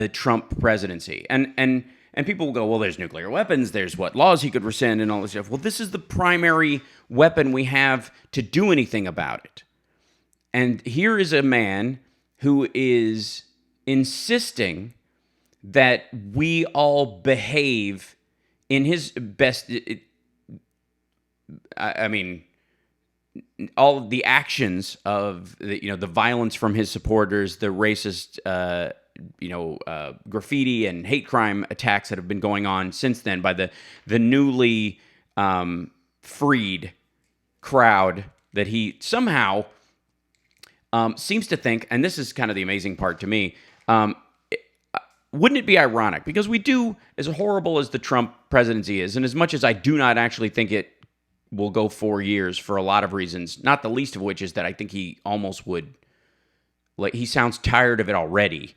the Trump presidency. And people will go, well, there's nuclear weapons, there's what laws he could rescind and all this stuff. Well, this is the primary weapon we have to do anything about it. And here is a man who is insisting that we all behave in his best. I mean, all of the actions of the violence from his supporters, the racist, graffiti and hate crime attacks that have been going on since then by the newly freed crowd that he somehow seems to think, and this is kind of the amazing part to me, wouldn't it be ironic? Because we do, as horrible as the Trump presidency is, and as much as I do not actually think it will go 4 years for a lot of reasons, not the least of which is that I think he almost would, like, he sounds tired of it already.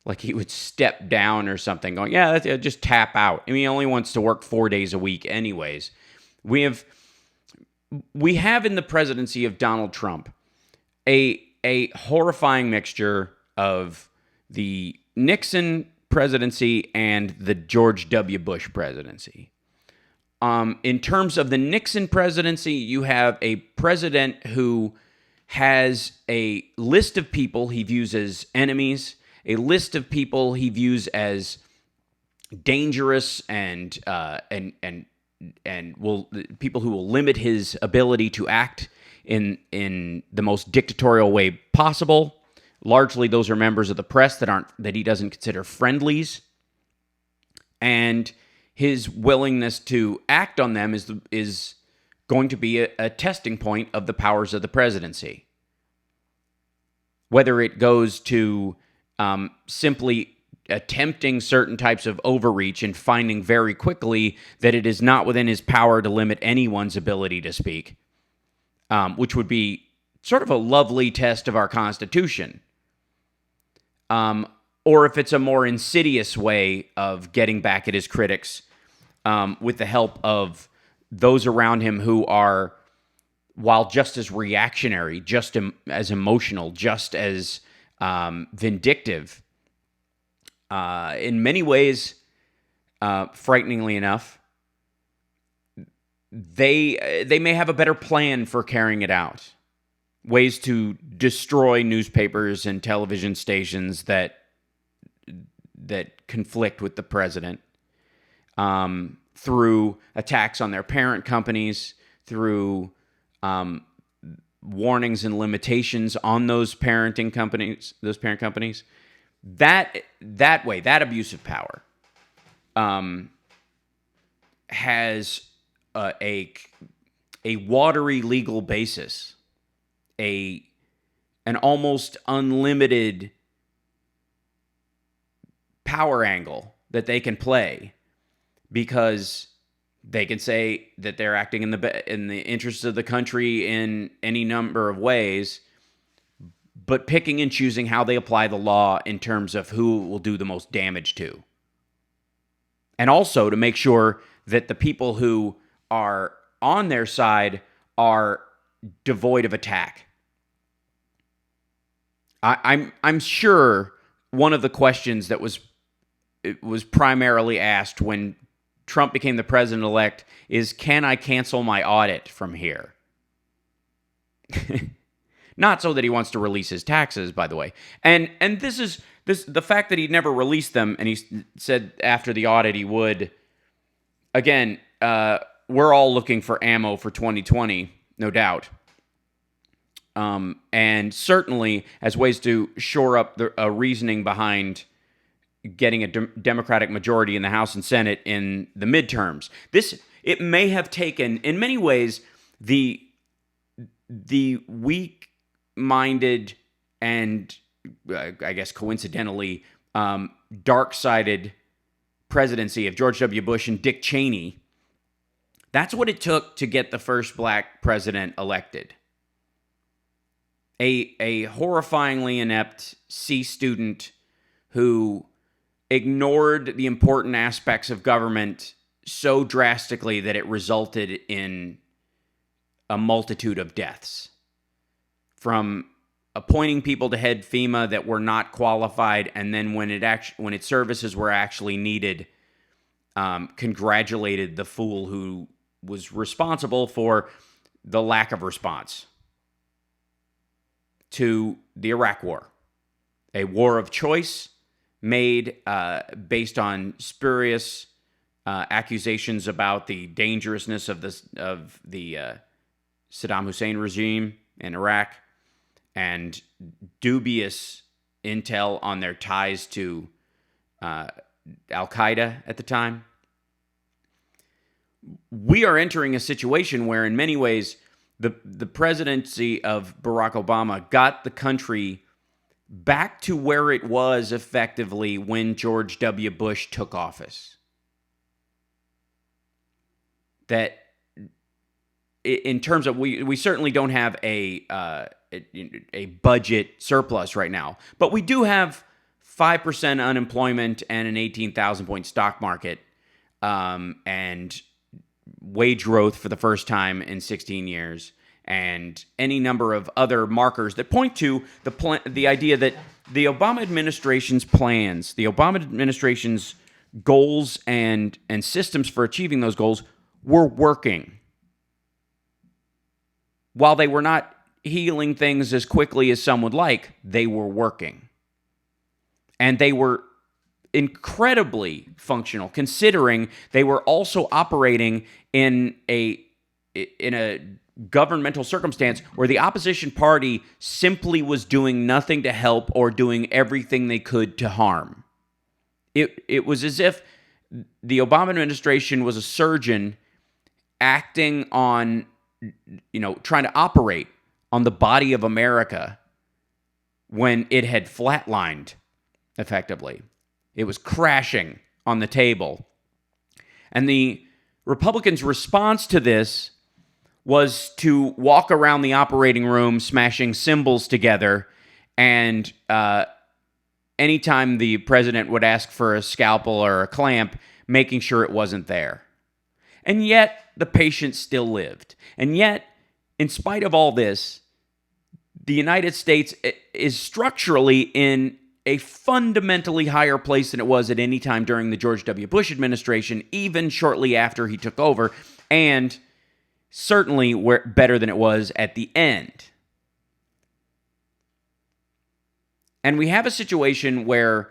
Like he would step down or something, going, yeah, just tap out. I mean, he only wants to work 4 days a week anyways. We have in the presidency of Donald Trump a horrifying mixture of the Nixon presidency and the George W. Bush presidency. In terms of the Nixon presidency, you have a president who has a list of people he views as enemies, a list of people he views as dangerous and people who will limit his ability to act in the most dictatorial way possible. Largely, those are members of the press that he doesn't consider friendlies, and his willingness to act on them is going to be a testing point of the powers of the presidency. Whether it goes to simply attempting certain types of overreach and finding very quickly that it is not within his power to limit anyone's ability to speak, which would be sort of a lovely test of our Constitution. Or if it's a more insidious way of getting back at his critics with the help of those around him who are, while just as reactionary, just as emotional, just as vindictive, in many ways, frighteningly enough, they may have a better plan for carrying it out. Ways to destroy newspapers and television stations that conflict with the president, through attacks on their parent companies, through warnings and limitations on those parent companies. That way, that abuse of power, has a watery legal basis, an almost unlimited power angle that they can play, because they can say that they're acting in the interests of the country in any number of ways, but picking and choosing how they apply the law in terms of who will do the most damage to. And also to make sure that the people who are on their side are devoid of attack. I'm sure one of the questions that was primarily asked when Trump became the president-elect is, can I cancel my audit from here? Not so that he wants to release his taxes, by the way. And this the fact that he never released them, and he said after the audit he would. Again, we're all looking for ammo for 2020, no doubt. And certainly as ways to shore up a reasoning behind getting a Democratic majority in the House and Senate in the midterms. It may have taken, in many ways, the weak-minded and, I guess coincidentally, dark-sided presidency of George W. Bush and Dick Cheney. That's what it took to get the first black president elected. A horrifyingly inept C student who ignored the important aspects of government so drastically that it resulted in a multitude of deaths. From appointing people to head FEMA that were not qualified, and then when its services were actually needed, congratulated the fool who was responsible for the lack of response to the Iraq War, a war of choice made based on spurious accusations about the dangerousness of the Saddam Hussein regime in Iraq, and dubious intel on their ties to Al-Qaeda at the time. We are entering a situation where, in many ways, the presidency of Barack Obama got the country back to where it was effectively when George W. Bush took office. That in terms of, we certainly don't have a budget surplus right now, but we do have 5% unemployment and an 18,000 point stock market, and wage growth for the first time in 16 years, and any number of other markers that point to the idea that the Obama administration's plans, the Obama administration's goals and systems for achieving those goals were working. While they were not healing things as quickly as some would like, they were working. And they were incredibly functional, considering they were also operating in a governmental circumstance where the opposition party simply was doing nothing to help or doing everything they could to harm. It was as if the Obama administration was a surgeon acting on, trying to operate on the body of America when it had flatlined effectively. It was crashing on the table. And the Republicans' response to this was to walk around the operating room smashing symbols together, and anytime the president would ask for a scalpel or a clamp, making sure it wasn't there. And yet, the patient still lived. And yet, in spite of all this, the United States is structurally in a fundamentally higher place than it was at any time during the George W. Bush administration, even shortly after he took over, and certainly better than it was at the end. And we have a situation where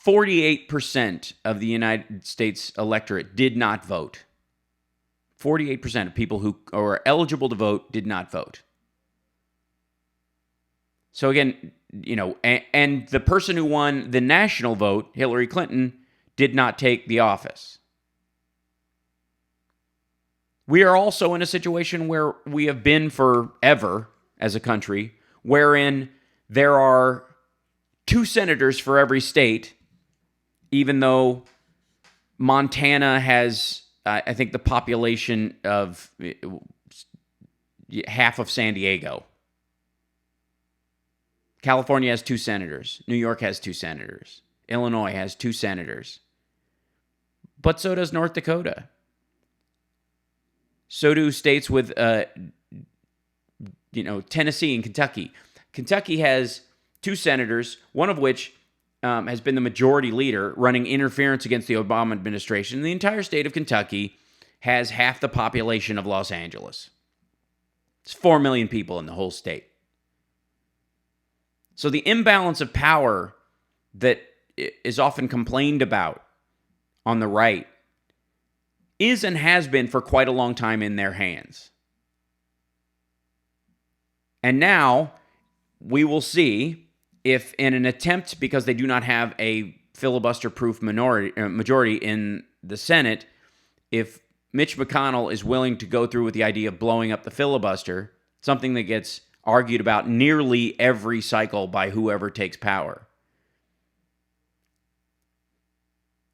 48% of the United States electorate did not vote. 48% of people who are eligible to vote did not vote. So again, and the person who won the national vote, Hillary Clinton, did not take the office. We are also in a situation where we have been forever as a country, wherein there are 2 senators for every state, even though Montana has, I think, the population of half of San Diego. California has 2 senators. New York has 2 senators. Illinois has 2 senators. But so does North Dakota. So do states with, Tennessee and Kentucky. Kentucky has 2 senators, one of which has been the majority leader, running interference against the Obama administration. The entire state of Kentucky has half the population of Los Angeles. It's 4 million people in the whole state. So the imbalance of power that is often complained about on the right is and has been for quite a long time in their hands. And now we will see if, in an attempt, because they do not have a filibuster-proof majority in the Senate, if Mitch McConnell is willing to go through with the idea of blowing up the filibuster, something that gets argued about nearly every cycle by whoever takes power.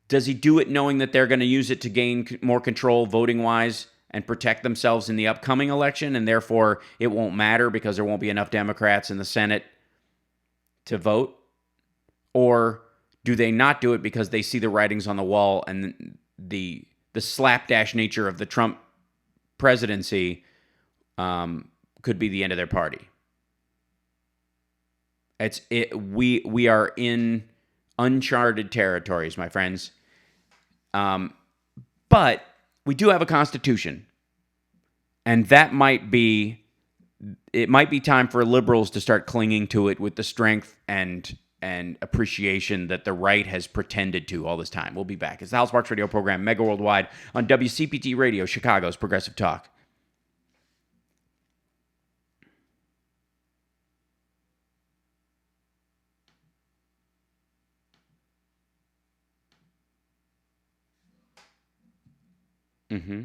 Does he do it knowing that they're going to use it to gain more control voting-wise and protect themselves in the upcoming election, and therefore it won't matter because there won't be enough Democrats in the Senate to vote? Or do they not do it because they see the writings on the wall and the slapdash nature of the Trump presidency could be the end of their party? We are in uncharted territories, my friends. But we do have a constitution, and that might be time for liberals to start clinging to it with the strength and appreciation that the right has pretended to all this time. We'll be back. It's the Hal Sparks radio program, mega worldwide, on WCPT Radio, Chicago's Progressive Talk. Mm-hmm.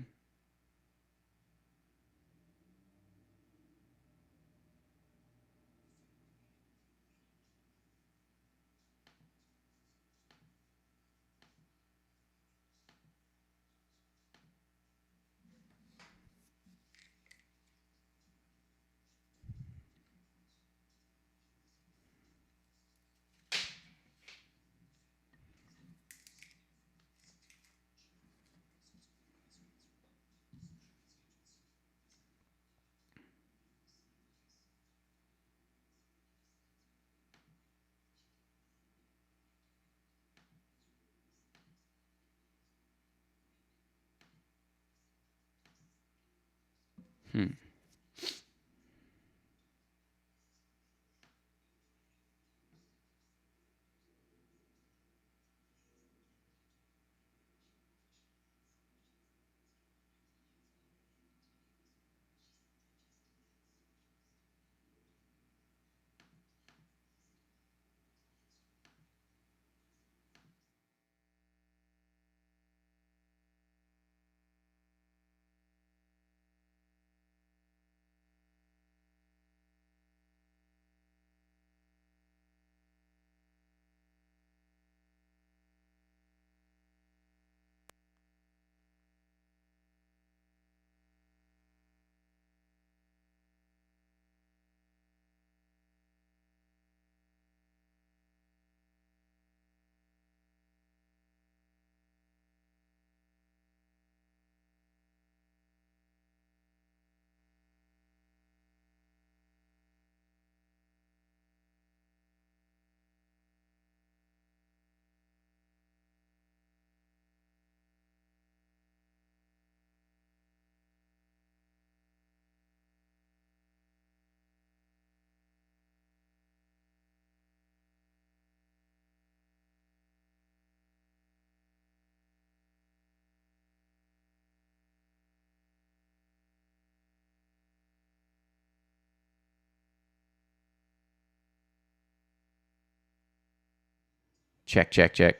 Check, check, check.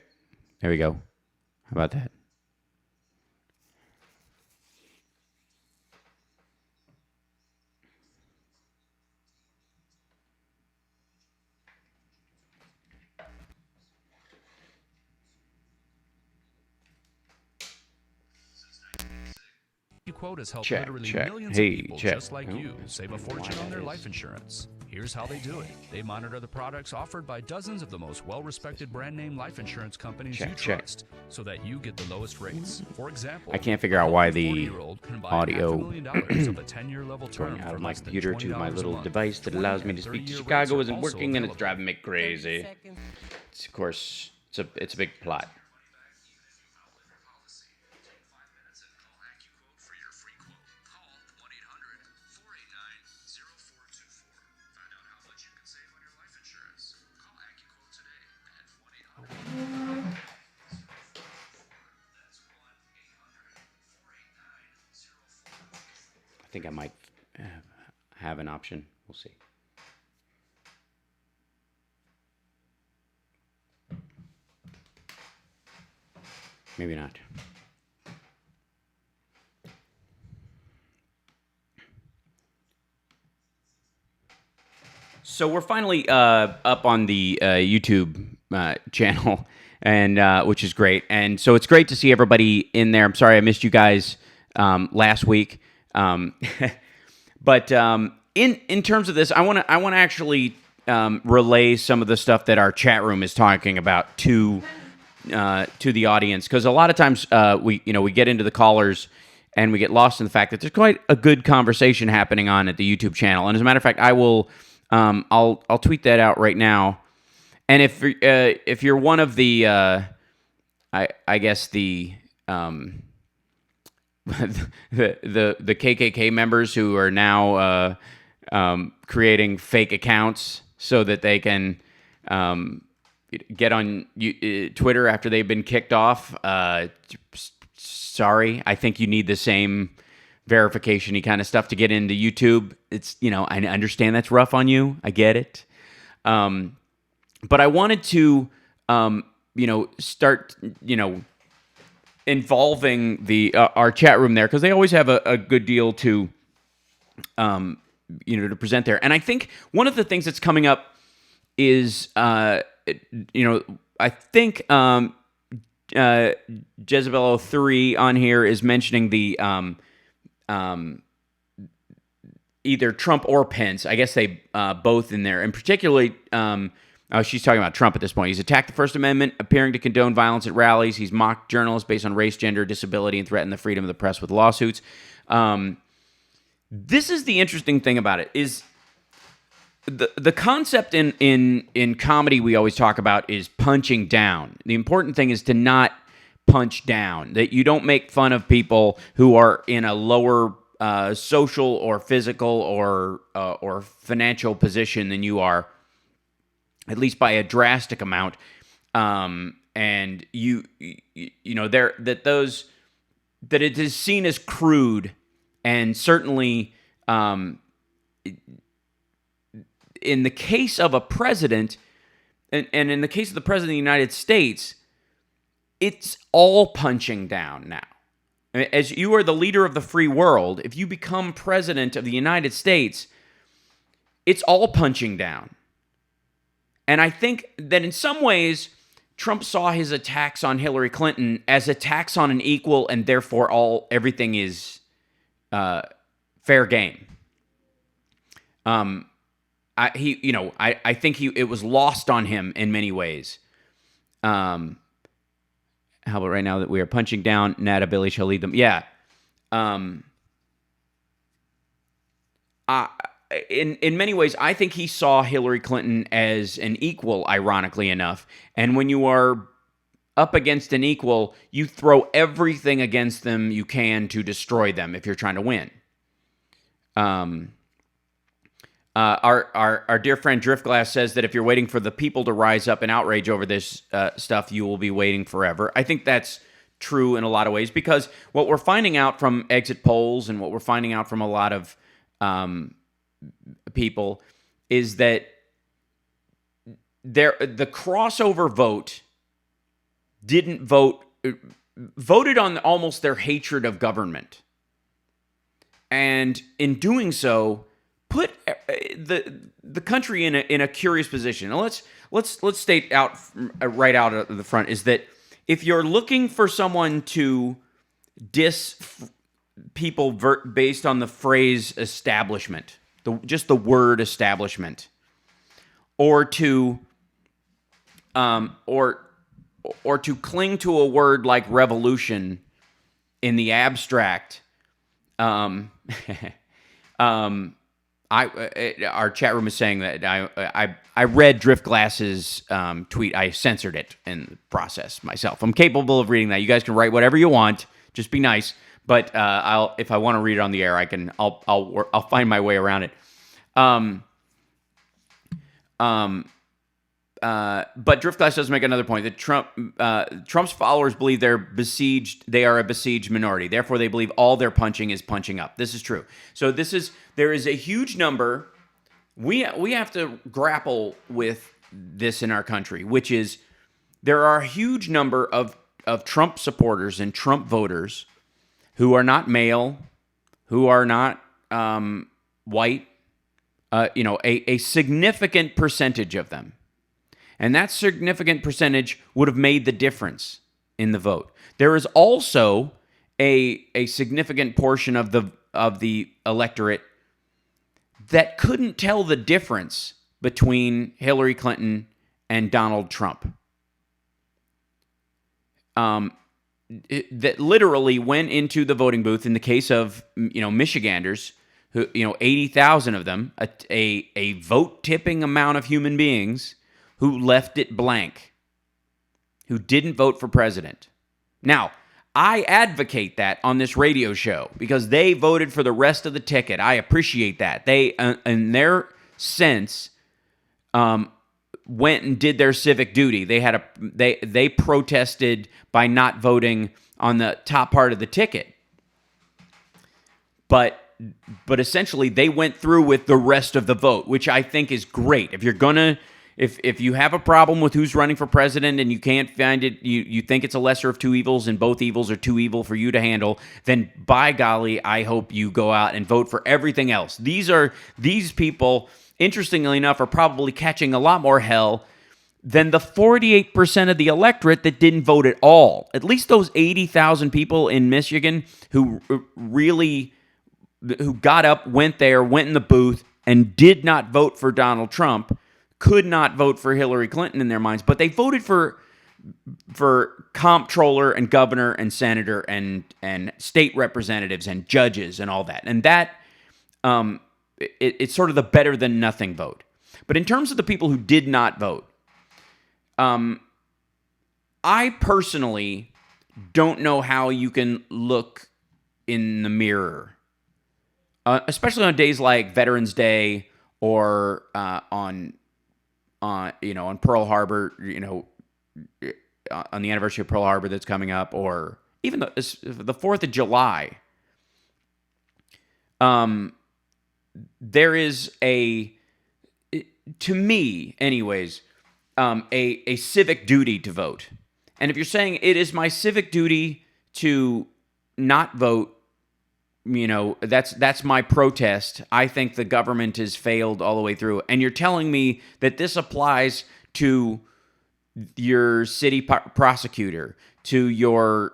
There we go. How about that? Quote has helped Check, literally check. millions Hey, of people check. just like you save a fortune on their life insurance. Here's how they do it. They monitor the products offered by dozens of the most well-respected brand name life insurance companies you trust so that you get the lowest rates. For example, I can't figure out why the audio $500,000 of a 10-year level term going out for of my less than computer to my $20 little a month. device that allows me to speak to Chicago isn't working, and it's driving me crazy. It's, of course, it's a big plot. I think I might have an option. We'll see. Maybe not. So we're finally up on the YouTube channel, and which is great. And so it's great to see everybody in there. I'm sorry I missed you guys last week. But in terms of this, I want to actually relay some of the stuff that our chat room is talking about to the audience, because a lot of times we get into the callers and we get lost in the fact that there's quite a good conversation happening on at the YouTube channel. And as a matter of fact, I'll tweet that out right now. And if you're one of the I guess the the KKK members who are now creating fake accounts so that they can get on Twitter after they've been kicked off. Sorry, I think you need the same verification-y kind of stuff to get into YouTube. It's, I understand that's rough on you. I get it. But I wanted to, start, involving the our chat room there, because they always have a good deal to, to present there. And I think one of the things that's coming up is, I think Jezebel 03 on here is mentioning the either Trump or Pence. I guess they both in there, and particularly. She's talking about Trump at this point. He's attacked the First Amendment, appearing to condone violence at rallies. He's mocked journalists based on race, gender, disability, and threatened the freedom of the press with lawsuits. This is the interesting thing about it, is the concept in comedy we always talk about is punching down. The important thing is to not punch down, that you don't make fun of people who are in a lower social or physical or financial position than you are, at least by a drastic amount, and that it is seen as crude, and certainly in the case of a president, and in the case of the president of the United States, it's all punching down now. As you are the leader of the free world, if you become president of the United States, it's all punching down. And I think that in some ways, Trump saw his attacks on Hillary Clinton as attacks on an equal, and therefore everything is fair game. I think it was lost on him in many ways. How about right now that we are punching down, Nata Billy shall lead them? Yeah. In many ways, I think he saw Hillary Clinton as an equal, ironically enough. And when you are up against an equal, you throw everything against them you can to destroy them if you're trying to win. Our dear friend Driftglass says that if you're waiting for the people to rise up in outrage over this stuff, you will be waiting forever. I think that's true in a lot of ways, because what we're finding out from exit polls and what we're finding out from a lot of people is that the crossover vote voted on almost their hatred of government, and in doing so put the country in a curious position. Now let's state out right out of the front is that if you're looking for someone to diss people based on the phrase establishment, just the word establishment, or to cling to a word like revolution in the abstract, our chat room is saying that I read Driftglass's tweet. I censored it in the process myself. I'm capable of reading that. You guys can write whatever you want. Just be nice. But if I want to read it on the air, I'll find my way around it. But Driftglass does make another point that Trump's followers believe they are a besieged minority. Therefore, they believe all their punching is punching up. This is true. So there is a huge number. We have to grapple with this in our country, which is there are a huge number of Trump supporters and Trump voters who are not male, who are not white, a significant percentage of them. And that significant percentage would have made the difference in the vote. There is also a significant portion of the electorate that couldn't tell the difference between Hillary Clinton and Donald Trump. That literally went into the voting booth in the case of Michiganders who 80,000 of them, a vote-tipping amount of human beings who left it blank, who didn't vote for president. Now, I advocate that on this radio show because they voted for the rest of the ticket. I appreciate that. They, in their sense, went and did their civic duty. They protested by not voting on the top part of the ticket. But essentially they went through with the rest of the vote, which I think is great. If you're gonna if you have a problem with who's running for president and you can't find it, you think it's a lesser of two evils and both evils are too evil for you to handle, then by golly, I hope you go out and vote for everything else. These people, interestingly enough, are probably catching a lot more hell than the 48% of the electorate that didn't vote at all. At least those 80,000 people in Michigan who got up, went in the booth, and did not vote for Donald Trump, could not vote for Hillary Clinton in their minds, but they voted for comptroller and governor and senator and state representatives and judges and all that. And that it's sort of the better than nothing vote. But in terms of the people who did not vote, I personally don't know how you can look in the mirror, especially on days like Veterans Day or on Pearl Harbor, on the anniversary of Pearl Harbor that's coming up, or even the 4th of July. There is to me anyways, a civic duty to vote. And if you're saying it is my civic duty to not vote, that's my protest. I think the government has failed all the way through. And you're telling me that this applies to your city prosecutor, to your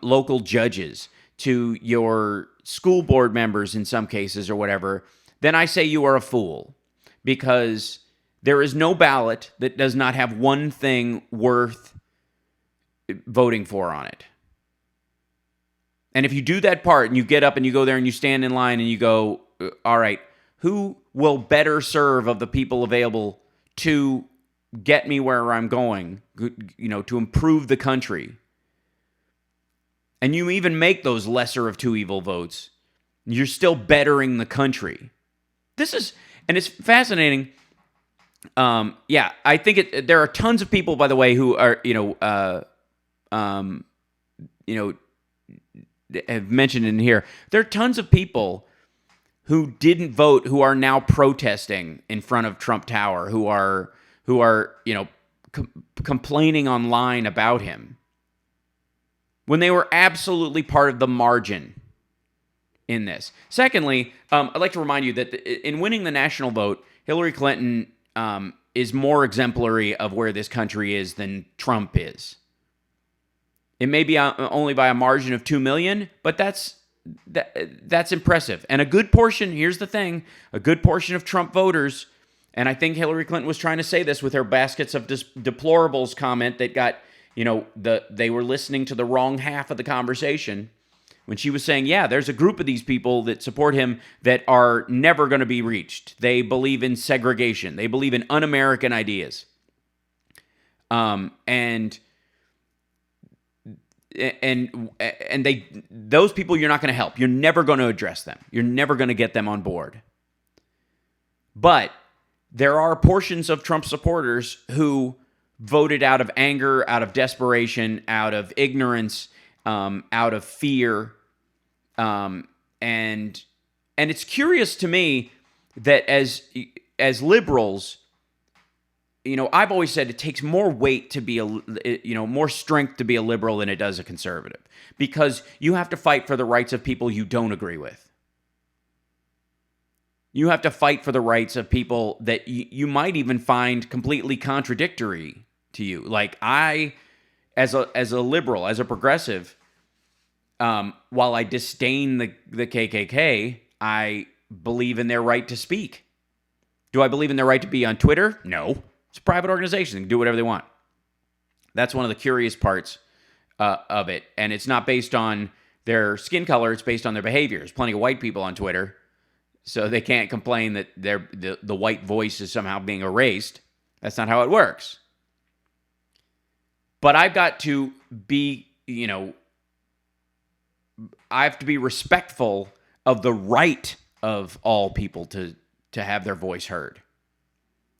local judges, to your school board members in some cases or whatever, then I say you are a fool. Because there is no ballot that does not have one thing worth voting for on it. And if you do that part and you get up and you go there and you stand in line and you go, all right, who will better serve of the people available to get me where I'm going, to improve the country? And you even make those lesser of two evil votes, you're still bettering the country. And it's fascinating. I think there are tons of people, by the way, who are, have mentioned in here. There are tons of people who didn't vote who are now protesting in front of Trump Tower, who are complaining online about him when they were absolutely part of the margin in this. Secondly, I'd like to remind you that in winning the national vote, Hillary Clinton is more exemplary of where this country is than Trump is. It may be only by a margin of 2 million, but that's impressive. And a good portion, here's the thing, a good portion of Trump voters, and I think Hillary Clinton was trying to say this with her baskets of deplorables comment that got, they were listening to the wrong half of the conversation when she was saying, yeah, there's a group of these people that support him that are never going to be reached. They believe in segregation. They believe in un-American ideas. And those people you're not going to help. You're never going to address them. You're never going to get them on board. But there are portions of Trump supporters who voted out of anger, out of desperation, out of ignorance, out of fear. And it's curious to me that as liberals, I've always said it takes more weight to be more strength to be a liberal than it does a conservative, because you have to fight for the rights of people you don't agree with. You have to fight for the rights of people that you might even find completely contradictory to you. Like I, as a liberal, as a progressive, while I disdain the KKK, I believe in their right to speak. Do I believe in their right to be on Twitter? No. It's a private organization. They can do whatever they want. That's one of the curious parts of it. And it's not based on their skin color. It's based on their behavior. There's plenty of white people on Twitter so they can't complain that the white voice is somehow being erased. That's not how it works. But I've got to be, I have to be respectful of the right of all people to have their voice heard.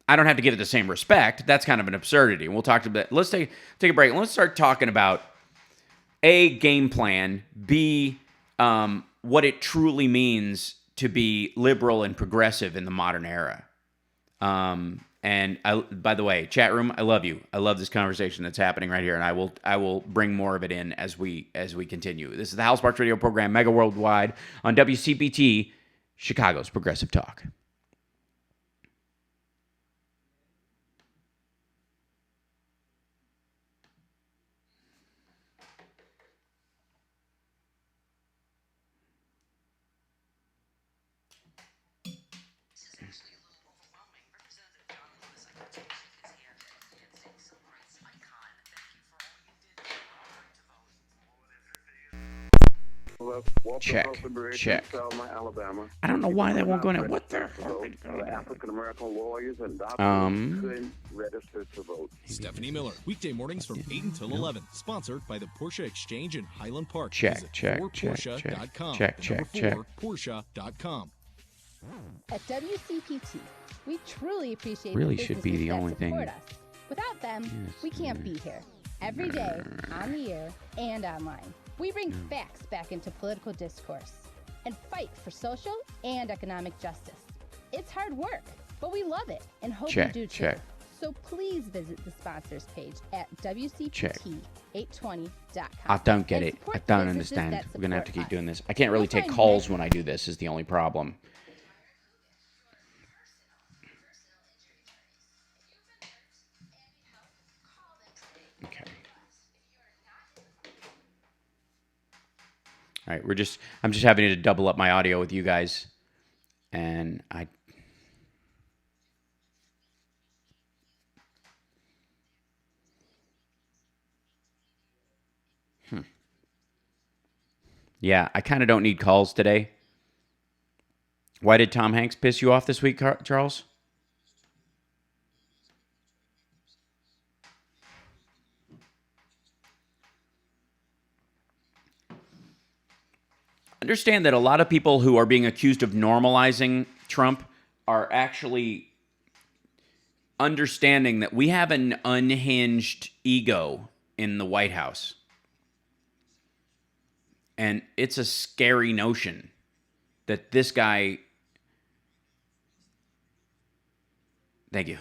I don't have to give it the same respect. That's kind of an absurdity. We'll talk about that. Let's take a break. Let's start talking about A, game plan, B, what it truly means to be liberal and progressive in the modern era. And by the way, chat room, I love you. I love this conversation that's happening right here, and I will bring more of it in as we continue. This is the Hal Sparks Radio program, Mega Worldwide, on WCPT, Chicago's Progressive Talk. Check. I don't know why that won't go in. What the African American lawyers and doctors couldn't register to vote. Stephanie Miller, weekday mornings from 8 until 11. Sponsored by the Porsche Exchange in Highland Park. Check. Porsche.com. At WCPT, we truly appreciate really the should be the businesses only that thing. support us. Without them, we can't be here. Every day, on the air and online. We bring facts back into political discourse and fight for social and economic justice. It's hard work, but we love it and hope you do too. So please visit the sponsors page at WCPT820.com. I don't get it. I don't understand. We're going to have to keep doing this. I can't really take calls when I do this is the only problem. Okay. All right, I'm just having to double up my audio with you guys, and Yeah, I kind of don't need calls today. Why did Tom Hanks piss you off this week, Charles? Understand that a lot of people who are being accused of normalizing Trump are actually understanding that we have an unhinged ego in the White House. And it's a scary notion that this guy... Thank you.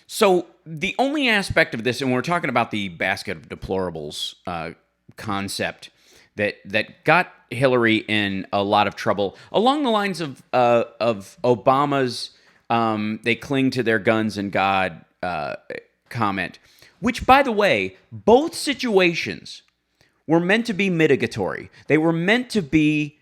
So the only aspect of this, and we're talking about the basket of deplorables concept that got Hillary in a lot of trouble, along the lines of Obama's "they cling to their guns and God" comment, which, by the way, both situations were meant to be mitigatory. They were meant to be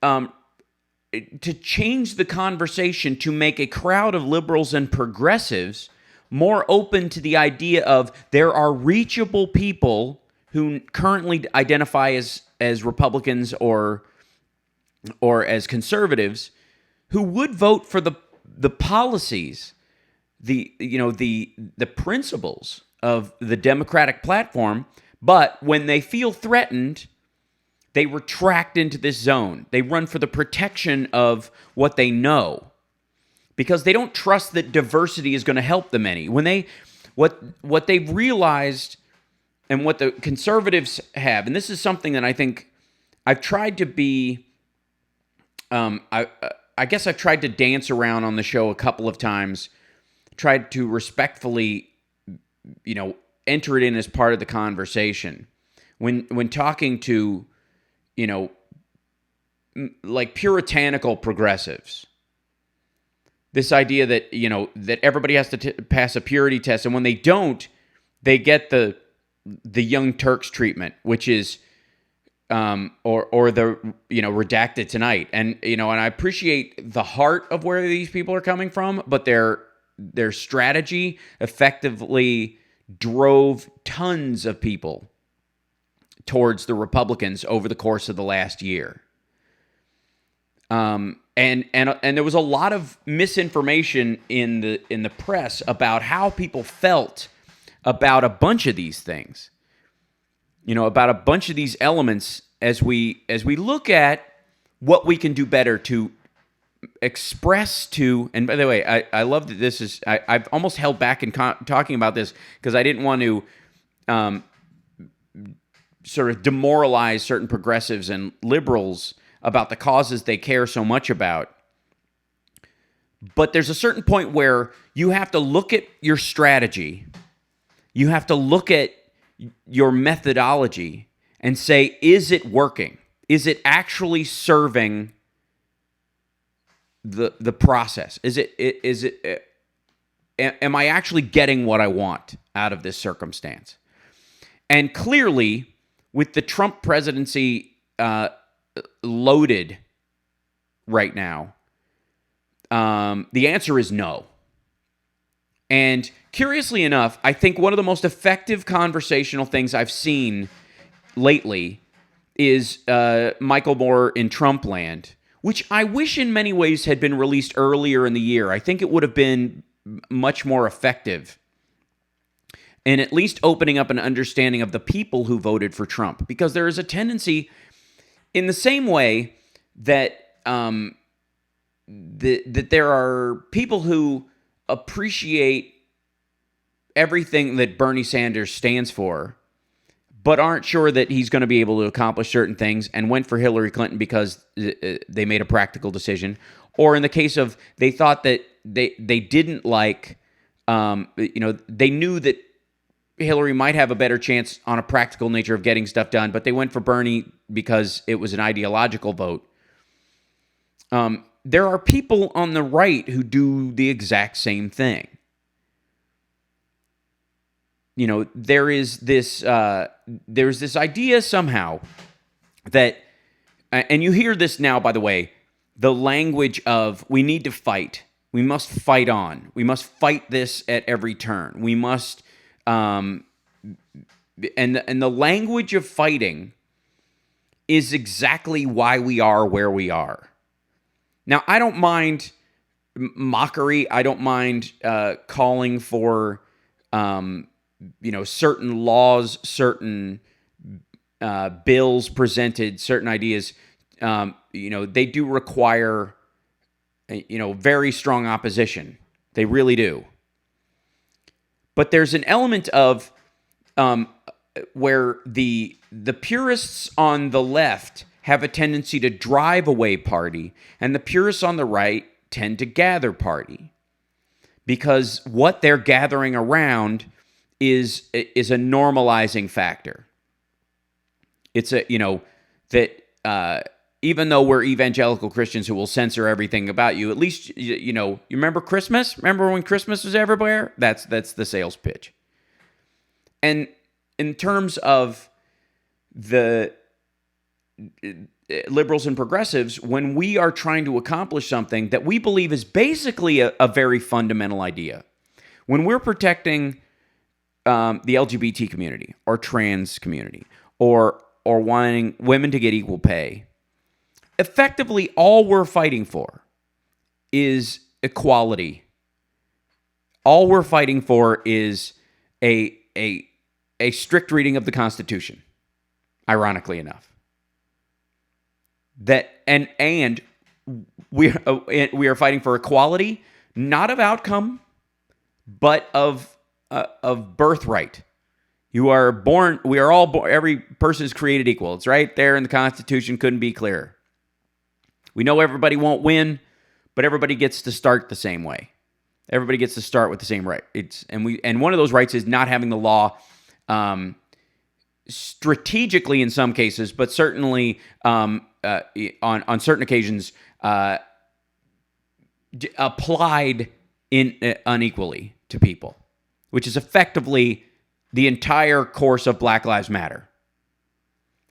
to change the conversation to make a crowd of liberals and progressives more open to the idea of there are reachable people who currently identify as Republicans or as conservatives who would vote for the policies, the principles of the Democratic platform, but when they feel threatened, they retract into this zone. They run for the protection of what they know, because they don't trust that diversity is going to help them any. When what they've realized, and what the conservatives have, and this is something that I think I've tried to be, I guess I've tried to dance around on the show a couple of times, tried to respectfully enter it in as part of the conversation. When talking to, like puritanical progressives, this idea that, that everybody has to pass a purity test, and when they don't, they get the Young Turks treatment, which is, or the, redacted tonight. And, and I appreciate the heart of where these people are coming from, but their strategy effectively drove tons of people towards the Republicans over the course of the last year. And there was a lot of misinformation in the press about how people felt about a bunch of these things. About a bunch of these elements as we look at what we can do better to express to. And by the way, I love that this is. I've almost held back in talking about this because I didn't want to sort of demoralize certain progressives and liberals about the causes they care so much about. But there's a certain point where you have to look at your strategy, you have to look at your methodology and say, is it working? Is it actually serving the process? Am I actually getting what I want out of this circumstance? And clearly, with the Trump presidency loaded right now, the answer is no. And curiously enough, I think one of the most effective conversational things I've seen lately is Michael Moore in Trump Land, which I wish in many ways had been released earlier in the year. I think it would have been much more effective in at least opening up an understanding of the people who voted for Trump. Because there is a tendency, in the same way that that there are people who appreciate everything that Bernie Sanders stands for, but aren't sure that he's going to be able to accomplish certain things and went for Hillary Clinton because they made a practical decision. Or in the case of, they thought that they didn't like, they knew that Hillary might have a better chance on a practical nature of getting stuff done, but they went for Bernie because it was an ideological vote. There are people on the right who do the exact same thing. There's this idea somehow that, and you hear this now, by the way, the language of we need to fight. We must fight on. We must fight this at every turn. We must, and the language of fighting is exactly why we are where we are. Now, I don't mind mockery. I don't mind calling for, certain laws, certain bills presented, certain ideas. They do require, very strong opposition. They really do. But there's an element of where the purists on the left have a tendency to drive away party, and the purists on the right tend to gather party, because what they're gathering around is a normalizing factor. It's that even though we're evangelical Christians who will censor everything about you, at least you remember Christmas? Remember when Christmas was everywhere? That's the sales pitch. And in terms of the liberals and progressives, when we are trying to accomplish something that we believe is basically a very fundamental idea, when we're protecting the LGBT community or trans community or wanting women to get equal pay, effectively all we're fighting for is equality. All we're fighting for is a strict reading of the Constitution, ironically enough. That and we are fighting for equality, not of outcome, but of birthright. You are born. We are all born. Every person is created equal. It's right there in the Constitution. Couldn't be clearer. We know everybody won't win, but everybody gets to start the same way. Everybody gets to start with the same right. And one of those rights is not having the law strategically in some cases, but certainly on certain occasions applied unequally to people, which is effectively the entire course of Black Lives Matter.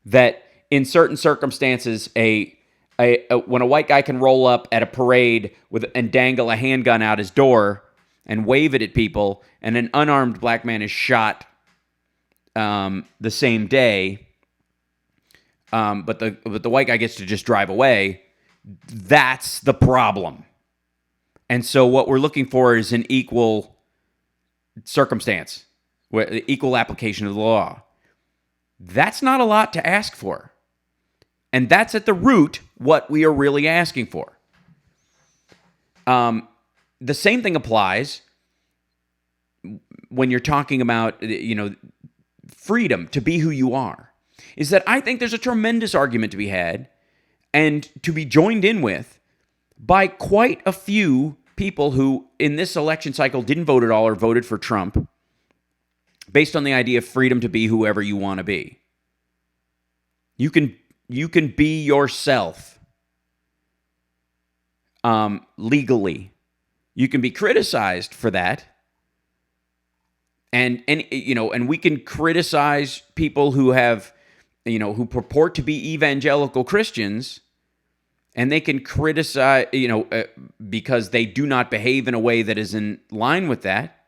That in certain circumstances, when a white guy can roll up at a parade and dangle a handgun out his door and wave it at people, and an unarmed black man is shot the same day, but the white guy gets to just drive away, that's the problem. And so what we're looking for is an equal circumstance, equal application of the law. That's not a lot to ask for. And that's at the root what we are really asking for. The same thing applies when you're talking about, freedom to be who you are. Is that I think there's a tremendous argument to be had and to be joined in with by quite a few people who in this election cycle didn't vote at all or voted for Trump based on the idea of freedom to be whoever you want to be. You can be yourself legally. You can be criticized for that. And we can criticize people who have, who purport to be evangelical Christians, and they can criticize, because they do not behave in a way that is in line with that.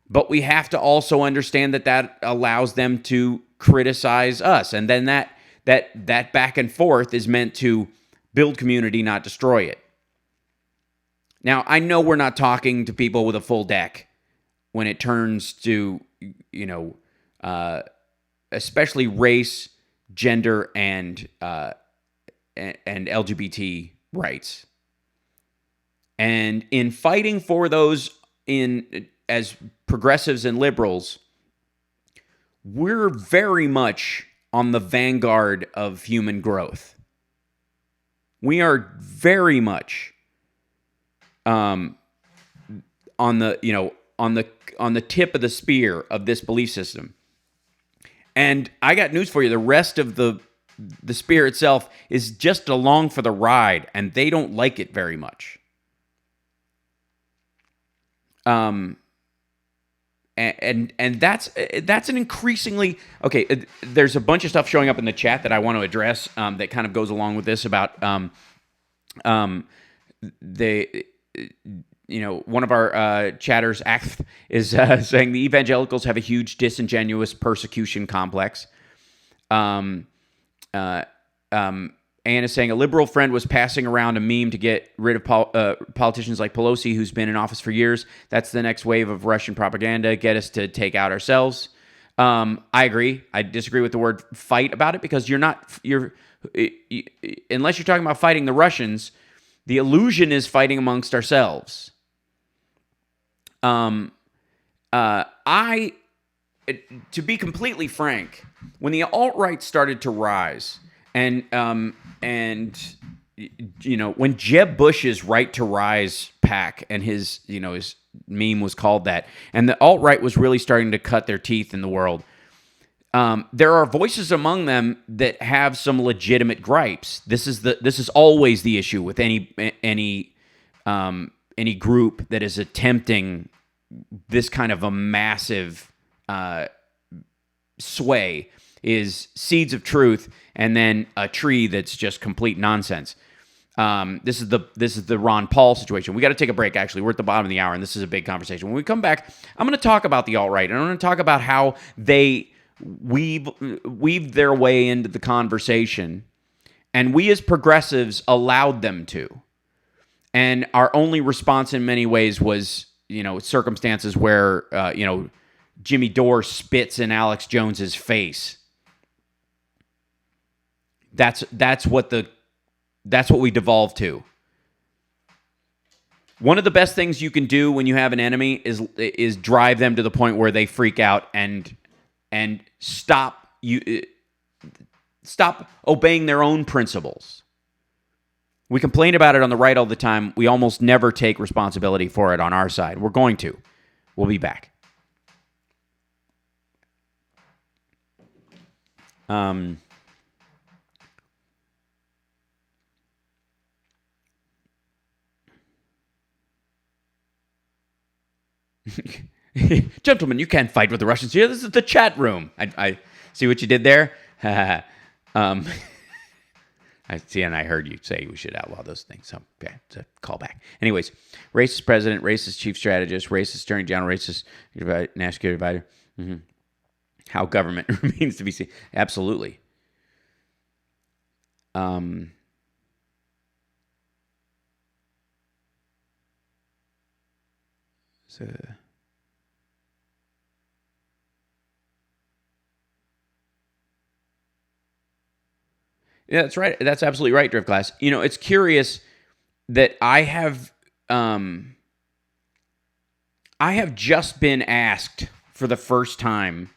But we have to also understand that allows them to criticize us. And then that back and forth is meant to build community, not destroy it. Now, I know we're not talking to people with a full deck when it turns to, especially race, gender, and LGBT rights. And in fighting for those as progressives and liberals, we're very much on the vanguard of human growth. We are very much on the tip of the spear of this belief system. And I got news for you. The rest of the spear itself is just along for the ride, and they don't like it very much. And that's an increasingly okay. There's a bunch of stuff showing up in the chat that I want to address that kind of goes along with this about one of our chatters is saying the evangelicals have a huge disingenuous persecution complex. Anne is saying a liberal friend was passing around a meme to get rid of politicians like Pelosi, who's been in office for years. That's the next wave of Russian propaganda. Get us to take out ourselves. I agree. I disagree with the word fight about it because unless you're talking about fighting the Russians, the illusion is fighting amongst ourselves. To be completely frank, when the alt-right started to rise, and when Jeb Bush's Right to Rise PAC and his meme was called that, and the alt-right was really starting to cut their teeth in the world, there are voices among them that have some legitimate gripes. This is always the issue with any group that is attempting this kind of a massive sway is seeds of truth and then a tree that's just complete nonsense. This is the Ron Paul situation. We got to take a break, actually. We're at the bottom of the hour, and this is a big conversation. When we come back, I'm going to talk about the alt-right, and I'm going to talk about how they weave their way into the conversation, and we as progressives allowed them to. And our only response in many ways was, circumstances where, Jimmy Dore spits in Alex Jones's face. That's what we devolved to. One of the best things you can do when you have an enemy is drive them to the point where they freak out and stop obeying their own principles. We complain about it on the right all the time. We almost never take responsibility for it on our side. We're going to. We'll be back. Gentlemen, you can't fight with the Russians here. This is the chat room. I see what you did there. I see, and I heard you say we should outlaw those things. So, yeah, it's a callback. Anyways, racist president, racist chief strategist, racist attorney general, racist national security advisor. Mm-hmm. How government remains to be seen. Absolutely. So. Yeah, that's right. That's absolutely right, Drift Class. You know, it's curious that I have just been asked for the first time,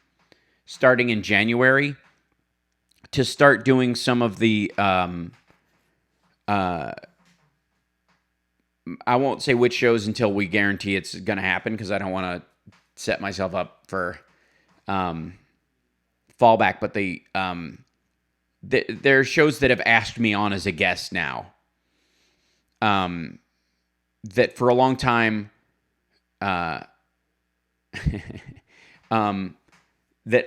starting in January, to start doing some of the I won't say which shows until we guarantee it's going to happen, because I don't want to set myself up for fallback. But there are shows that have asked me on as a guest now. That for a long time, that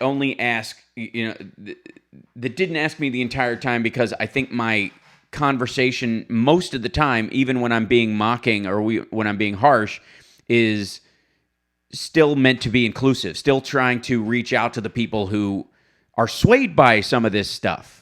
only ask, that didn't ask me the entire time, because I think my conversation most of the time, even when I'm being mocking or when I'm being harsh, is still meant to be inclusive, still trying to reach out to the people who are swayed by some of this stuff.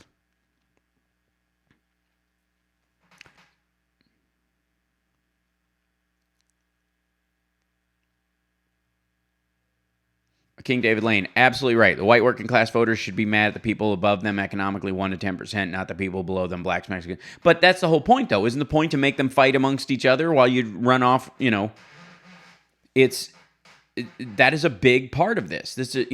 King David Lane, absolutely right. The white working class voters should be mad at the people above them economically, 1 to 10%, not the people below them, blacks, Mexicans. But that's the whole point, though. Isn't the point to make them fight amongst each other while you run off? That is a big part of this. This is,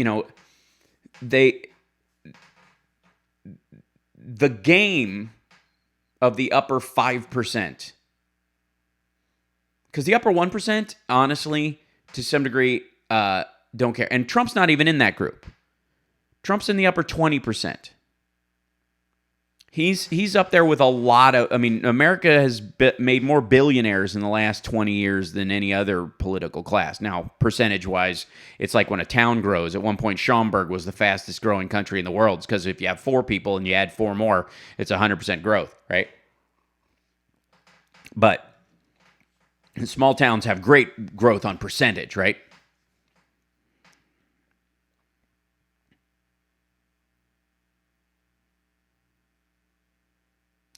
the game of the upper 5%. Because the upper 1%, honestly, to some degree, don't care. And Trump's not even in that group. Trump's in the upper 20%. He's up there with a lot of... I mean, America has made more billionaires in the last 20 years than any other political class. Now, percentage-wise, it's like when a town grows. At one point, Schaumburg was the fastest growing country in the world, because if you have 4 people and you add 4 more, it's 100% growth, right? But small towns have great growth on percentage, right?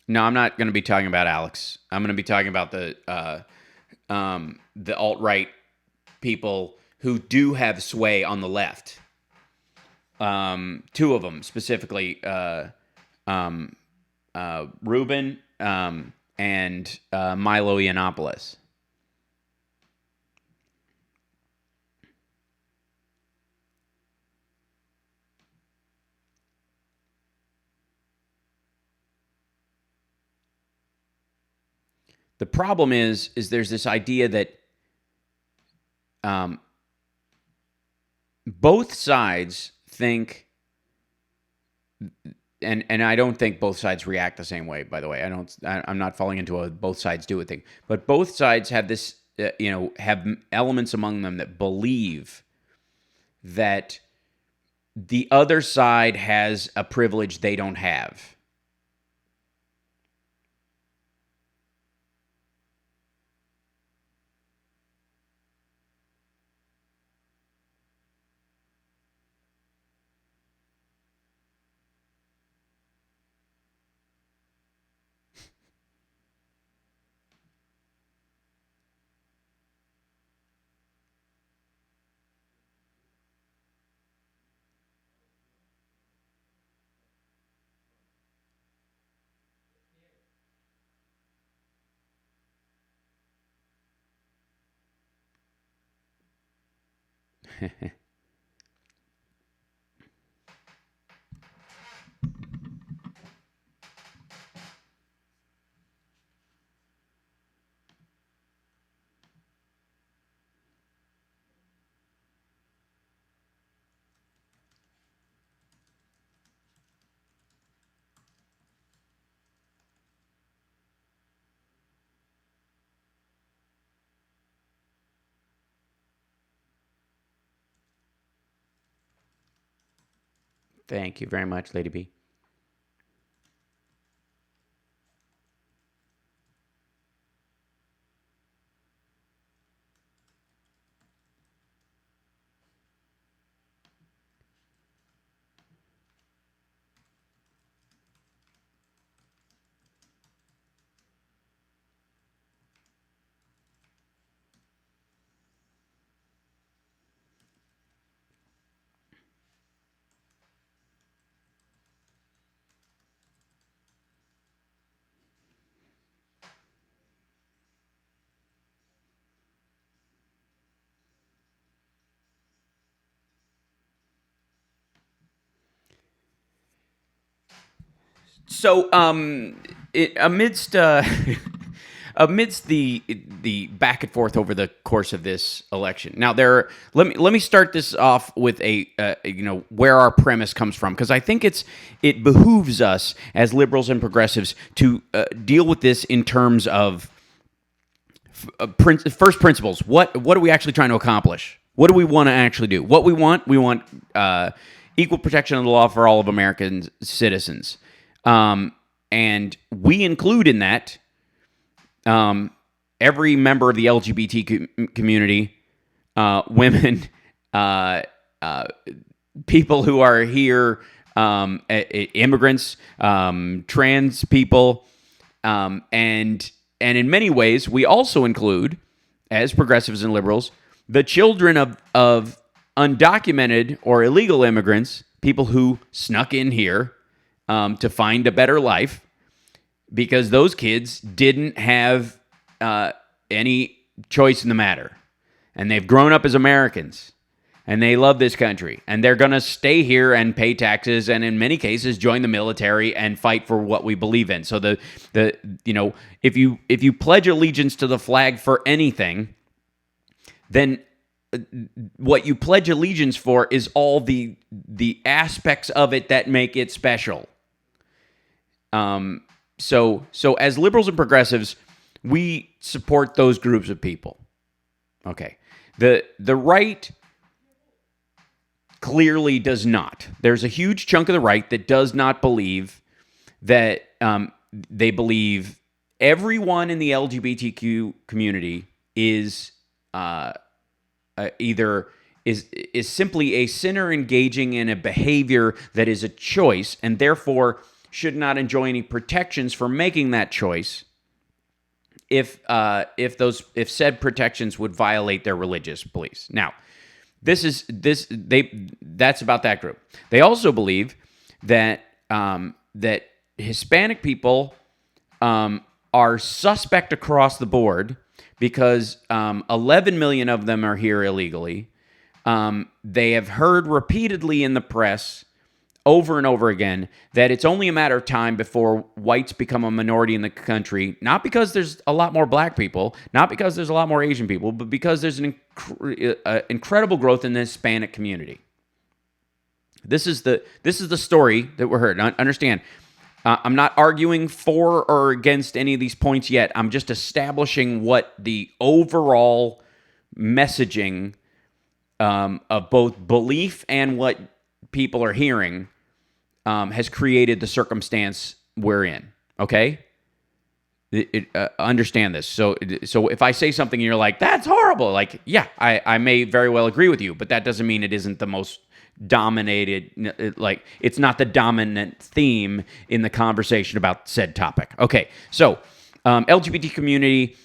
No, I'm not going to be talking about Alex. I'm going to be talking about the alt-right people who do have sway on the left. 2 of them specifically, Rubin and Milo Yiannopoulos. The problem is there's this idea that both sides think, and I don't think both sides react the same way, by the way. I'm not falling into a both sides do it thing. But both sides have this, have elements among them that believe that the other side has a privilege they don't have. Thank you very much, Lady B. So, amidst amidst the back and forth over the course of this election, now let me start this off with a where our premise comes from, because I think it behooves us as liberals and progressives to deal with this in terms of first principles. What are we actually trying to accomplish? What do we want to actually do? What we want equal protection of the law for all of American citizens. And we include in that every member of the LGBT community, women, people who are here, immigrants, trans people, and in many ways, we also include, as progressives and liberals, the children of undocumented or illegal immigrants, people who snuck in here to find a better life, because those kids didn't have any choice in the matter. And they've grown up as Americans. And they love this country. And they're going to stay here and pay taxes, and in many cases join the military and fight for what we believe in. So if you pledge allegiance to the flag for anything, then what you pledge allegiance for is all the aspects of it that make it special. So as liberals and progressives, we support those groups of people. Okay. The right clearly does not. There's a huge chunk of the right that does not believe that they believe everyone in the LGBTQ community is either is simply a sinner engaging in a behavior that is a choice, and therefore should not enjoy any protections for making that choice if said protections would violate their religious beliefs. Now, that's about that group. They also believe that that Hispanic people are suspect across the board because 11 million of them are here illegally. They have heard repeatedly in the press over and over again that it's only a matter of time before whites become a minority in the country, not because there's a lot more black people, not because there's a lot more Asian people, but because there's an incredible growth in the Hispanic community. This is the story that we're heard. Understand, I'm not arguing for or against any of these points yet. I'm just establishing what the overall messaging of both belief and what people are hearing has created the circumstance we're in. Okay? Understand this. So if I say something and you're like, that's horrible, like, yeah, I may very well agree with you, but that doesn't mean it isn't the most dominated, like, it's not the dominant theme in the conversation about said topic. Okay, so LGBT community,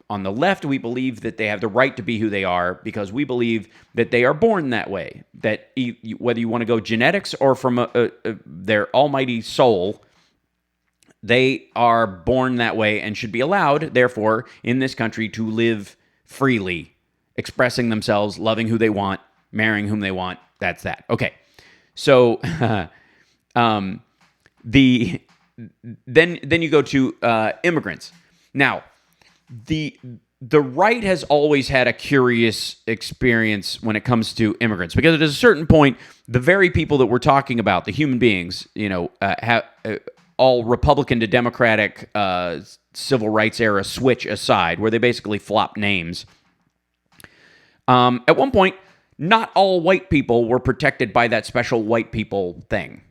on the left, we believe that they have the right to be who they are because we believe that they are born that way. That whether you want to go genetics or from their almighty soul, they are born that way and should be allowed, therefore, in this country to live freely, expressing themselves, loving who they want, marrying whom they want. That's that. Okay. So then you go to immigrants. Now, the right has always had a curious experience when it comes to immigrants, because at a certain point, the very people that we're talking about, the human beings, have all Republican to Democratic civil rights era switch aside, where they basically flop names. At one point, not all white people were protected by that special white people thing.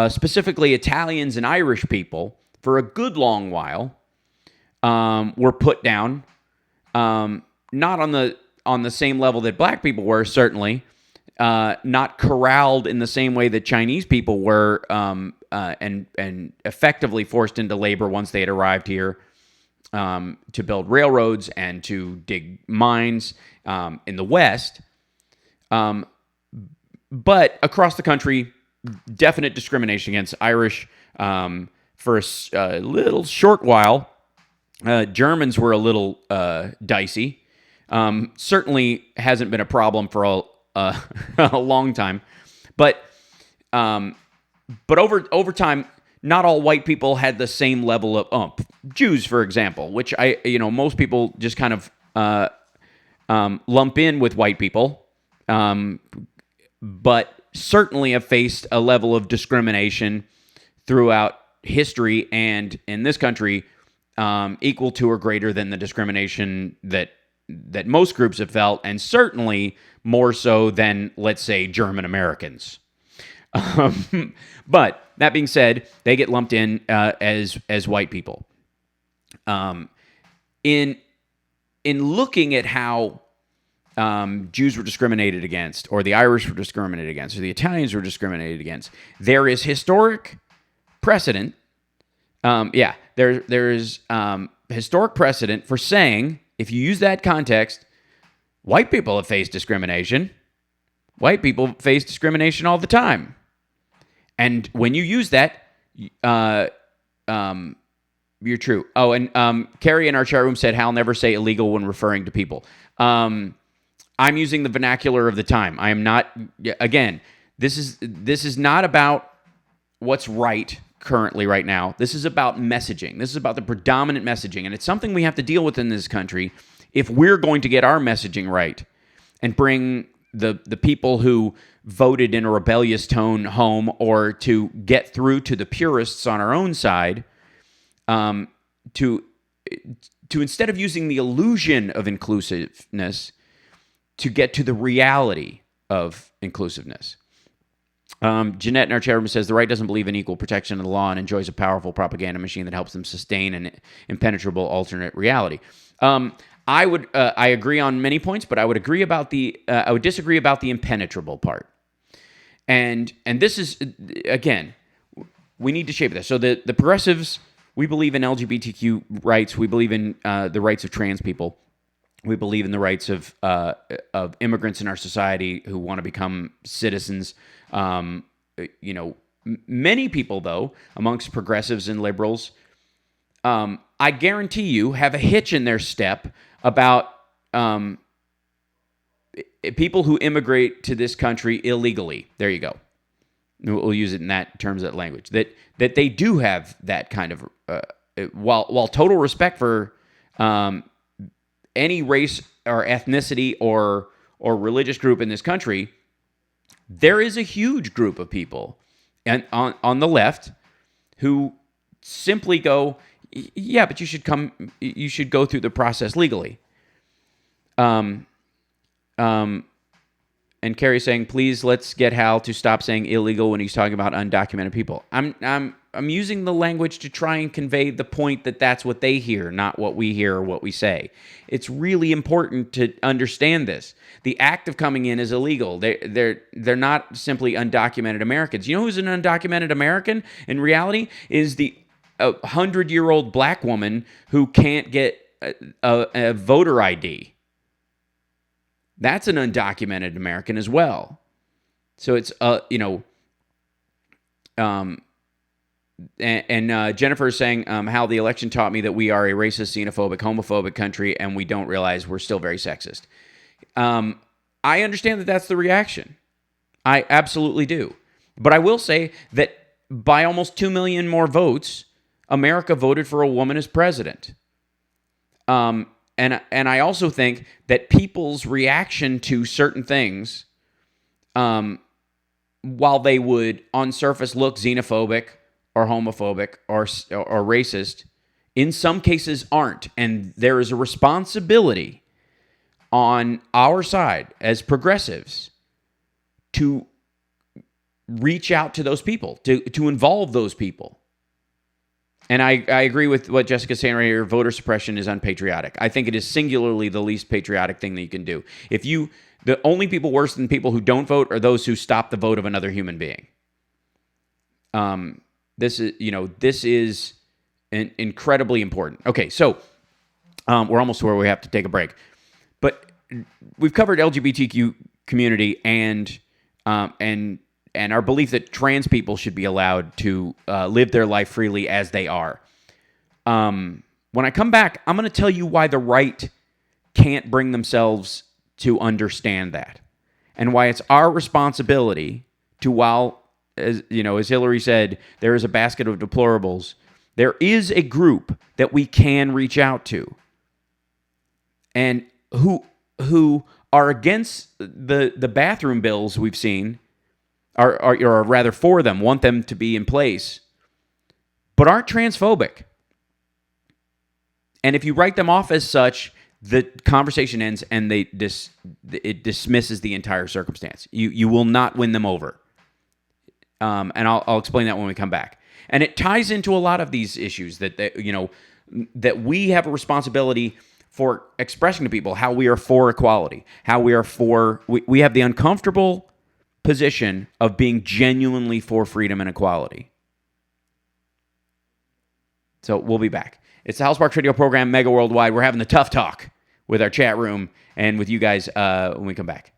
Specifically, Italians and Irish people, for a good long while, were put down, not on the same level that black people were, certainly, not corralled in the same way that Chinese people were, and effectively forced into labor once they had arrived here, to build railroads and to dig mines in the West. But across the country, definite discrimination against Irish. For a little short while, Germans were a little dicey. Certainly hasn't been a problem for a long time, but over time, not all white people had the same level of Jews, for example, which most people just kind of lump in with white people, but certainly have faced a level of discrimination throughout history, and in this country, equal to or greater than the discrimination that most groups have felt, and certainly more so than, let's say, German Americans. But that being said, they get lumped in as white people. In looking at how Jews were discriminated against, or the Irish were discriminated against, or the Italians were discriminated against, there is historic precedent. There is historic precedent for saying, if you use that context, white people have faced discrimination. White people face discrimination all the time. And when you use that, you're true. Oh, and Carrie in our chat room said, Hal, never say illegal when referring to people. I'm using the vernacular of the time. I am not, again, this is not about what's right currently right now. This is about messaging. This is about the predominant messaging. And it's something we have to deal with in this country if we're going to get our messaging right and bring the people who voted in a rebellious tone home, or to get through to the purists on our own side, to instead of using the illusion of inclusiveness, to get to the reality of inclusiveness. Jeanette in our chat room says, the right doesn't believe in equal protection of the law and enjoys a powerful propaganda machine that helps them sustain an impenetrable alternate reality. I agree on many points, but I would disagree about the impenetrable part. And this is, again, we need to shape this. So the progressives, we believe in LGBTQ rights. We believe in the rights of trans people. We believe in the rights of immigrants in our society who want to become citizens. Many people, though, amongst progressives and liberals, I guarantee you, have a hitch in their step about people who immigrate to this country illegally. There you go. We'll use it in that terms, that language. That they do have that kind of while total respect for any race or ethnicity or religious group in this country, there is a huge group of people and on the left who simply go, yeah, but you should go through the process legally. And Carrie's saying, please let's get Hal to stop saying illegal when he's talking about undocumented people. I'm using the language to try and convey the point that that's what they hear, not what we hear or what we say. It's really important to understand this. The act of coming in is illegal. They're not simply undocumented Americans. You know who's an undocumented American in reality? Is the 100-year-old black woman who can't get a voter ID. That's an undocumented American as well. So it's, Jennifer is saying how the election taught me that we are a racist, xenophobic, homophobic country, and we don't realize we're still very sexist. I understand that that's the reaction. I absolutely do. But I will say that by almost 2 million more votes, America voted for a woman as president. And I also think that people's reaction to certain things, while they would on surface look xenophobic or homophobic or racist, in some cases aren't. And there is a responsibility on our side as progressives to reach out to those people, to involve those people. And I agree with what Jessica's saying right here. Voter suppression is unpatriotic. I think it is singularly the least patriotic thing that you can do. The only people worse than people who don't vote are those who stop the vote of another human being. This is incredibly important. Okay, so we're almost to where we have to take a break, but we've covered LGBTQ community and our belief that trans people should be allowed to live their life freely as they are. When I come back, I'm going to tell you why the right can't bring themselves to understand that, and why it's our responsibility to, while, as Hillary said, there is a basket of deplorables, there is a group that we can reach out to, and who are against the bathroom bills we've seen, or rather for them, want them to be in place, but aren't transphobic. And if you write them off as such, the conversation ends and it dismisses the entire circumstance. You will not win them over. And I'll explain that when we come back. And it ties into a lot of these issues that we have a responsibility for expressing to people how we are for equality, how we are we have the uncomfortable position of being genuinely for freedom and equality. So we'll be back. It's the House Sparks Radio program, Mega Worldwide. We're having the tough talk with our chat room and with you guys when we come back.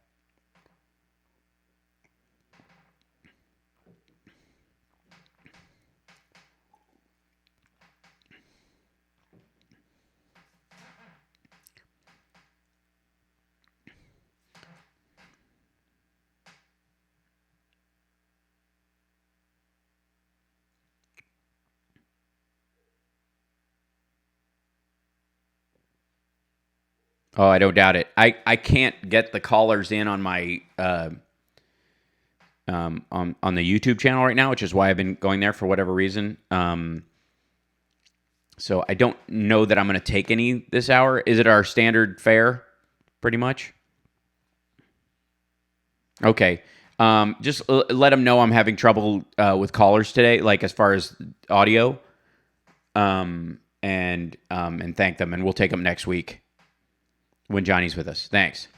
Oh, I don't doubt it. I can't get the callers in on my on the YouTube channel right now, which is why I've been going there for whatever reason. So I don't know that I'm going to take any this hour. Is it our standard fare, pretty much? Okay. Just let them know I'm having trouble with callers today, like as far as audio. And thank them, and we'll take them next week when Johnny's with us. Thanks.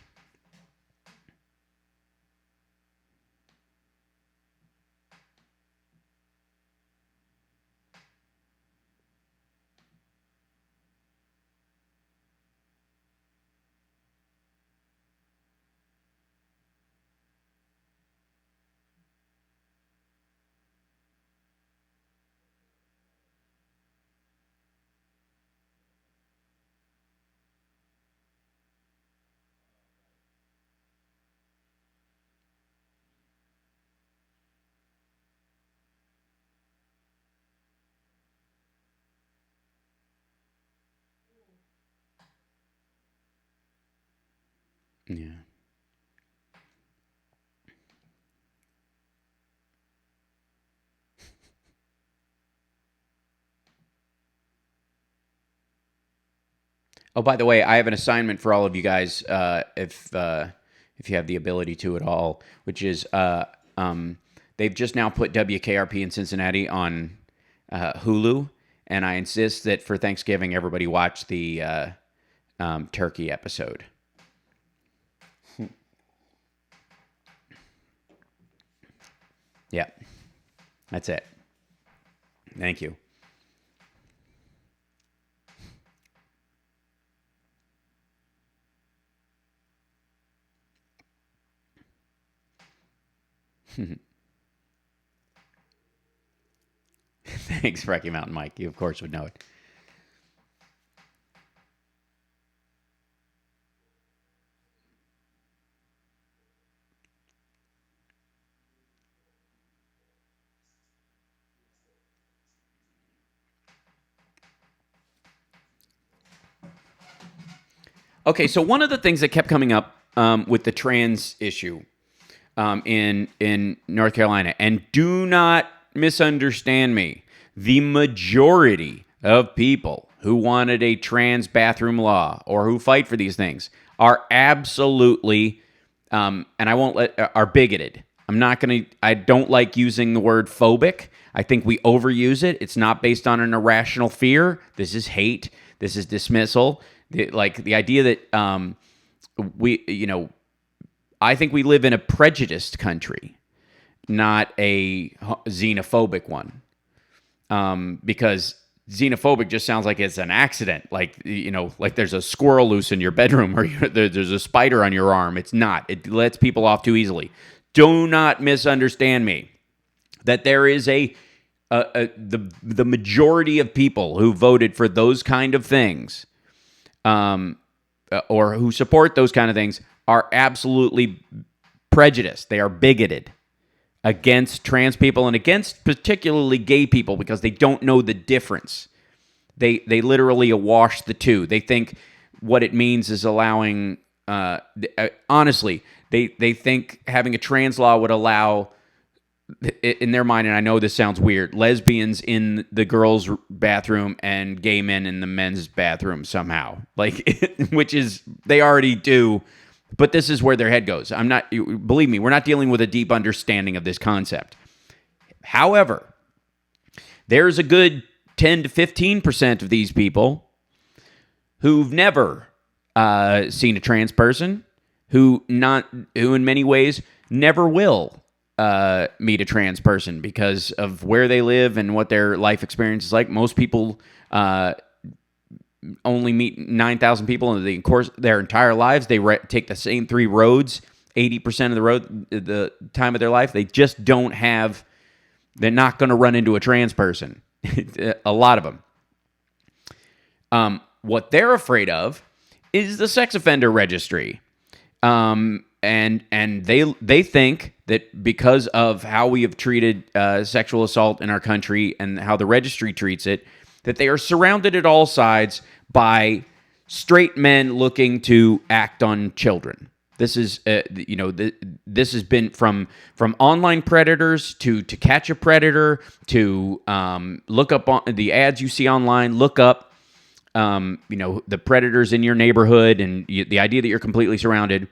Yeah. Oh, by the way, I have an assignment for all of you guys, if you have the ability to at all, which is they've just now put WKRP in Cincinnati on Hulu, and I insist that for Thanksgiving everybody watch the turkey episode. Yeah, that's it. Thank you. Thanks, Rocky Mountain Mike. You, of course, would know it. Okay, so one of the things that kept coming up with the trans issue in North Carolina, and do not misunderstand me, the majority of people who wanted a trans bathroom law or who fight for these things are absolutely, and I won't are bigoted. I don't like using the word phobic. I think we overuse it. It's not based on an irrational fear. This is hate. This is dismissal. The idea that I think we live in a prejudiced country, not a xenophobic one. Because xenophobic just sounds like it's an accident, like there's a squirrel loose in your bedroom or there's a spider on your arm. It's not. It lets people off too easily. Do not misunderstand me. That there is the majority of people who voted for those kind of things, or who support those kind of things, are absolutely prejudiced. They are bigoted against trans people and against particularly gay people because they don't know the difference. They literally awash the two. They think what it means is allowing. Honestly, they think having a trans law would allow, in their mind, and I know this sounds weird, lesbians in the girls' bathroom and gay men in the men's bathroom somehow. Which is, they already do, but this is where their head goes. Believe me, we're not dealing with a deep understanding of this concept. However, there's a good 10 to 15% of these people who've never seen a trans person, who in many ways never will meet a trans person because of where they live and what their life experience is like. Most people only meet 9,000 people in the course of their entire lives. They take the same 3 roads 80% of the time of their life. They just don't have. They're not going to run into a trans person. A lot of them. What they're afraid of is the sex offender registry. And they think that because of how we have treated sexual assault in our country and how the registry treats it, that they are surrounded at all sides by straight men looking to act on children. This is, this has been from online predators to catch a predator to look up on the ads you see online. Look up, the predators in your neighborhood and the idea that you're completely surrounded.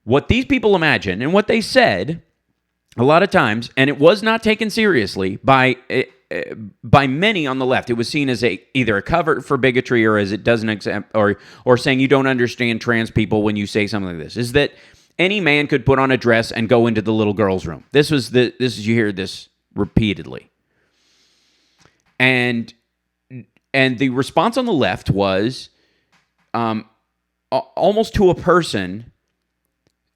What these people imagine and what they said a lot of times, and it was not taken seriously by many on the left. It was seen as either a cover for bigotry or as it doesn't accept, or saying you don't understand trans people when you say something like this. Is that any man could put on a dress and go into the little girl's room. You hear this repeatedly, and the response on the left was almost to a person.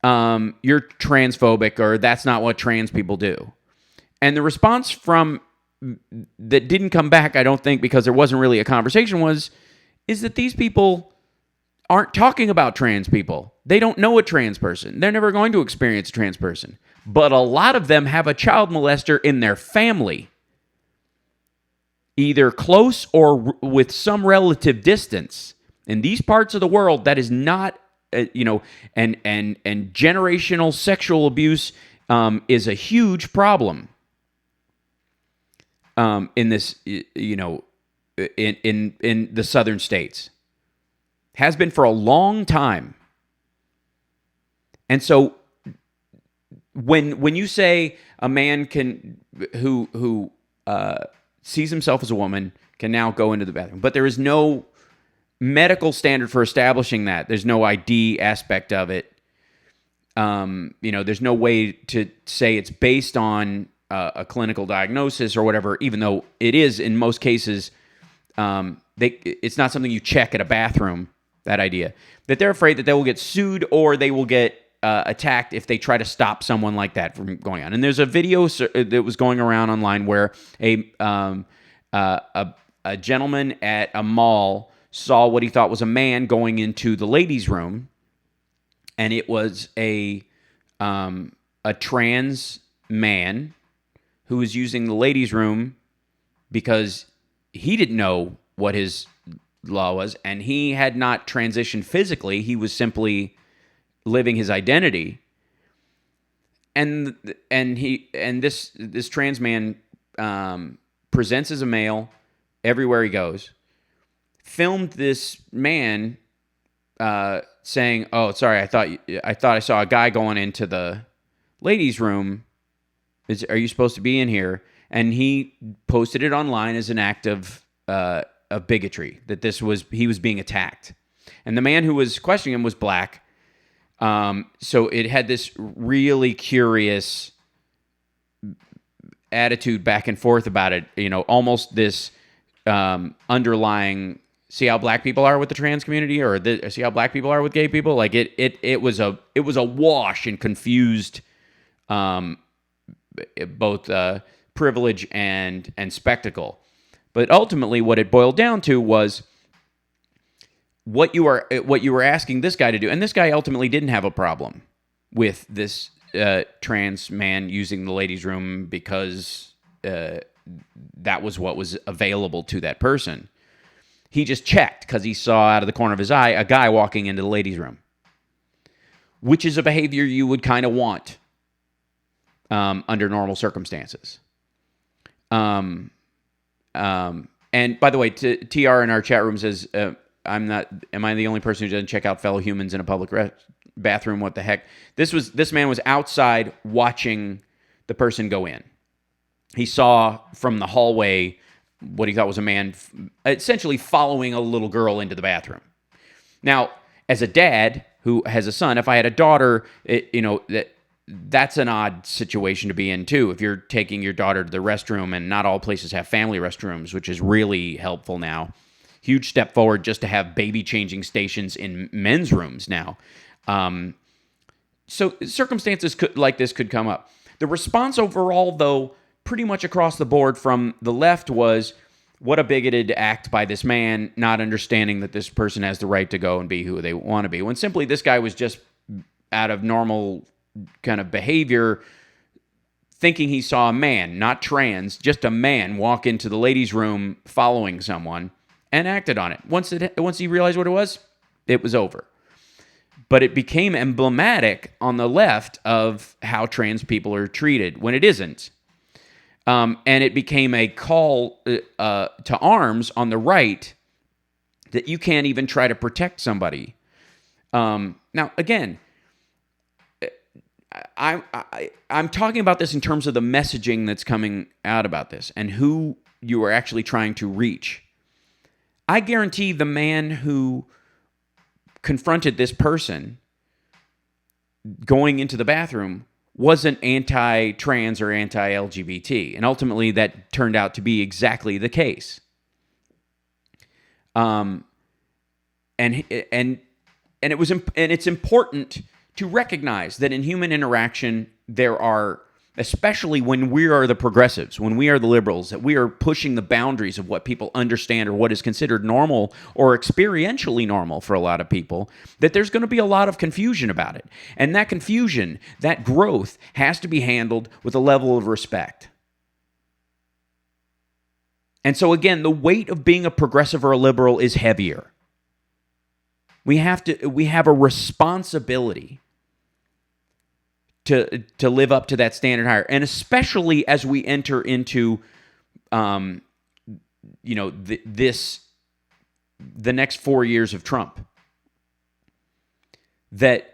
You're transphobic, or that's not what trans people do. And the response that didn't come back, I don't think, because there wasn't really a conversation, is that these people aren't talking about trans people. They don't know a trans person. They're never going to experience a trans person. But a lot of them have a child molester in their family, either close or with some relative distance. In these parts of the world, that is not, and generational sexual abuse is a huge problem. In this, in the southern states, has been for a long time. And so, when you say a man who sees himself as a woman can now go into the bathroom, but there is no medical standard for establishing that. There's no ID aspect of it. There's no way to say it's based on a clinical diagnosis or whatever, even though it is in most cases. It's not something you check at a bathroom, that idea. That they're afraid that they will get sued or they will get attacked if they try to stop someone like that from going on. And there's a video that was going around online where a gentleman at a mall saw what he thought was a man going into the ladies' room, and it was a trans man who was using the ladies' room because he didn't know what his law was, and he had not transitioned physically. He was simply living his identity. And this trans man presents as a male everywhere he goes. Filmed this man saying, "Oh, sorry, I thought I saw a guy going into the ladies' room. Are you supposed to be in here?" And he posted it online as an act of bigotry, that he was being attacked. And the man who was questioning him was black. So it had this really curious attitude back and forth about it. Almost this underlying, see how black people are with the trans community, or see how black people are with gay people. Like it was a wash and confused, both privilege and spectacle. But ultimately, what it boiled down to was what you were asking this guy to do, and this guy ultimately didn't have a problem with this trans man using the ladies' room because that was what was available to that person. He just checked because he saw out of the corner of his eye a guy walking into the ladies' room, which is a behavior you would kind of want under normal circumstances. And by the way, TR in our chat room says, am I the only person who doesn't check out fellow humans in a public bathroom? What the heck? This man was outside watching the person go in. He saw from the hallway what he thought was a man essentially following a little girl into the bathroom. Now, as a dad who has a son, if I had a daughter, that's an odd situation to be in too. If you're taking your daughter to the restroom, and not all places have family restrooms, which is really helpful now. Huge step forward just to have baby changing stations in men's rooms now. So circumstances like this could come up. The response overall, though, pretty much across the board from the left was, what a bigoted act by this man, not understanding that this person has the right to go and be who they want to be. When simply this guy was just out of normal kind of behavior, thinking he saw a man, not trans, just a man walk into the ladies' room following someone, and acted on it. Once he realized what it was over. But it became emblematic on the left of how trans people are treated when it isn't. And it became a call to arms on the right that you can't even try to protect somebody. Now, again, I'm talking about this in terms of the messaging that's coming out about this and who you are actually trying to reach. I guarantee the man who confronted this person going into the bathroom wasn't anti-trans or anti-LGBT, and ultimately that turned out to be exactly the case. And it's important to recognize that in human interaction there are, especially when we are the progressives, when we are the liberals, that we are pushing the boundaries of what people understand or what is considered normal or experientially normal for a lot of people, that there's going to be a lot of confusion about it. And that confusion, that growth, has to be handled with a level of respect. And so again, the weight of being a progressive or a liberal is heavier. We have a responsibility to live up to that standard higher, and especially as we enter into, the next 4 years of Trump, that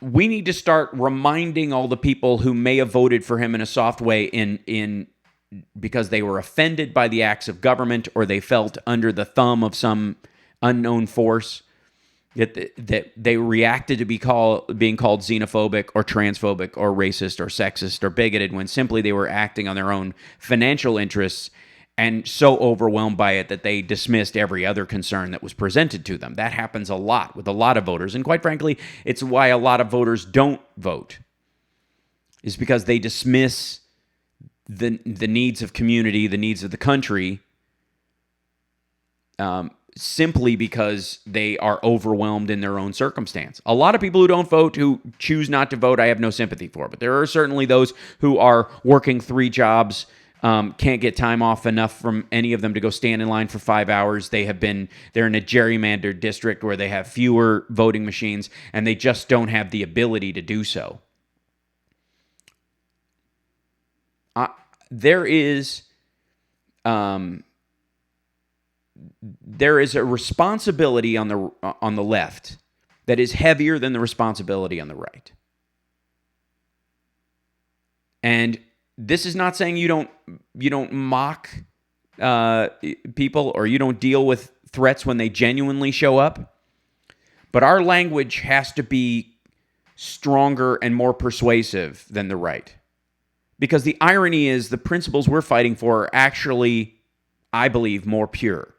we need to start reminding all the people who may have voted for him in a soft way in because they were offended by the acts of government or they felt under the thumb of some unknown force, that they reacted to being called xenophobic or transphobic or racist or sexist or bigoted when simply they were acting on their own financial interests and so overwhelmed by it that they dismissed every other concern that was presented to them. That happens a lot with a lot of voters, and quite frankly, it's why a lot of voters don't vote, is because they dismiss the needs of community, the needs of the country, simply because they are overwhelmed in their own circumstance. A lot of people who don't vote, who choose not to vote, I have no sympathy for. But there are certainly those who are working 3 jobs, can't get time off enough from any of them to go stand in line for 5 hours. They're in a gerrymandered district where they have fewer voting machines, and they just don't have the ability to do so. There is... there is a responsibility on the left that is heavier than the responsibility on the right. And this is not saying you don't mock people or you don't deal with threats when they genuinely show up, but our language has to be stronger and more persuasive than the right. Because the irony is the principles we're fighting for are actually, I believe, more pure.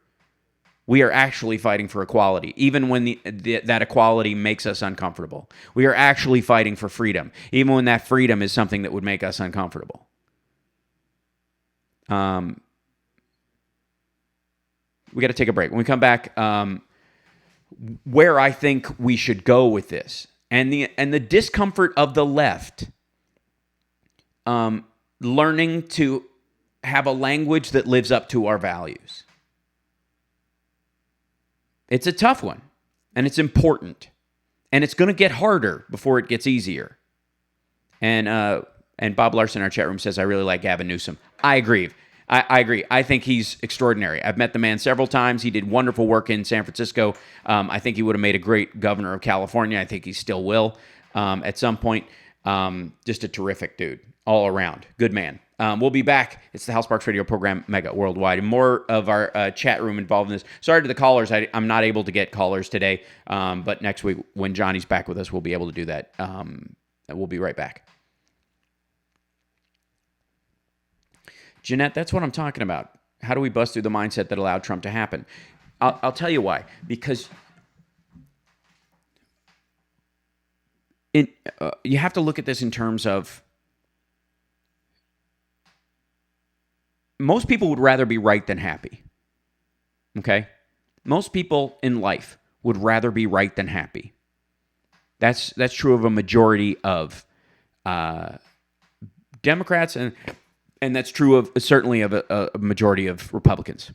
We are actually fighting for equality, even when that equality makes us uncomfortable. We are actually fighting for freedom, even when that freedom is something that would make us uncomfortable. We got to take a break. When we come back, where I think we should go with this, and the discomfort of the left, learning to have a language that lives up to our values. It's a tough one, and it's important, and it's going to get harder before it gets easier. And Bob Larson in our chat room says, I really like Gavin Newsom. I agree. I agree. I think he's extraordinary. I've met the man several times. He did wonderful work in San Francisco. I think he would have made a great governor of California. I think he still will at some point. Just a terrific dude all around. Good man. We'll be back. It's the Hal Sparks Radio program, Mega Worldwide, and more of our chat room involved in this. Sorry to the callers. I'm not able to get callers today, but next week when Johnny's back with us, we'll be able to do that. We'll be right back. Jeanette, that's what I'm talking about. How do we bust through the mindset that allowed Trump to happen? I'll tell you why. Because you have to look at this in terms of most people would rather be right than happy. Okay? Most people in life would rather be right than happy. That's true of a majority of Democrats, and that's true of certainly of a majority of Republicans.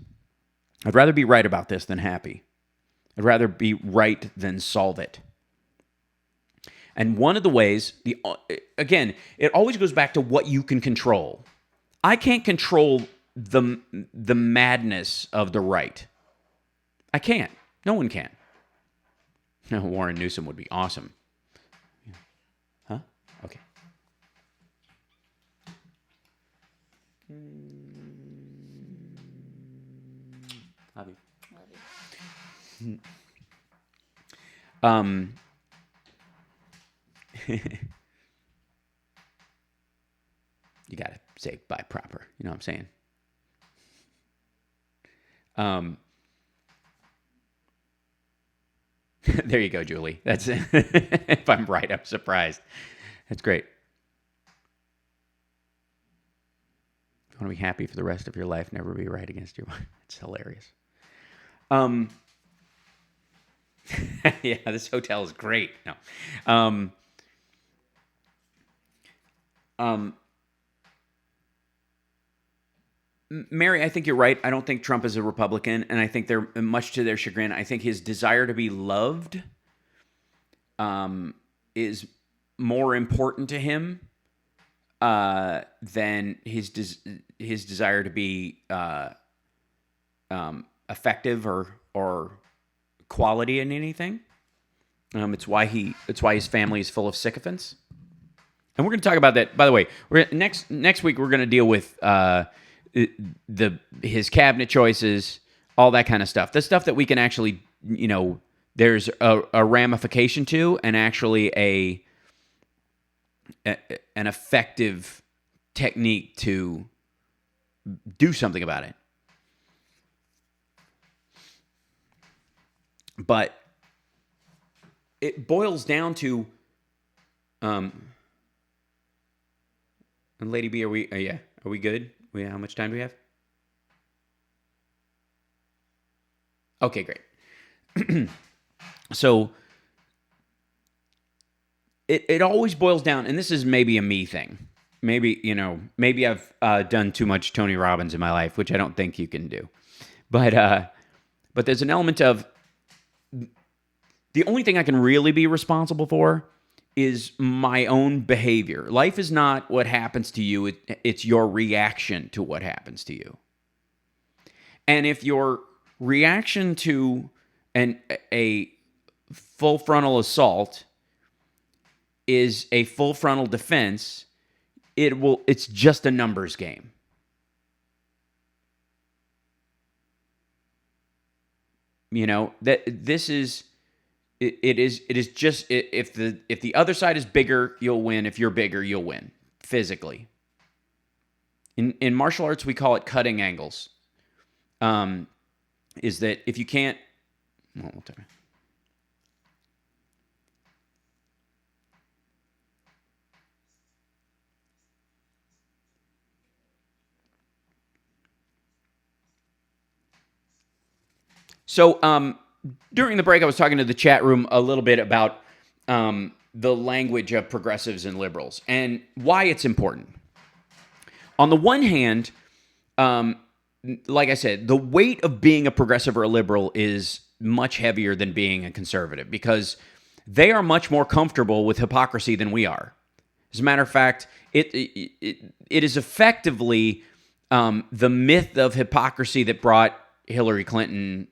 I'd rather be right about this than happy. I'd rather be right than solve it. And one of the ways, again, it always goes back to what you can control. I can't control the madness of the right. I can't. No one can. No, Warren Newsom would be awesome. Huh? Okay. Love you. You gotta say bye proper. You know what I'm saying? There you go, Julie. That's it. If I'm right, I'm surprised. That's great. You want to be happy for the rest of your life, never be right against your mind. It's hilarious. Yeah, this hotel is great. No. Mary, I think you're right. I don't think Trump is a Republican, and I think they're much to their chagrin. I think his desire to be loved is more important to him than his desire to be effective or quality in anything. It's why his family is full of sycophants, and we're going to talk about that. By the way, next week we're going to deal with his cabinet choices, all that kind of stuff. The stuff that we can actually, there's a ramification to, and actually an effective technique to do something about it. But it boils down to, and Lady B, are we good? How much time do we have? Okay, great. So it always boils down, and this is maybe a me thing. Maybe I've done too much Tony Robbins in my life, which I don't think you can do. But there's an element of the only thing I can really be responsible for is my own behavior. Life is not what happens to you. It's your reaction to what happens to you. And if your reaction to a full frontal assault is a full frontal defense, it's just a numbers game. You know, that this is it is just, if the other side is bigger, you'll win. If you're bigger, you'll win physically. In martial arts, we call it cutting angles. Is that if you can't, well, we'll tell you. So during the break, I was talking to the chat room a little bit about the language of progressives and liberals and why it's important. On the one hand, like I said, the weight of being a progressive or a liberal is much heavier than being a conservative because they are much more comfortable with hypocrisy than we are. As a matter of fact, it is effectively the myth of hypocrisy that brought Hillary Clinton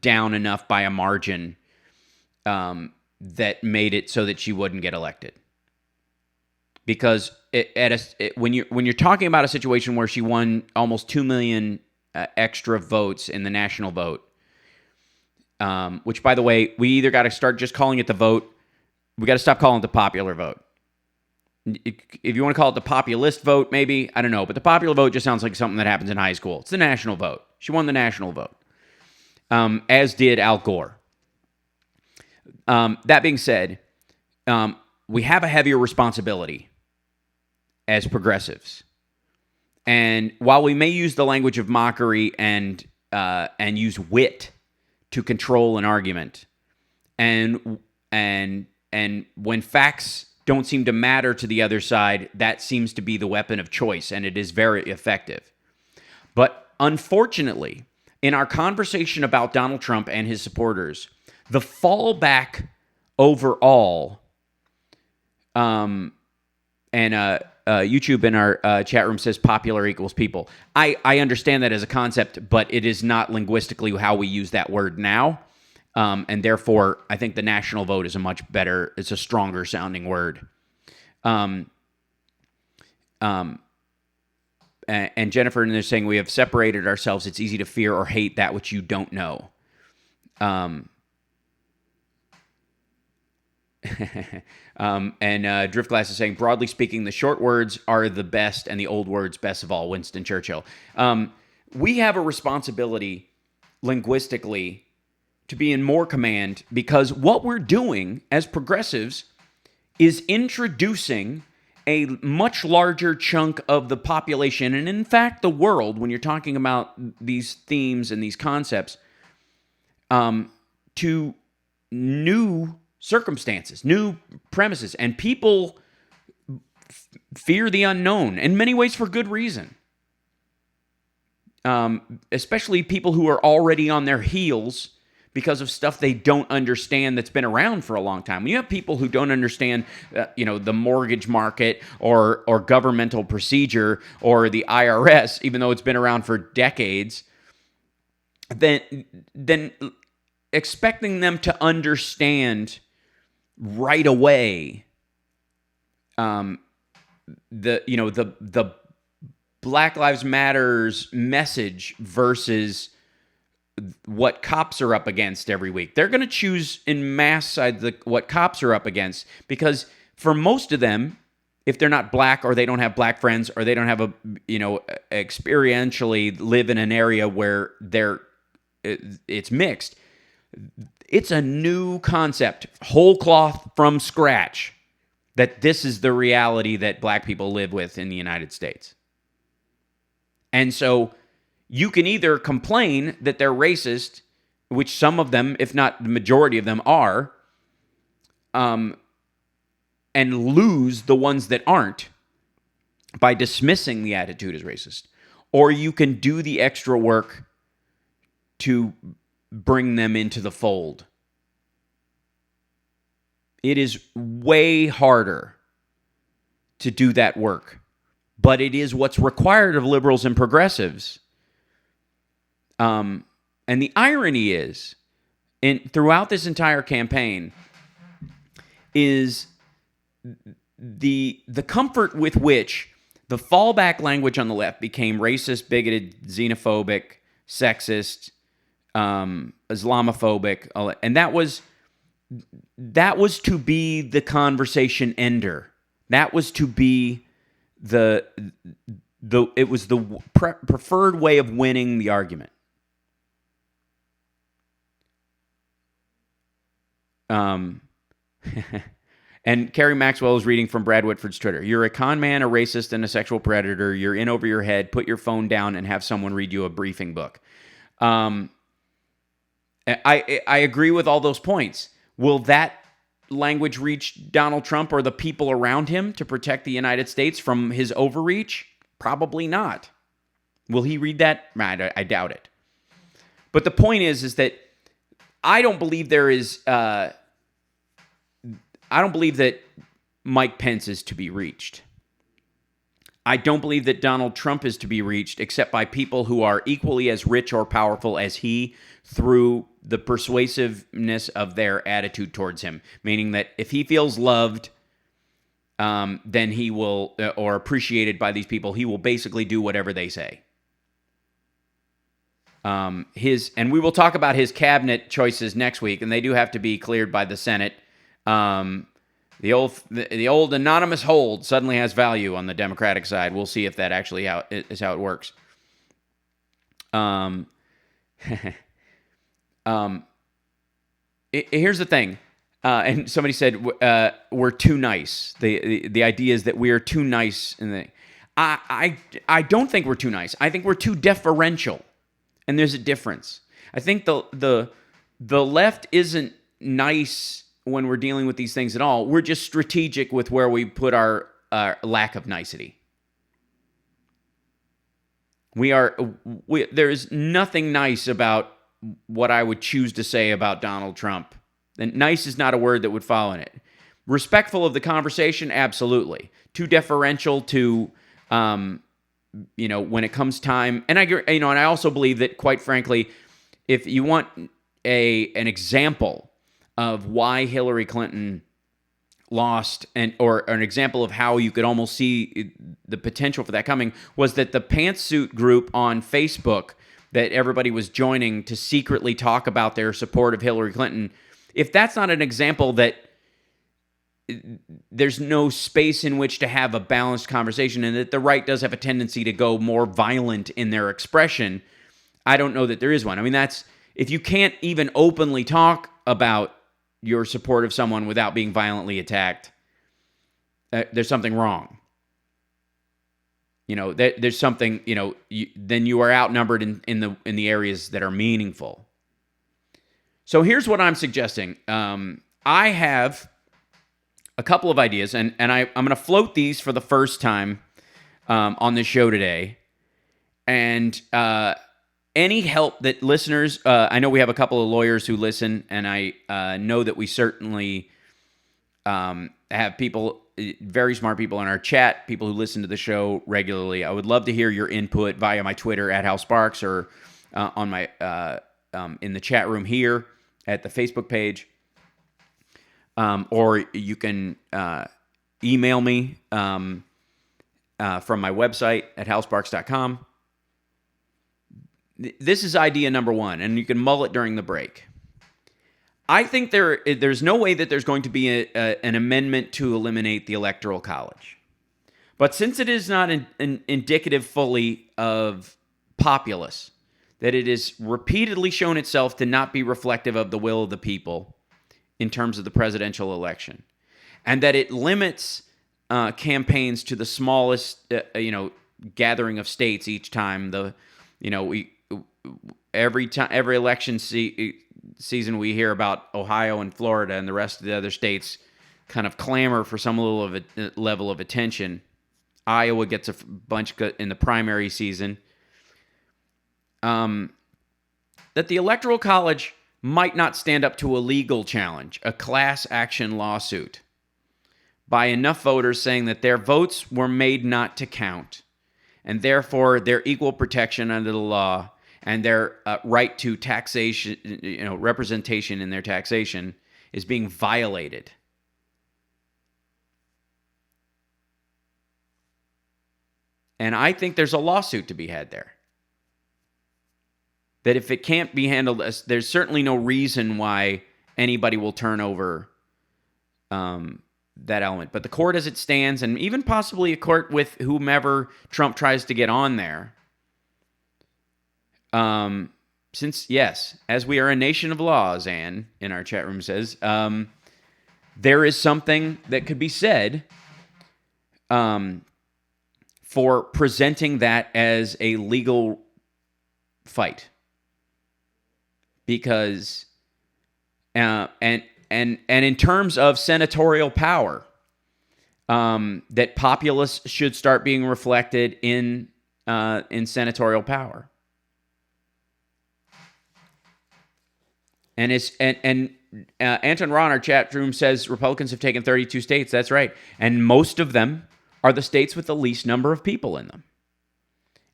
down enough by a margin that made it so that she wouldn't get elected. Because when you're talking about a situation where she won almost 2 million extra votes in the national vote, which, by the way, we either got to start just calling it the vote, we got to stop calling it the popular vote. If you want to call it the populist vote, maybe, I don't know, but the popular vote just sounds like something that happens in high school. It's the national vote. She won the national vote, as did Al Gore. That being said, we have a heavier responsibility as progressives. And while we may use the language of mockery and use wit to control an argument, and when facts don't seem to matter to the other side, that seems to be the weapon of choice, and it is very effective. But unfortunately, in our conversation about Donald Trump and his supporters, the fallback overall, and YouTube in our chat room says popular equals people. I understand that as a concept, but it is not linguistically how we use that word now. And therefore, I think the national vote is it's a stronger sounding word. And Jennifer, and they're saying we have separated ourselves. It's easy to fear or hate that which you don't know. And Driftglass is saying, broadly speaking, the short words are the best and the old words best of all. Winston Churchill. We have a responsibility linguistically to be in more command, because what we're doing as progressives is introducing a much larger chunk of the population, and in fact the world, when you're talking about these themes and these concepts, to new circumstances, new premises, and people fear the unknown in many ways for good reason. Especially people who are already on their heels because of stuff they don't understand that's been around for a long time. When you have people who don't understand, the mortgage market or governmental procedure or the IRS, even though it's been around for decades, then expecting them to understand right away the Black Lives Matters message versus what cops are up against every week. They're going to choose in mass side what cops are up against, because for most of them, if they're not black or they don't have black friends or they don't have experientially live in an area where it's mixed, it's a new concept, whole cloth from scratch, that this is the reality that black people live with in the United States. And so you can either complain that they're racist, which some of them, if not the majority of them, are, and lose the ones that aren't by dismissing the attitude as racist. Or you can do the extra work to bring them into the fold. It is way harder to do that work, but it is what's required of liberals and progressives. And the irony is, throughout this entire campaign, is the comfort with which the fallback language on the left became racist, bigoted, xenophobic, sexist, Islamophobic, and that was to be the conversation ender. That was to be it was the preferred way of winning the argument. And Carrie Maxwell is reading from Brad Whitford's Twitter. You're a con man, a racist, and a sexual predator. You're in over your head. Put your phone down and have someone read you a briefing book. I agree with all those points. Will that language reach Donald Trump or the people around him to protect the United States from his overreach? Probably not. Will he read that? I doubt it. But the point is that I don't believe there is... I don't believe that Mike Pence is to be reached. I don't believe that Donald Trump is to be reached except by people who are equally as rich or powerful as he through the persuasiveness of their attitude towards him. Meaning that if he feels loved, then he will, or appreciated by these people, he will basically do whatever they say. And we will talk about his cabinet choices next week, and they do have to be cleared by the Senate. The old anonymous hold suddenly has value on the Democratic side. We'll see if that actually is how it works. Here's the thing, and somebody said we're too nice. The idea is that we are too nice, and I don't think we're too nice. I think we're too deferential, and there's a difference. I think the left isn't nice when we're dealing with these things at all. We're just strategic with where we put our lack of nicety. There's nothing nice about what I would choose to say about Donald Trump. And nice is not a word that would follow in it. Respectful of the conversation, absolutely. Too deferential to, when it comes time. And and I also believe that, quite frankly, if you want an example of why Hillary Clinton lost, or an example of how you could almost see the potential for that coming, was that the pantsuit group on Facebook that everybody was joining to secretly talk about their support of Hillary Clinton, if that's not an example that there's no space in which to have a balanced conversation, and that the right does have a tendency to go more violent in their expression, I don't know that there is one. I mean, if you can't even openly talk about your support of someone without being violently attacked, there's something wrong. There's something, then you are outnumbered in the areas that are meaningful. So here's what I'm suggesting. I have a couple of ideas, and I'm going to float these for the first time on the show today. And any help that listeners, I know we have a couple of lawyers who listen, and I know that we certainly have people, very smart people in our chat, people who listen to the show regularly. I would love to hear your input via my Twitter at Hal Sparks, or on my in the chat room here at the Facebook page, or you can email me from my website at halsparks.com. This is idea number one, and you can mull it during the break. I think there's no way that there's going to be an amendment to eliminate the Electoral College. But since it is not indicative fully of populace, that it has repeatedly shown itself to not be reflective of the will of the people in terms of the presidential election, and that it limits campaigns to the smallest, gathering of states each time. Every election season we hear about Ohio and Florida and the rest of the other states kind of clamor for some level of attention. Iowa gets a bunch in the primary season. That the Electoral College might not stand up to a legal challenge, a class action lawsuit, by enough voters saying that their votes were made not to count, and therefore their equal protection under the law and their right to taxation, representation in their taxation is being violated. And I think there's a lawsuit to be had there. That if it can't be handled, there's certainly no reason why anybody will turn over that element. But the court as it stands, and even possibly a court with whomever Trump tries to get on there, since, yes, as we are a nation of laws, Anne in our chat room says, there is something that could be said for presenting that as a legal fight. Because, and in terms of senatorial power, that populace should start being reflected in senatorial power. And Anton Ra in our chat room says Republicans have taken 32 states. That's right. And most of them are the states with the least number of people in them.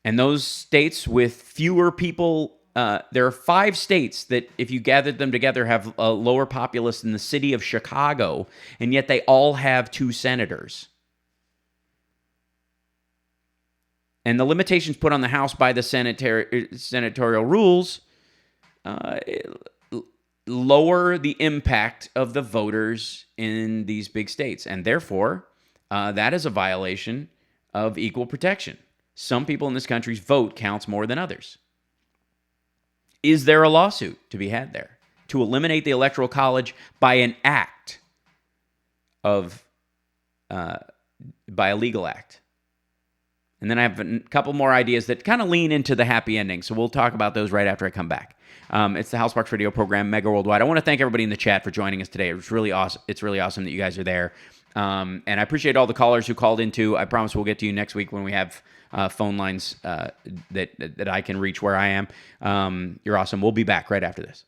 And those states with fewer people, there are 5 states that, if you gathered them together, have a lower populace than the city of Chicago, and yet they all have 2 senators. And the limitations put on the House by the senatorial rules lower the impact of the voters in these big states. And therefore, that is a violation of equal protection. Some people in this country's vote counts more than others. Is there a lawsuit to be had there to eliminate the Electoral College by an act of, by a legal act? And then I have a couple more ideas that kind of lean into the happy ending. So we'll talk about those right after I come back. It's the House Sparks Radio program, Mega Worldwide. I want to thank everybody in the chat for joining us today. It's really awesome. It's really awesome that you guys are there. And I appreciate all the callers who called in too. I promise we'll get to you next week when we have phone lines that I can reach where I am. You're awesome. We'll be back right after this.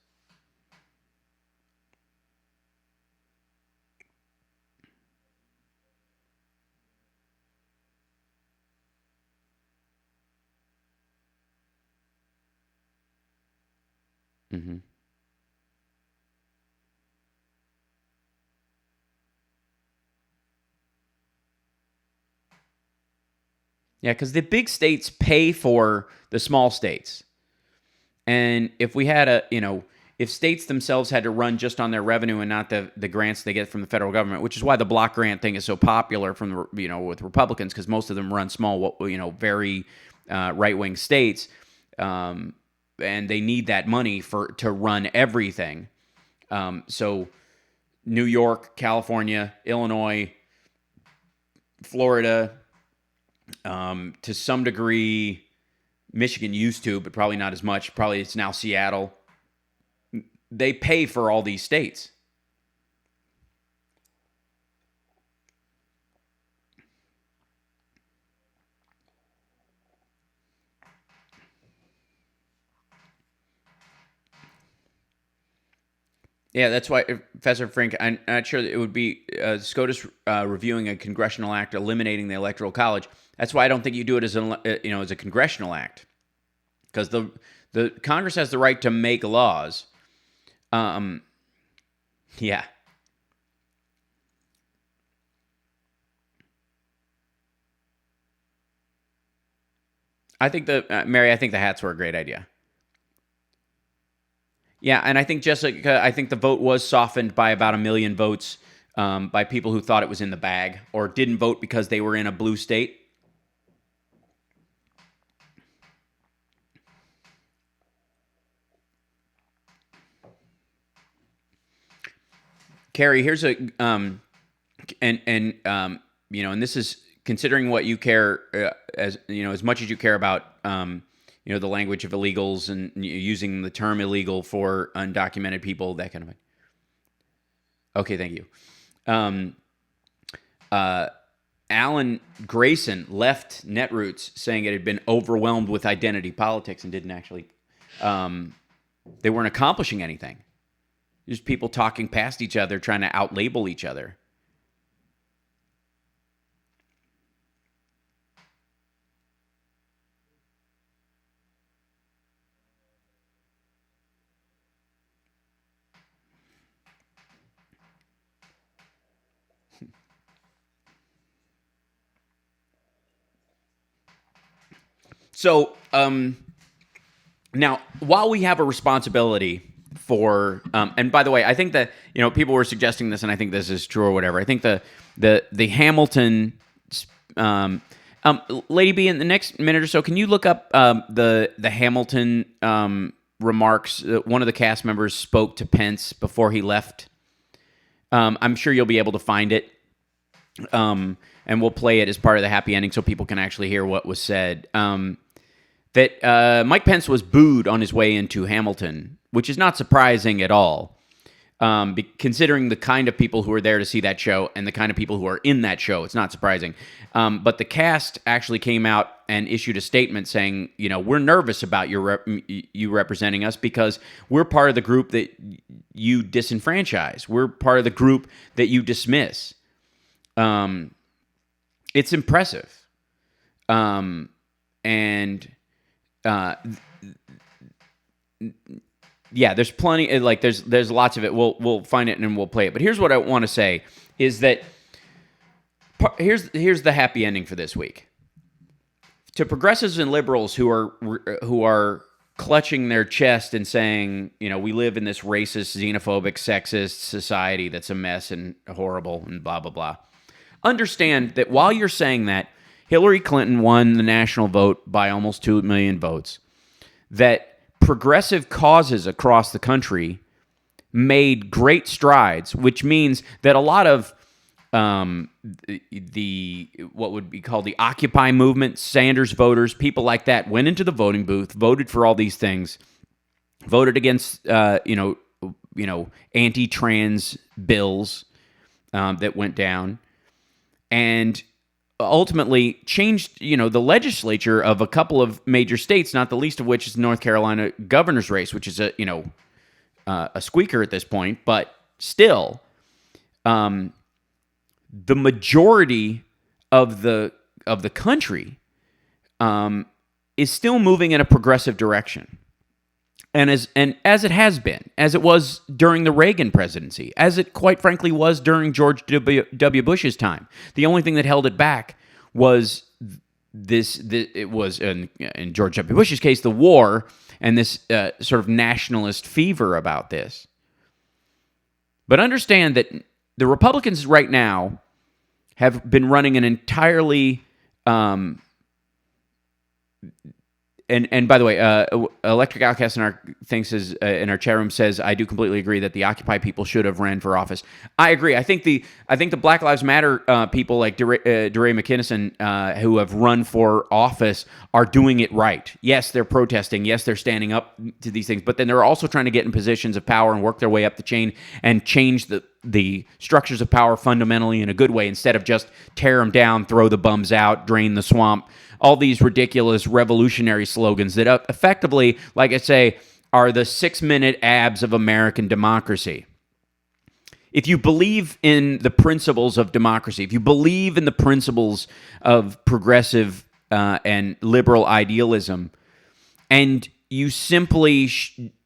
Mm-hmm. Yeah, because the big states pay for the small states. And if we had if states themselves had to run just on their revenue and not the grants they get from the federal government, which is why the block grant thing is so popular from the, with Republicans, because most of them run small, very right-wing states, and they need that money to run everything. So New York, California, Illinois, Florida, to some degree, Michigan used to, but probably not as much. Probably it's now Seattle. They pay for all these states. Yeah, that's why, Professor Frank, I'm not sure that it would be SCOTUS reviewing a congressional act eliminating the Electoral College. That's why I don't think you do it as a congressional act, because the Congress has the right to make laws. Yeah. I think Mary, I think the hats were a great idea. Yeah, and I think, Jessica, I think the vote was softened by about 1 million votes by people who thought it was in the bag or didn't vote because they were in a blue state. Carrie, here's and this is considering what you care as much as you care about the language of illegals and using the term illegal for undocumented people, that kind of thing. Okay, thank you. Alan Grayson left Netroots saying it had been overwhelmed with identity politics and didn't actually, they weren't accomplishing anything. Just people talking past each other, trying to out-label each other. So, now, while we have a responsibility for, and by the way, I think that, people were suggesting this, and I think this is true or whatever. I think the Hamilton, Lady B, in the next minute or so, can you look up the Hamilton remarks? One of the cast members spoke to Pence before he left. I'm sure you'll be able to find it, and we'll play it as part of the happy ending so people can actually hear what was said. That Mike Pence was booed on his way into Hamilton, which is not surprising at all, considering the kind of people who are there to see that show and the kind of people who are in that show. It's not surprising. But the cast actually came out and issued a statement saying, we're nervous about you representing us because we're part of the group that you disenfranchise. We're part of the group that you dismiss. It's impressive. Yeah, there's plenty. Like there's lots of it. We'll find it and we'll play it. But here's what I want to say: is that here's the happy ending for this week. To progressives and liberals who are clutching their chest and saying, we live in this racist, xenophobic, sexist society that's a mess and horrible and blah blah blah. Understand that while you're saying that, Hillary Clinton won the national vote by almost 2 million votes, that progressive causes across the country made great strides, which means that a lot of the what would be called the Occupy movement, Sanders voters, people like that went into the voting booth, voted for all these things, voted against anti-trans bills that went down, and ultimately changed, the legislature of a couple of major states, not the least of which is the North Carolina governor's race, which is a squeaker at this point, but still, the majority of the country is still moving in a progressive direction. And as it has been, as it was during the Reagan presidency, as it quite frankly was during George W. Bush's time. The only thing that held it back was it was in George W. Bush's case, the war and this sort of nationalist fever about this. But understand that the Republicans right now have been running an entirely And by the way, Electric Outcast in our thing says in our chat room says, I do completely agree that the Occupy people should have ran for office. I agree. I think the Black Lives Matter people like DeRay McKinnison who have run for office are doing it right. Yes, they're protesting. Yes, they're standing up to these things. But then they're also trying to get in positions of power and work their way up the chain and change the structures of power fundamentally in a good way instead of just tear them down, throw the bums out, drain the swamp. All these ridiculous revolutionary slogans that effectively, like I say, are the 6-minute abs of American democracy. If you believe in the principles of democracy, if you believe in the principles of progressive and liberal idealism, and you simply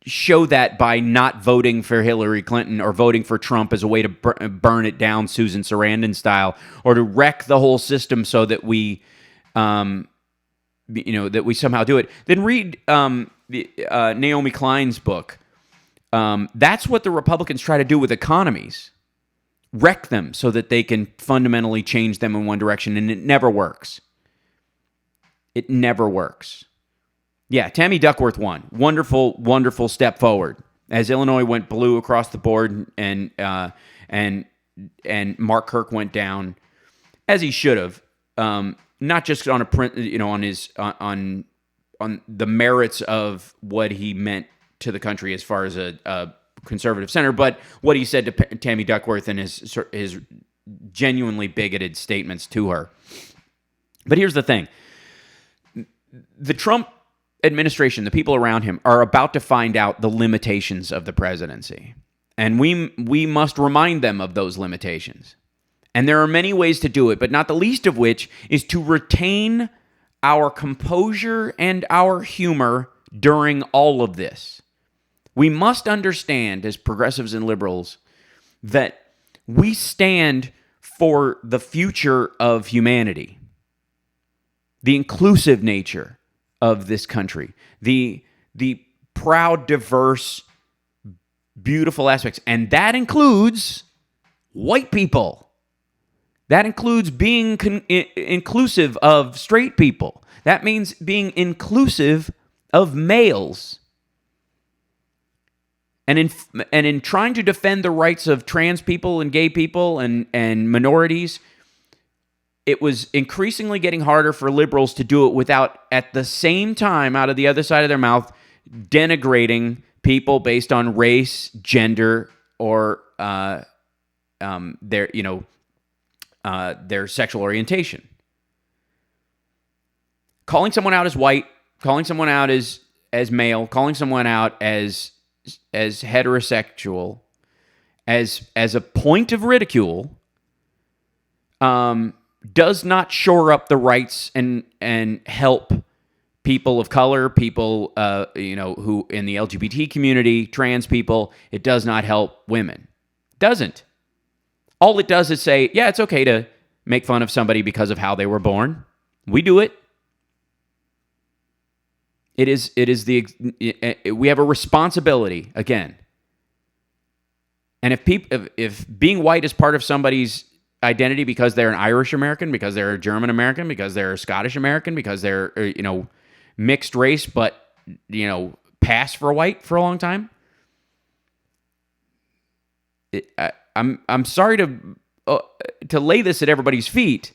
show that by not voting for Hillary Clinton or voting for Trump as a way to burn it down Susan Sarandon style, or to wreck the whole system so that we that we somehow do it, then read Naomi Klein's book. That's what the Republicans try to do with economies. Wreck them so that they can fundamentally change them in one direction, and it never works. It never works. Yeah, Tammy Duckworth won. Wonderful, wonderful step forward. As Illinois went blue across the board and Mark Kirk went down, as he should have. Not just on a print, on the merits of what he meant to the country as far as a conservative senator, but what he said to Tammy Duckworth and his genuinely bigoted statements to her. But here's the thing: the Trump administration, the people around him, are about to find out the limitations of the presidency, and we must remind them of those limitations. And there are many ways to do it, but not the least of which is to retain our composure and our humor during all of this. We must understand, as progressives and liberals, that we stand for the future of humanity, the inclusive nature of this country. The proud, diverse, beautiful aspects. And that includes white people. That includes being inclusive of straight people. That means being inclusive of males. And in trying to defend the rights of trans people and gay people and minorities, it was increasingly getting harder for liberals to do it without, at the same time, out of the other side of their mouth, denigrating people based on race, gender, or their sexual orientation. Calling someone out as white, calling someone out as male, calling someone out as heterosexual, as a point of ridicule, does not shore up the rights and help people of color, people who in the LGBT community, trans people. It does not help women. Doesn't. All it does is say, yeah, it's okay to make fun of somebody because of how they were born. We do it. We have a responsibility again. And if being white is part of somebody's identity because they're an Irish American, because they're a German American, because they're a Scottish American, because they're mixed race but pass for white for a long time, I'm sorry to lay this at everybody's feet,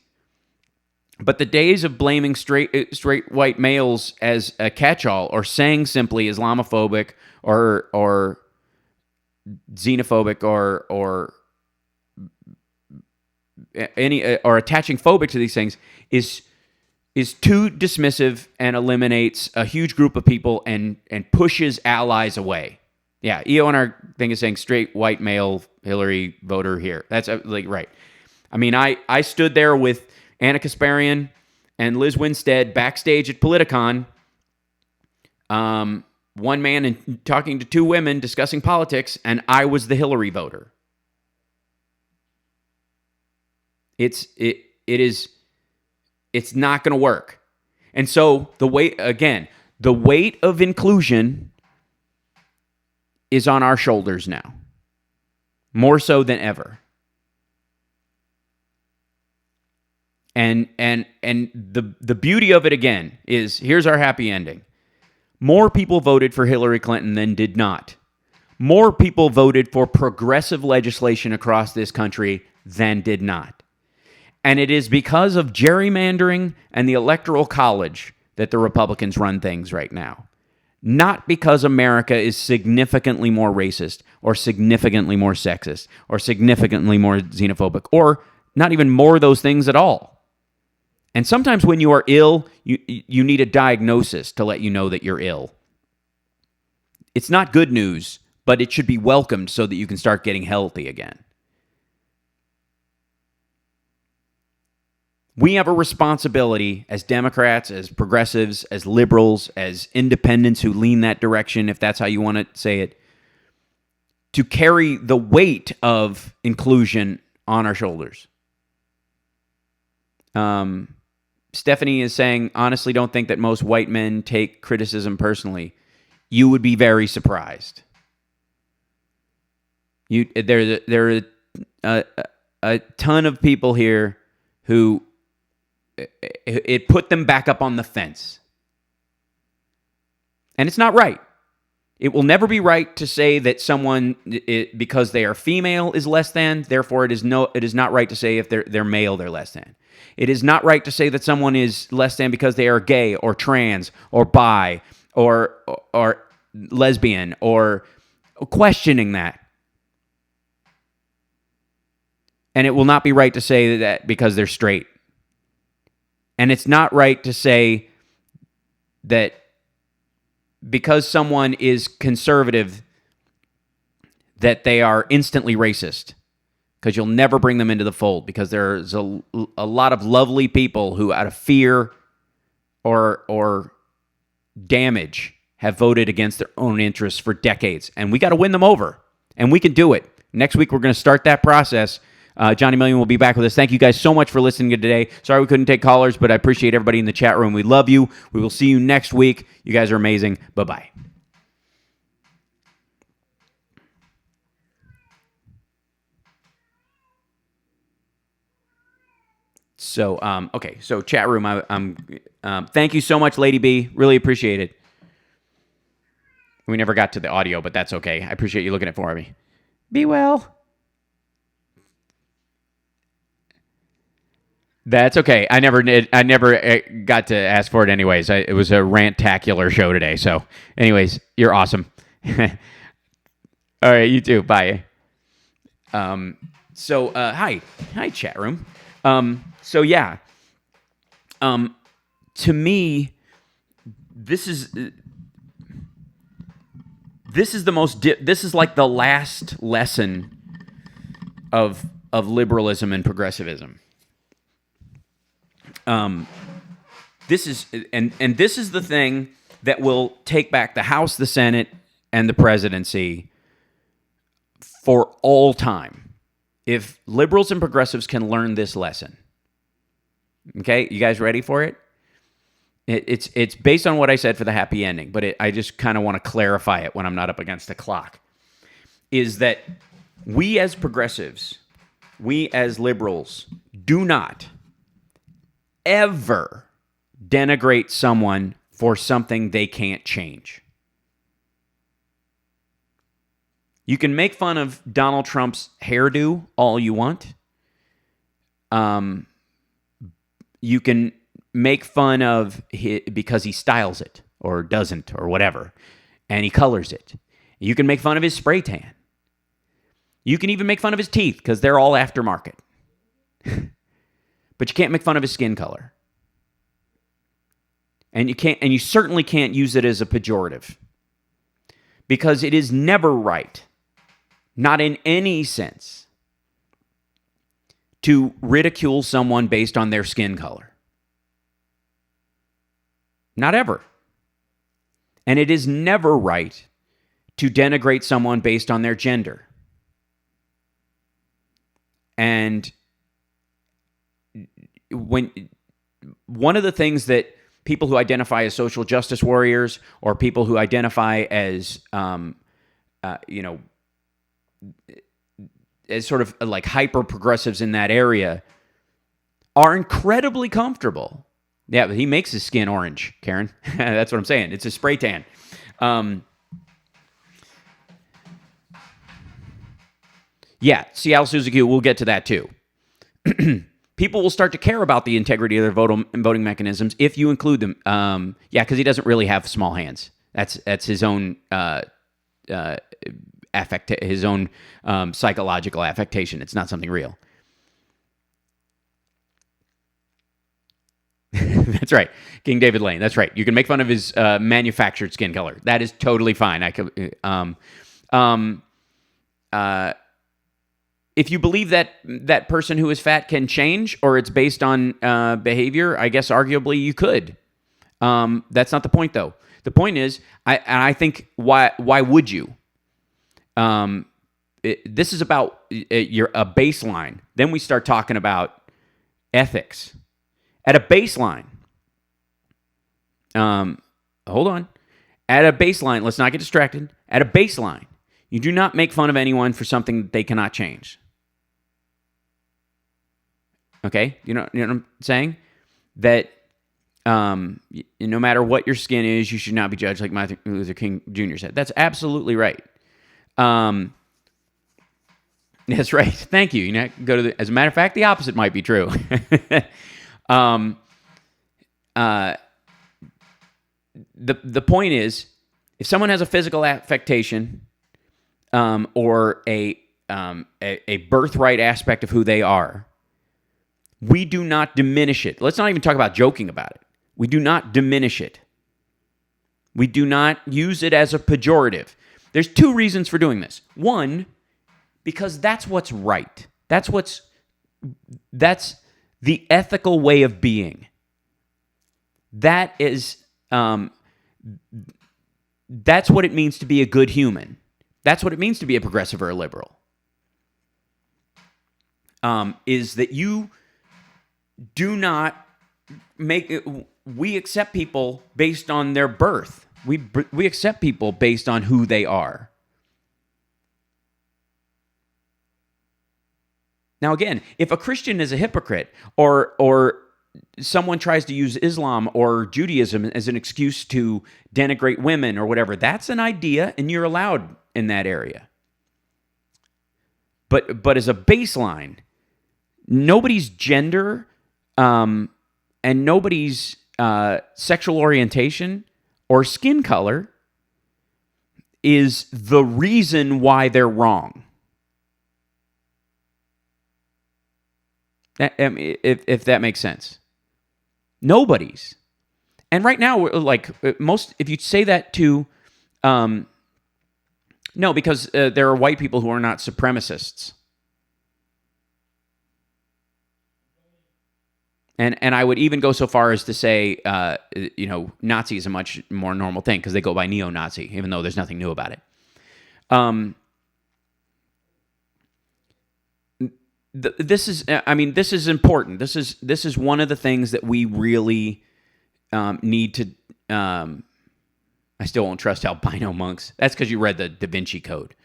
but the days of blaming straight white males as a catch-all, or saying simply Islamophobic or xenophobic or attaching phobic to these things is too dismissive and eliminates a huge group of people and pushes allies away. Yeah, EO on our thing is saying straight white male Hillary voter here. That's right. I mean, I stood there with Anna Kasparian and Liz Winstead backstage at Politicon. One man and talking to two women discussing politics, and I was the Hillary voter. It's not going to work. And so the weight of inclusion is on our shoulders now, more so than ever. And the beauty of it again is, here's our happy ending. More people voted for Hillary Clinton than did not. More people voted for progressive legislation across this country than did not. And it is because of gerrymandering and the Electoral College that the Republicans run things right now. Not because America is significantly more racist or significantly more sexist or significantly more xenophobic or not even more of those things at all. And sometimes when you are ill, you need a diagnosis to let you know that you're ill. It's not good news, but it should be welcomed so that you can start getting healthy again. We have a responsibility as Democrats, as progressives, as liberals, as independents who lean that direction, if that's how you want to say it, to carry the weight of inclusion on our shoulders. Stephanie is saying, honestly, don't think that most white men take criticism personally. You would be very surprised. There are a ton of people here who it put them back up on the fence. And it's not right. It will never be right to say that someone, because they are female, is less than. Therefore, it is not right to say if they're male, they're less than. It is not right to say that someone is less than because they are gay or trans or bi or lesbian or questioning that. And it will not be right to say that because they're straight. And it's not right to say that because someone is conservative that they are instantly racist, because you'll never bring them into the fold, because there's a lot of lovely people who out of fear or damage have voted against their own interests for decades, and we got to win them over, and we can do it. Next week we're going to start that process Johnny Million will be back with us. Thank you guys so much for listening today. Sorry we couldn't take callers, but I appreciate everybody in the chat room. We love you. We will see you next week. You guys are amazing. Bye-bye. So, okay. So, chat room. Thank you so much, Lady B. Really appreciate it. We never got to the audio, but that's okay. I appreciate you looking at it for me. Be well. That's okay. I never got to ask for it anyways. It was a rant-tacular show today. So, anyways, you're awesome. All right, you too. Bye. Hi, chat room. So yeah. To me, this is the most. This is like the last lesson of liberalism and progressivism. This is this is the thing that will take back the House, the Senate, and the presidency for all time. If liberals and progressives can learn this lesson. Okay, you guys ready for it? It's based on what I said for the happy ending, but I just kind of want to clarify it when I'm not up against the clock. Is that we as progressives, we as liberals, do not ever denigrate someone for something they can't change. You can make fun of Donald Trump's hairdo all you want. You can make fun of because he styles it or doesn't or whatever, and he colors it. You can make fun of his spray tan. You can even make fun of his teeth because they're all aftermarket. But you can't make fun of his skin color. And you certainly can't use it as a pejorative. Because it is never right, not in any sense, to ridicule someone based on their skin color. Not ever. And it is never right to denigrate someone based on their gender. And one of the things that people who identify as social justice warriors or people who identify as, as sort of like hyper progressives in that area are incredibly comfortable. Yeah, but he makes his skin orange, Karen. That's what I'm saying. It's a spray tan. Yeah, Seattle Suzuki, we'll get to that too. People will start to care about the integrity of their voting mechanisms if you include them. Because he doesn't really have small hands. That's his own his own psychological affectation. It's not something real. That's right, King David Lane. That's right. You can make fun of his manufactured skin color. That is totally fine. If you believe that person who is fat can change, or it's based on behavior, I guess arguably you could. That's not the point, though. The point is, I think why would you? This is about a baseline. Then we start talking about ethics. At a baseline, hold on. At a baseline, let's not get distracted. At a baseline, you do not make fun of anyone for something that they cannot change. Okay? You know what I'm saying? That no matter what your skin is, you should not be judged, like Martin Luther King Jr. said. That's absolutely right. That's right. Thank you. Go to as a matter of fact, the opposite might be true. The point is, if someone has a physical affectation or a birthright aspect of who they are, we do not diminish it. Let's not even talk about joking about it. We do not diminish it. We do not use it as a pejorative. There's two reasons for doing this. One, because that's what's right. That's the ethical way of being. That's what it means to be a good human. That's what it means to be a progressive or a liberal. is that you do not we accept people based on their birth. We accept people based on who they are. Now, again, if a Christian is a hypocrite or someone tries to use Islam or Judaism as an excuse to denigrate women or whatever, that's an idea, and you're allowed in that area. But as a baseline, nobody's gender and nobody's sexual orientation or skin color is the reason why they're wrong. If that makes sense. Nobody's. And right now, like if you say that to, no, because there are white people who are not supremacists. And I would even go so far as to say, Nazi is a much more normal thing because they go by neo-Nazi, even though there's nothing new about it. This is important. This is one of the things that we really need to. I still won't trust albino monks. That's because you read the Da Vinci Code.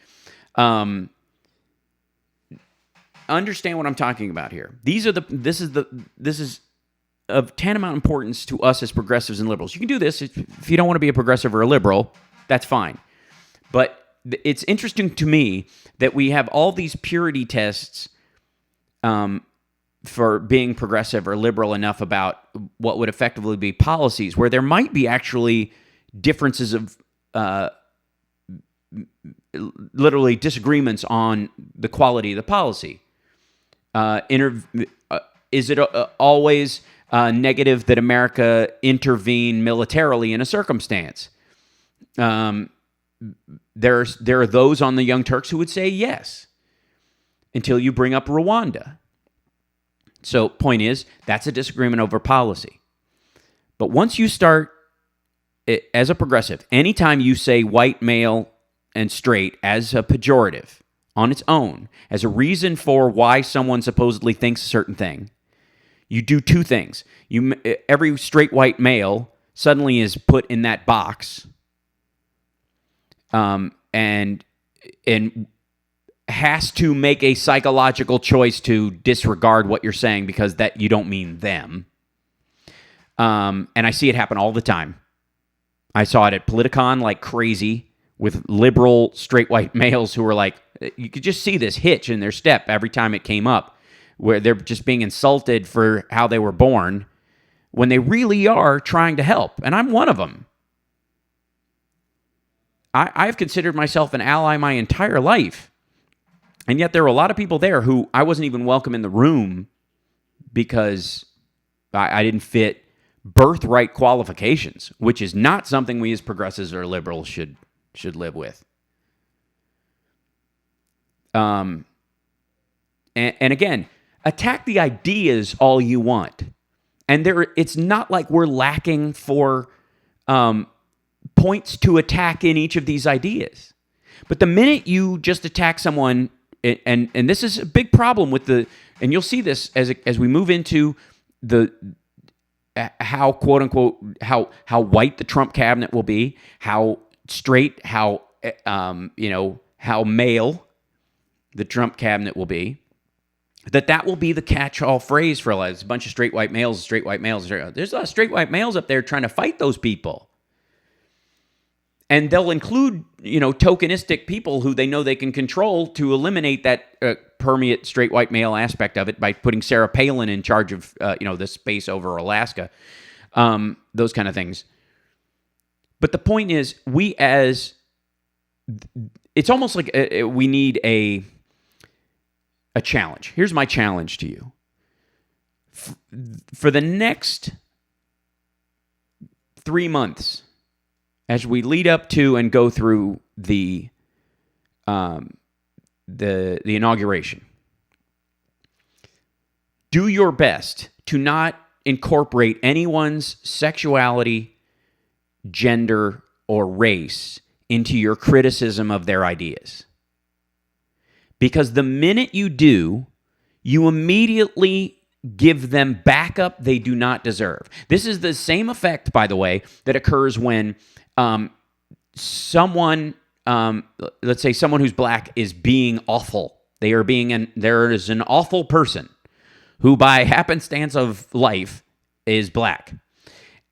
Understand what I'm talking about here. This is of tantamount importance to us as progressives and liberals. You can do this if you don't want to be a progressive or a liberal. That's fine. But it's interesting to me that we have all these purity tests for being progressive or liberal enough about what would effectively be policies, where there might be actually differences of literally disagreements on the quality of the policy. Is it always negative that America intervene militarily in a circumstance? There are those on the Young Turks who would say yes, until you bring up Rwanda. So, point is, that's a disagreement over policy. But once you start, as a progressive, anytime you say white, male, and straight as a pejorative on its own, as a reason for why someone supposedly thinks a certain thing, you do two things. Every straight white male suddenly is put in that box, and has to make a psychological choice to disregard what you're saying because that you don't mean them. And I see it happen all the time. I saw it at Politicon like crazy with liberal straight white males who were like, you could just see this hitch in their step every time it came up, where they're just being insulted for how they were born when they really are trying to help. And I'm one of them. I've considered myself an ally my entire life. And yet there were a lot of people there who I wasn't even welcome in the room because I didn't fit birthright qualifications, which is not something we as progressives or liberals should live with. And again, attack the ideas all you want. And it's not like we're lacking for points to attack in each of these ideas. But the minute you just attack someone, and this is a big problem with and you'll see this as we move into the how quote unquote how white the Trump cabinet will be, how straight, how male the Trump cabinet will be. That will be the catch-all phrase for a lot. It's a bunch of straight white males. There's a lot of straight white males up there trying to fight those people. And they'll include, tokenistic people who they know they can control to eliminate that permeate straight white male aspect of it by putting Sarah Palin in charge of, the space over Alaska, those kind of things. But the point is, it's almost like we need a challenge. Here's my challenge to you. For the next 3 months, as we lead up to and go through the inauguration, do your best to not incorporate anyone's sexuality, gender, or race into your criticism of their ideas. Because the minute you do, you immediately give them backup they do not deserve. This is the same effect, by the way, that occurs when someone, let's say someone who's black is being awful. There is an awful person who by happenstance of life is black.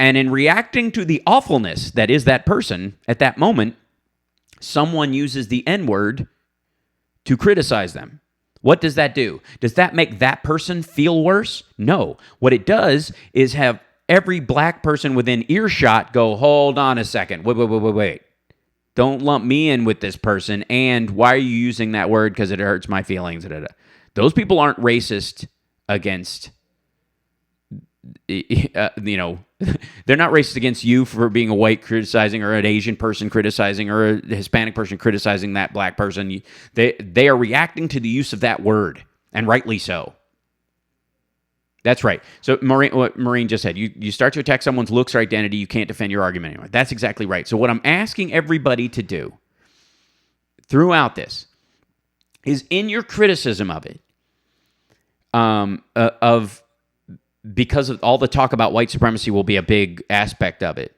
And in reacting to the awfulness that is that person at that moment, someone uses the N-word to criticize them. What does that do? Does that make that person feel worse? No. What it does is have every black person within earshot go, hold on a second. Wait. Don't lump me in with this person. And why are you using that word? Because it hurts my feelings. Those people aren't racist against, they're not racist against you for being a white criticizing or an Asian person criticizing or a Hispanic person criticizing that black person. They are reacting to the use of that word, and rightly so. That's right. So what Maureen just said, you start to attack someone's looks or identity, you can't defend your argument anymore. That's exactly right. So what I'm asking everybody to do throughout this is, in your criticism of it, because of all the talk about white supremacy will be a big aspect of it,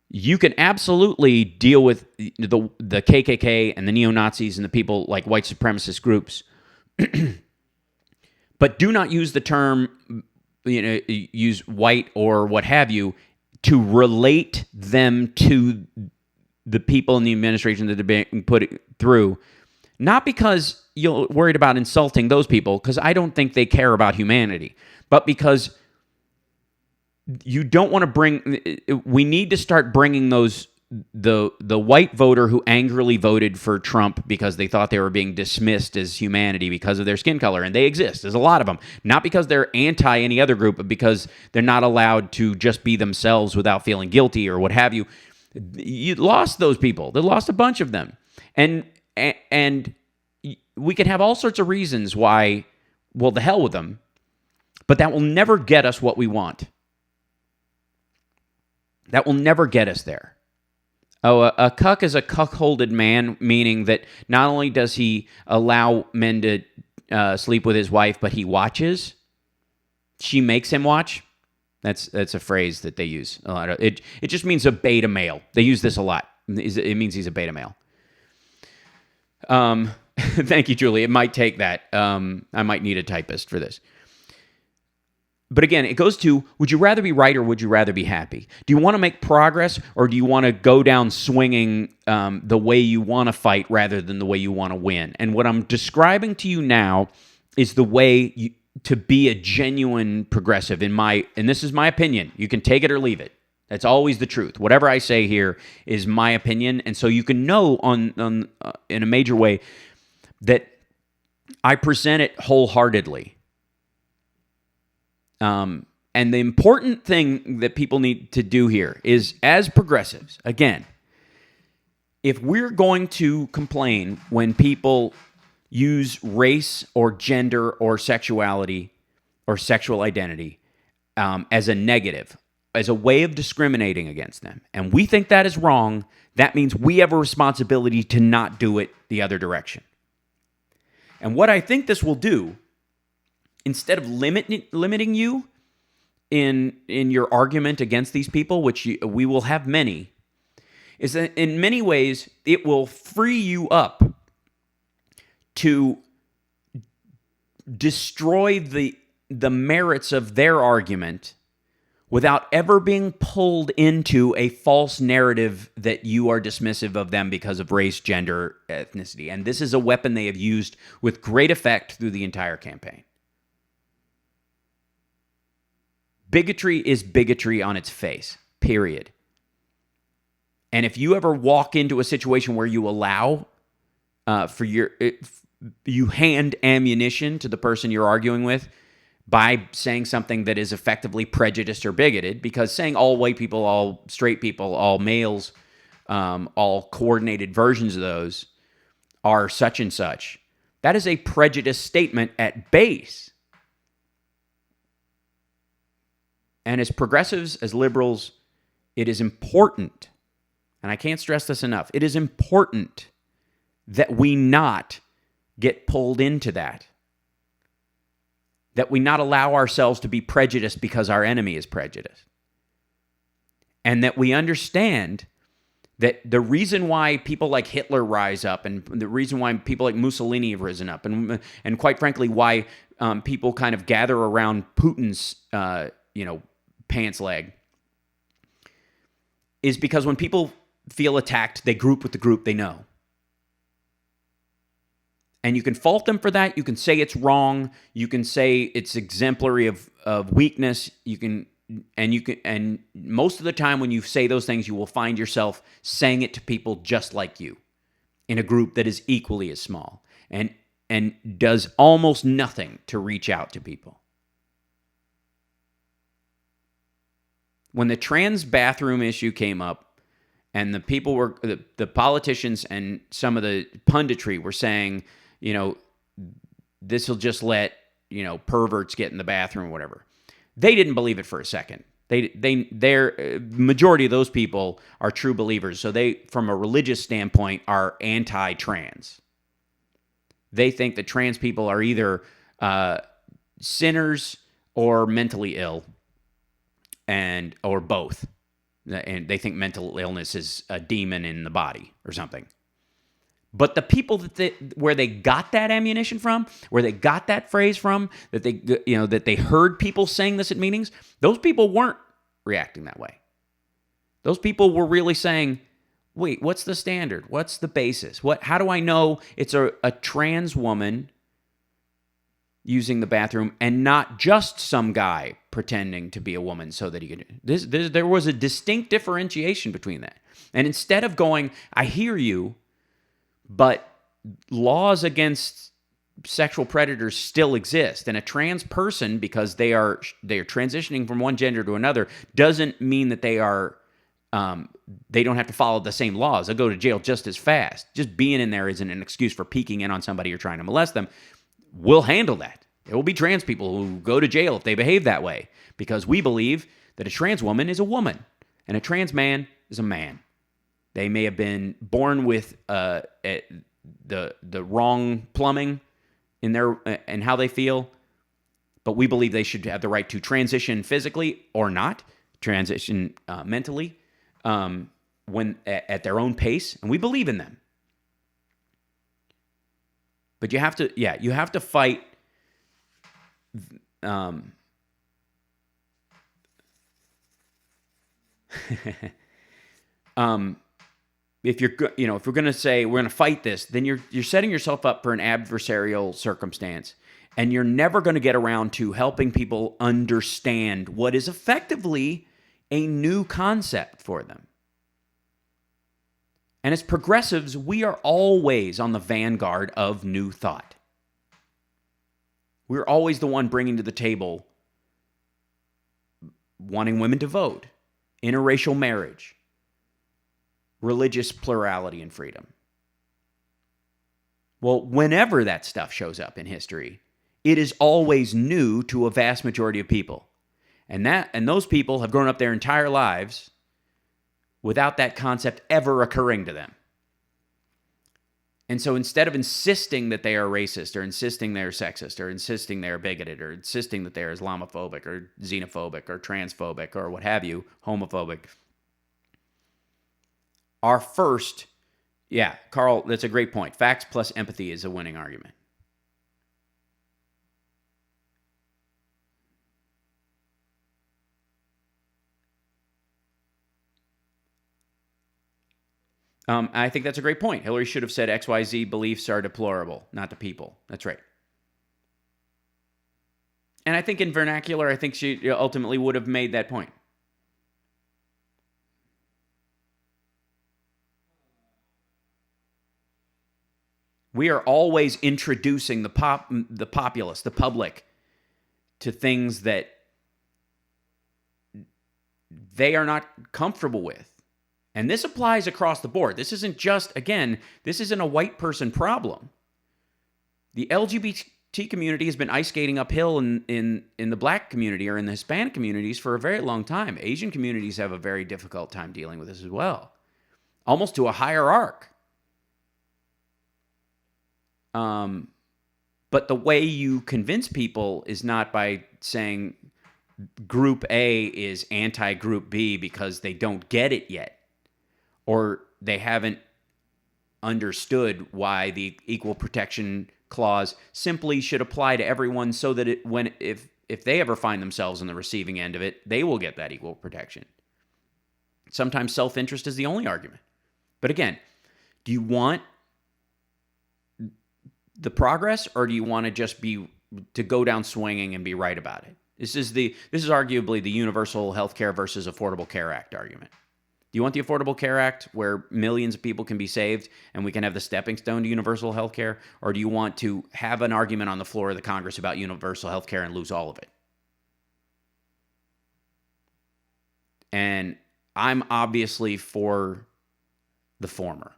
you can absolutely deal with the KKK and the neo-Nazis and the people like white supremacist groups, but do not use the term, use white or what have you to relate them to the people in the administration that they're being put through. Not because you're worried about insulting those people, because I don't think they care about humanity, but because you don't want to we need to start bringing the white voter who angrily voted for Trump because they thought they were being dismissed as humanity because of their skin color, and they exist. There's a lot of them. Not because they're anti any other group, but because they're not allowed to just be themselves without feeling guilty or what have you. You lost those people. They lost a bunch of them. And we can have all sorts of reasons why, well, the hell with them, but that will never get us what we want. That will never get us there. Oh, a cuck is a cuckolded man, meaning that not only does he allow men to sleep with his wife, but he watches. She makes him watch. That's a phrase that they use a lot. It just means a beta male. They use this a lot. It means he's a beta male. Thank you, Julie. It might take that. I might need a typist for this. But again, it goes to, would you rather be right or would you rather be happy? Do you want to make progress, or do you want to go down swinging the way you want to fight rather than the way you want to win? And what I'm describing to you now is the way to be a genuine progressive, and this is my opinion. You can take it or leave it. That's always the truth. Whatever I say here is my opinion, and so you can know in a major way that I present it wholeheartedly. And the important thing that people need to do here is, as progressives, again, if we're going to complain when people use race or gender or sexuality or sexual identity as a negative, as a way of discriminating against them, and we think that is wrong, that means we have a responsibility to not do it the other direction. And what I think this will do, instead of limiting you in your argument against these people, which we will have many, is that in many ways it will free you up to destroy the merits of their argument without ever being pulled into a false narrative that you are dismissive of them because of race, gender, ethnicity. And this is a weapon they have used with great effect through the entire campaign. Bigotry is bigotry on its face, period. And if you ever walk into a situation where you allow you hand ammunition to the person you're arguing with by saying something that is effectively prejudiced or bigoted, because saying all white people, all straight people, all males, all coordinated versions of those are such and such, that is a prejudiced statement at base. And as progressives, as liberals, it is important, and I can't stress this enough, it is important that we not get pulled into that. that we not allow ourselves to be prejudiced because our enemy is prejudiced. And that we understand that the reason why people like Hitler rise up, and the reason why people like Mussolini have risen up, and quite frankly, why people kind of gather around Putin's, pants leg, is because when people feel attacked, they group with the group they know. And you can fault them for that. You can say it's wrong. You can say it's exemplary of weakness. And most of the time when you say those things, you will find yourself saying it to people just like you in a group that is equally as small and does almost nothing to reach out to people. When the trans bathroom issue came up and the people were, the politicians and some of the punditry were saying, this will just let, perverts get in the bathroom or whatever. They didn't believe it for a second. Their majority of those people are true believers. So they, from a religious standpoint, are anti-trans. They think that trans people are either sinners or mentally ill, or both. And they think mental illness is a demon in the body or something. But the people where they got that ammunition from, where they got that phrase from, that they heard people saying this at meetings, those people weren't reacting that way. Those people were really saying, wait, what's the standard? What's the basis? How do I know it's a trans woman using the bathroom and not just some guy pretending to be a woman so that he could... There was a distinct differentiation between that. And instead of going, I hear you, but laws against sexual predators still exist, and a trans person, because they are transitioning from one gender to another, doesn't mean that they are they don't have to follow the same laws. They'll go to jail just as fast. Just being in there isn't an excuse for peeking in on somebody or trying to molest them. We'll handle that. There will be trans people who go to jail if they behave that way, because we believe that a trans woman is a woman and a trans man is a man. They may have been born with the wrong plumbing in their and how they feel, but we believe they should have the right to transition physically or not, transition mentally, when at their own pace, and we believe in them. But you have to fight. If you're going to say we're going to fight this, then you're setting yourself up for an adversarial circumstance, and you're never going to get around to helping people understand what is effectively a new concept for them. And as progressives, we are always on the vanguard of new thought. We're always the one bringing to the table wanting women to vote, interracial marriage, religious plurality and freedom. Well, whenever that stuff shows up in history, it is always new to a vast majority of people. And those people have grown up their entire lives without that concept ever occurring to them. And so instead of insisting that they are racist, or insisting they're sexist, or insisting they're bigoted, or insisting that they're Islamophobic, or xenophobic, or transphobic, or what have you, homophobic, our first, Carl, that's a great point. Facts plus empathy is a winning argument. I think that's a great point. Hillary should have said XYZ beliefs are deplorable, not the people. That's right. And I think in vernacular, I think she ultimately would have made that point. We are always introducing the populace, the public, to things that they are not comfortable with. And this applies across the board. This isn't just, again, this isn't a white person problem. The LGBT community has been ice skating uphill in the black community or in the Hispanic communities for a very long time. Asian communities have a very difficult time dealing with this as well, almost to a higher arc. But the way you convince people is not by saying Group A is anti-Group B because they don't get it yet, or they haven't understood why the Equal Protection Clause simply should apply to everyone, so that if they ever find themselves on the receiving end of it, they will get that equal protection. Sometimes self-interest is the only argument. But again, do you want the progress, or do you want to just to go down swinging and be right about it? This is arguably the Universal Health Care versus Affordable Care Act argument. Do you want the Affordable Care Act where millions of people can be saved and we can have the stepping stone to universal health care? Or do you want to have an argument on the floor of the Congress about universal health care and lose all of it? And I'm obviously for the former.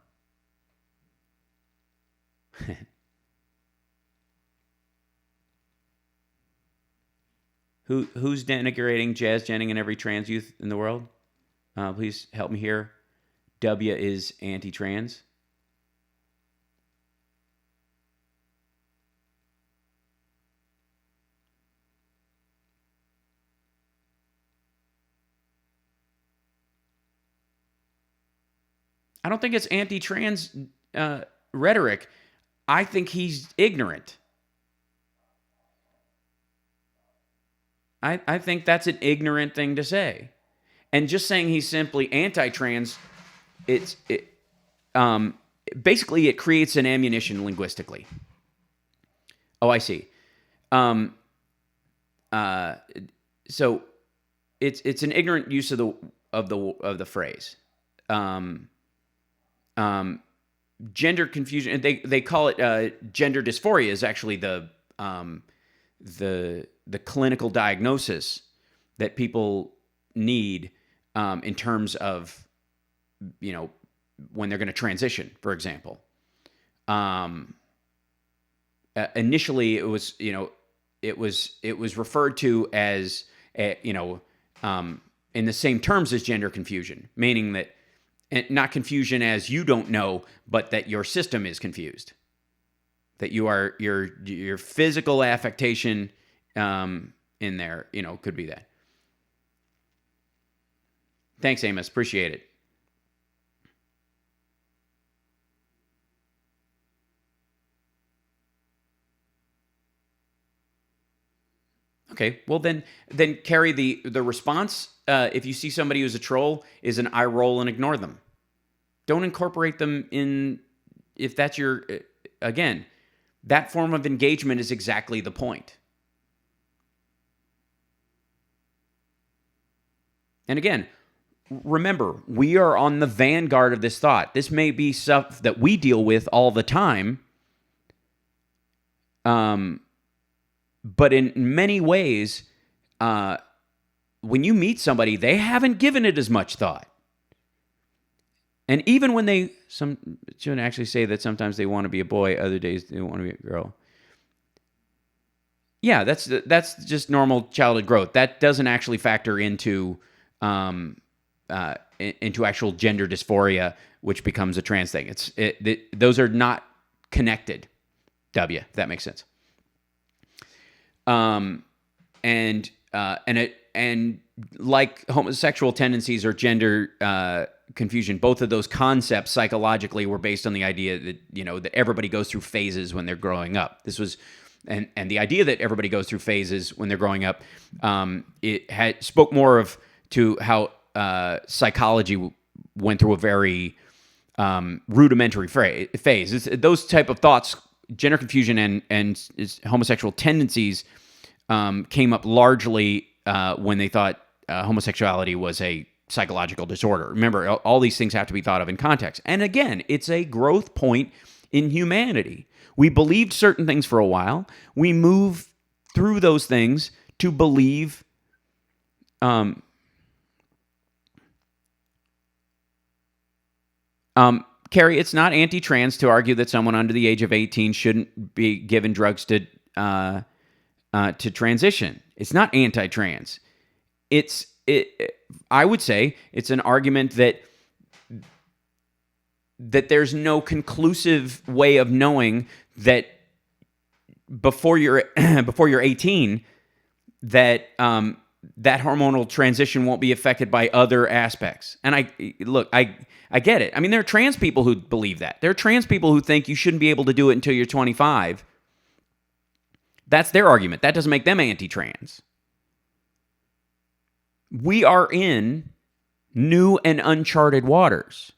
Who's denigrating Jazz Jennings and every trans youth in the world? Please help me here. W is anti-trans. I don't think it's anti-trans rhetoric. I think he's ignorant. I think that's an ignorant thing to say. And just saying he's simply anti-trans, basically it creates an ammunition linguistically. Oh, I see. So it's an ignorant use of the phrase. Gender confusion. They call it gender dysphoria. Is actually the clinical diagnosis that people need in terms of, when they're going to transition, for example. Initially, it was referred to as in the same terms as gender confusion, meaning that not confusion as you don't know, but that your system is confused, that your physical affectation in there, could be that. Thanks, Amos. Appreciate it. Okay, well then carry the response. If you see somebody who's a troll, is an eye roll and ignore them. Don't incorporate them in. If that's again, that form of engagement is exactly the point. And again, remember, we are on the vanguard of this thought. This may be stuff that we deal with all the time. But in many ways, when you meet somebody, they haven't given it as much thought. And even when shouldn't actually say that sometimes they want to be a boy, other days they want to be a girl. Yeah, that's just normal childhood growth. That doesn't actually factor into actual gender dysphoria, which becomes a trans thing. Those are not connected. W, if that makes sense. And like homosexual tendencies or gender confusion, both of those concepts psychologically were based on the idea that that everybody goes through phases when they're growing up. This was, and the idea that everybody goes through phases when they're growing up, it spoke more to how psychology went through a very rudimentary phase. Those type of thoughts, gender confusion and homosexual tendencies, came up largely when they thought homosexuality was a psychological disorder. Remember, all these things have to be thought of in context. And again, it's a growth point in humanity. We believed certain things for a while. We move through those things to believe Carrie, it's not anti-trans to argue that someone under the age of 18 shouldn't be given drugs to transition. It's not anti-trans. I would say it's an argument that there's no conclusive way of knowing that before you're before you're 18 that that hormonal transition won't be affected by other aspects. And I get it. I mean, there are trans people who believe that. There are trans people who think you shouldn't be able to do it until you're 25. That's their argument. That doesn't make them anti-trans. We are in new and uncharted waters.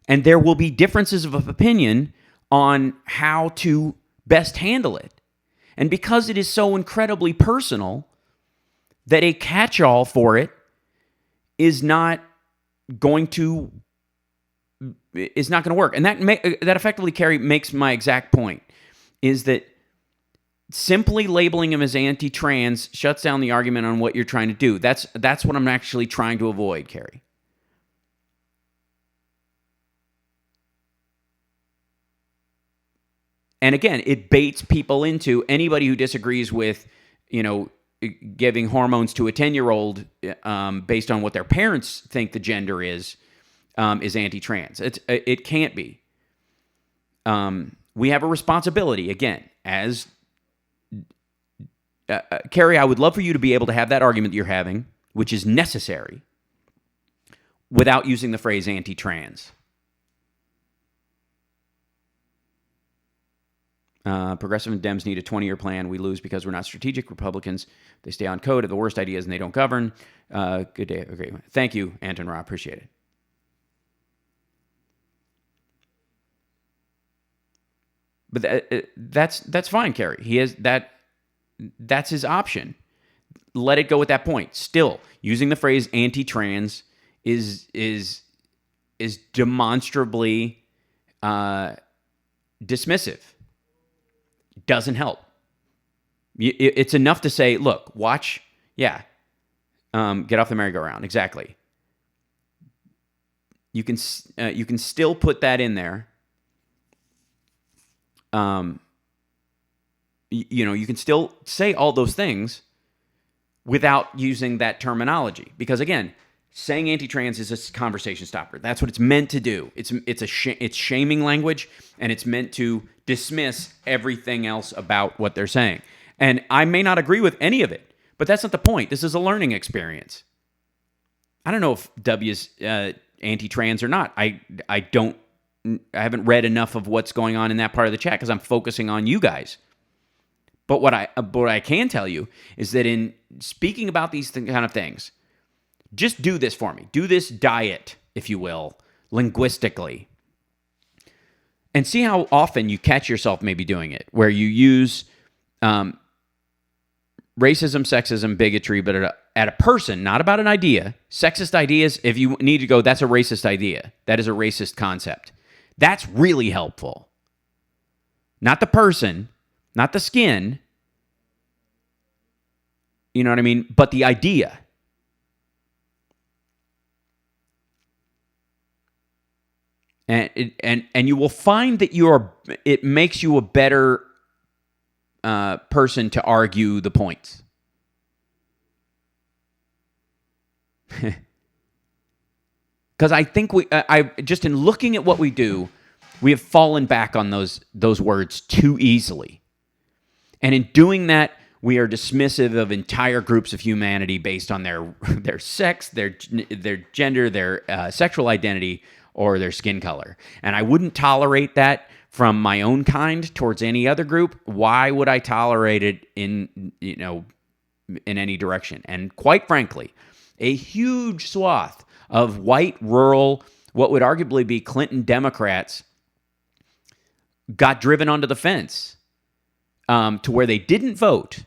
And there will be differences of opinion on how to best handle it. And because it is so incredibly personal, that a catch-all for it is not going to work. And that effectively, Carrie, makes my exact point, is that simply labeling him as anti-trans shuts down the argument on what you're trying to do. That's what I'm actually trying to avoid, Carrie. And again, it baits people into anybody who disagrees with, giving hormones to a 10-year-old based on what their parents think the gender is anti-trans. It can't be. We have a responsibility, again, as Carrie, I would love for you to be able to have that argument that you're having, which is necessary, without using the phrase anti-trans. Progressive and Dems need a 20-year plan. We lose because we're not strategic. Republicans, they stay on code of the worst ideas and they don't govern. Good day. Okay. Thank you, Anton Ra. Appreciate it. But that's fine, Carrie. He has that. That's his option. Let it go at that point. Still, using the phrase anti-trans is demonstrably dismissive. Doesn't help. It's enough to say, look, watch, get off the merry-go-round. Exactly. You can still put that in there. You can still say all those things without using that terminology. Because again, saying anti-trans is a conversation stopper. That's what it's meant to do. It's shaming language, and it's meant to dismiss everything else about what they're saying. And I may not agree with any of it, but that's not the point. This is a learning experience. I don't know if W's anti-trans or not. I haven't read enough of what's going on in that part of the chat because I'm focusing on you guys. But what I can tell you is that in speaking about these kind of things, just do this for me. Do this diet, if you will, linguistically. And see how often you catch yourself maybe doing it, where you use racism, sexism, bigotry, but at a person, not about an idea. Sexist ideas, if you need to go, that's a racist idea. That is a racist concept. That's really helpful. Not the person, not the skin. You know what I mean? But the idea. And you will find that it makes you a better person to argue the points. Because I think I just in looking at what we do, we have fallen back on those words too easily. And in doing that, we are dismissive of entire groups of humanity based on their sex, their gender, their sexual identity, or their skin color. And I wouldn't tolerate that from my own kind towards any other group. Why would I tolerate it in any direction? And quite frankly, a huge swath of white, rural, what would arguably be Clinton Democrats got driven onto the fence to where they didn't vote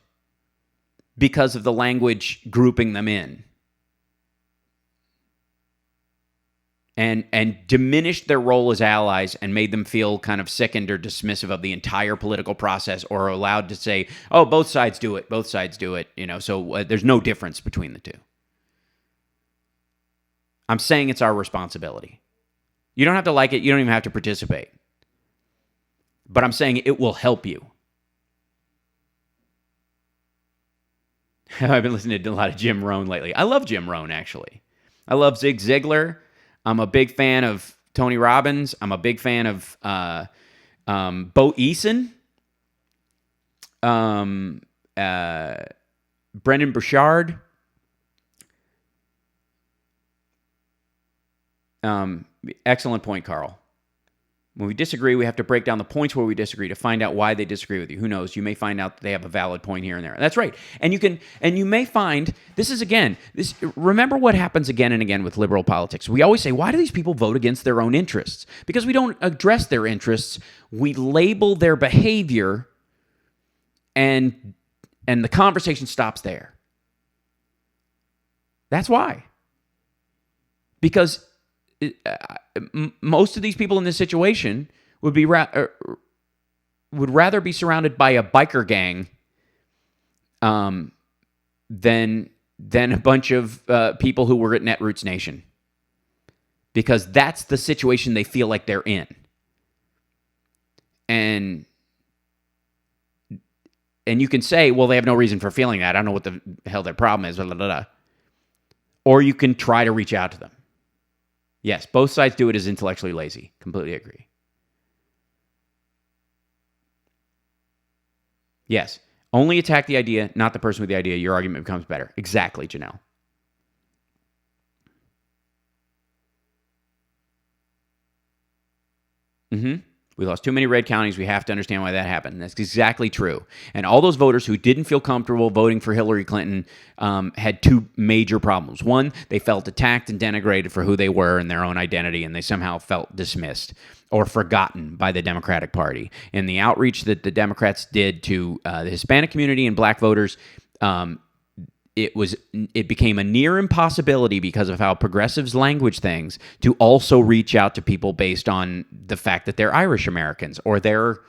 because of the language grouping them in. And diminished their role as allies and made them feel kind of sickened or dismissive of the entire political process, or allowed to say, oh, both sides do it, so there's no difference between the two. I'm saying it's our responsibility. You don't have to like it. You don't even have to participate. But I'm saying it will help you. I've been listening to a lot of Jim Rohn lately. I love Jim Rohn, actually. I love Zig Ziglar. I'm a big fan of Tony Robbins. I'm a big fan of Bo Eason. Brendan Burchard. Excellent point, Carl. When we disagree, we have to break down the points where we disagree to find out why they disagree with you. Who knows? You may find out that they have a valid point here and there. That's right. And you may find remember what happens again and again with liberal politics. We always say, why do these people vote against their own interests? Because we don't address their interests. We label their behavior, and the conversation stops there. That's why. Because most of these people in this situation would rather be surrounded by a biker gang than a bunch of people who were at Netroots Nation, because that's the situation they feel like they're in. And you can say, well, they have no reason for feeling that. I don't know what the hell their problem is. Blah, blah, blah. Or you can try to reach out to them. Yes, both sides do it as intellectually lazy. Completely agree. Yes, only attack the idea, not the person with the idea. Your argument becomes better. Exactly, Janelle. We lost too many red counties. We have to understand why that happened. That's exactly true. And all those voters who didn't feel comfortable voting for Hillary Clinton had two major problems. One, they felt attacked and denigrated for who they were and their own identity, and they somehow felt dismissed or forgotten by the Democratic Party. And the outreach that the Democrats did to the Hispanic community and black voters, it became a near impossibility because of how progressives language things to also reach out to people based on the fact that they're Irish Americans or they're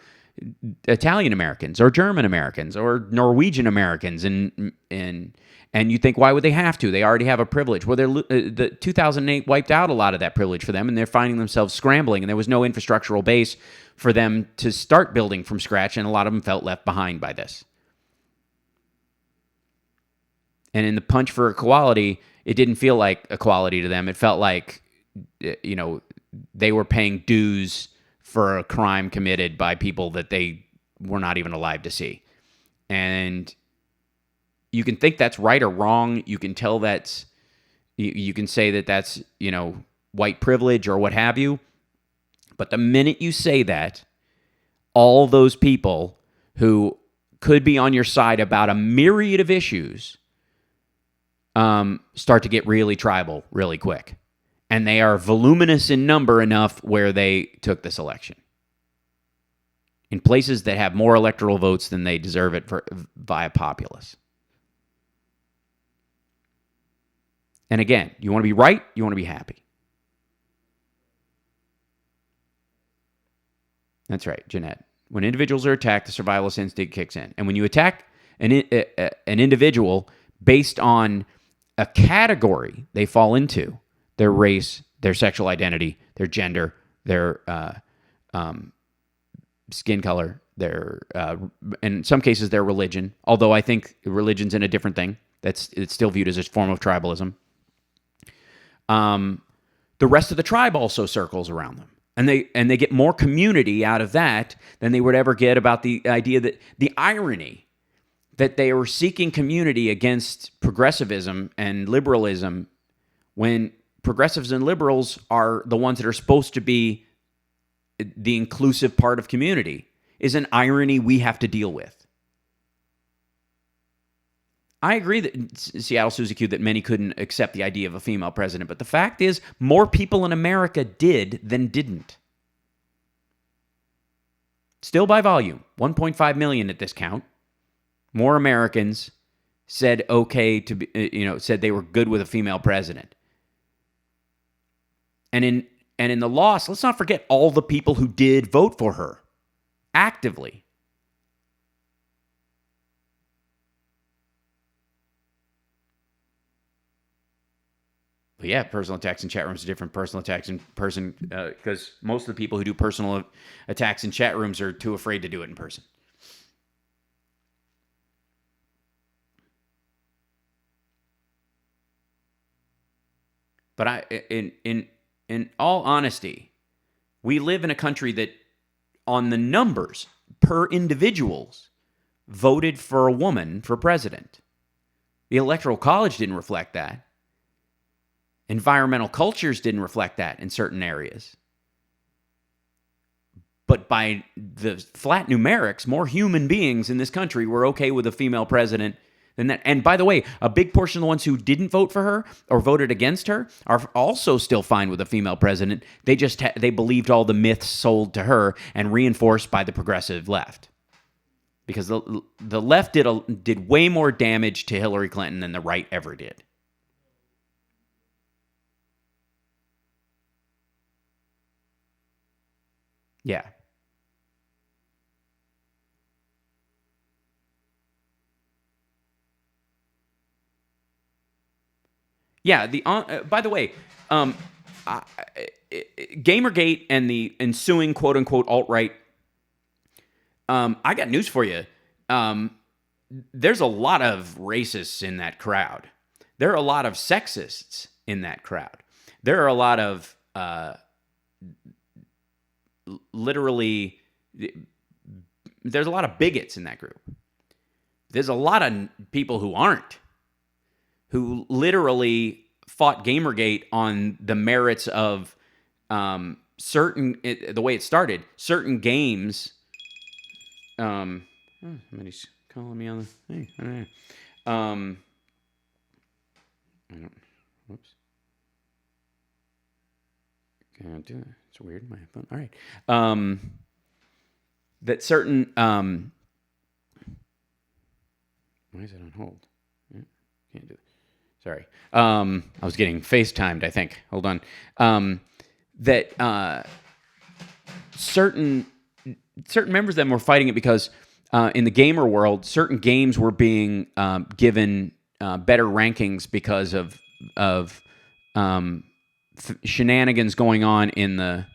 Italian Americans or German Americans or Norwegian Americans. And you think, why would they have to? They already have a privilege. Well, the 2008 wiped out a lot of that privilege for them, and they're finding themselves scrambling, and there was no infrastructural base for them to start building from scratch, and a lot of them felt left behind by this. And in the punch for equality, it didn't feel like equality to them. It felt like, they were paying dues for a crime committed by people that they were not even alive to see. And you can think that's right or wrong. You can tell you can say that that's, white privilege or what have you. But the minute you say that, all those people who could be on your side about a myriad of issues start to get really tribal really quick. And they are voluminous in number enough where they took this election. In places that have more electoral votes than they deserve it via populace. And again, you want to be right, you want to be happy. That's right, Jeanette. When individuals are attacked, the survivalist instinct kicks in. And when you attack an individual based on a category they fall into, their race, their sexual identity, their gender, their skin color, their in some cases their religion, although I think religion's in a different thing. It's still viewed as a form of tribalism. The rest of the tribe also circles around them. And they get more community out of that than they would ever get about the idea that the irony that they were seeking community against progressivism and liberalism when progressives and liberals are the ones that are supposed to be the inclusive part of community is an irony we have to deal with. I agree that Seattle Susie Q that many couldn't accept the idea of a female president, but the fact is more people in America did than didn't. Still by volume, 1.5 million at this count. More Americans said okay to be, said they were good with a female president. And in the loss, let's not forget all the people who did vote for her actively. But yeah, personal attacks in chat rooms are different. Personal attacks in person, because most of the people who do personal attacks in chat rooms are too afraid to do it in person. But in all honesty, we live in a country that, on the numbers per individuals, voted for a woman for president. The Electoral College didn't reflect that. Environmental cultures didn't reflect that in certain areas. But by the flat numerics, more human beings in this country were okay with a female president than that. And by the way, a big portion of the ones who didn't vote for her or voted against her are also still fine with a female president. They just they believed all the myths sold to her and reinforced by the progressive left. Because the left did way more damage to Hillary Clinton than the right ever did. Yeah. Yeah, by the way, Gamergate and the ensuing quote-unquote alt-right, I got news for you. There's a lot of racists in that crowd. There are a lot of sexists in that crowd. There are a lot of literally, there's a lot of bigots in that group. There's a lot of people who aren't, who literally fought Gamergate on the merits of the way it started, certain games. Somebody's calling me on the thing. I don't know. Whoops. Can't do that. It's weird. My phone. All right. That certain. Why is it on hold? Yeah, can't do it. Sorry. I was getting FaceTimed, I think. Hold on. That certain members of them were fighting it because in the gamer world, certain games were being given better rankings because of shenanigans going on in the.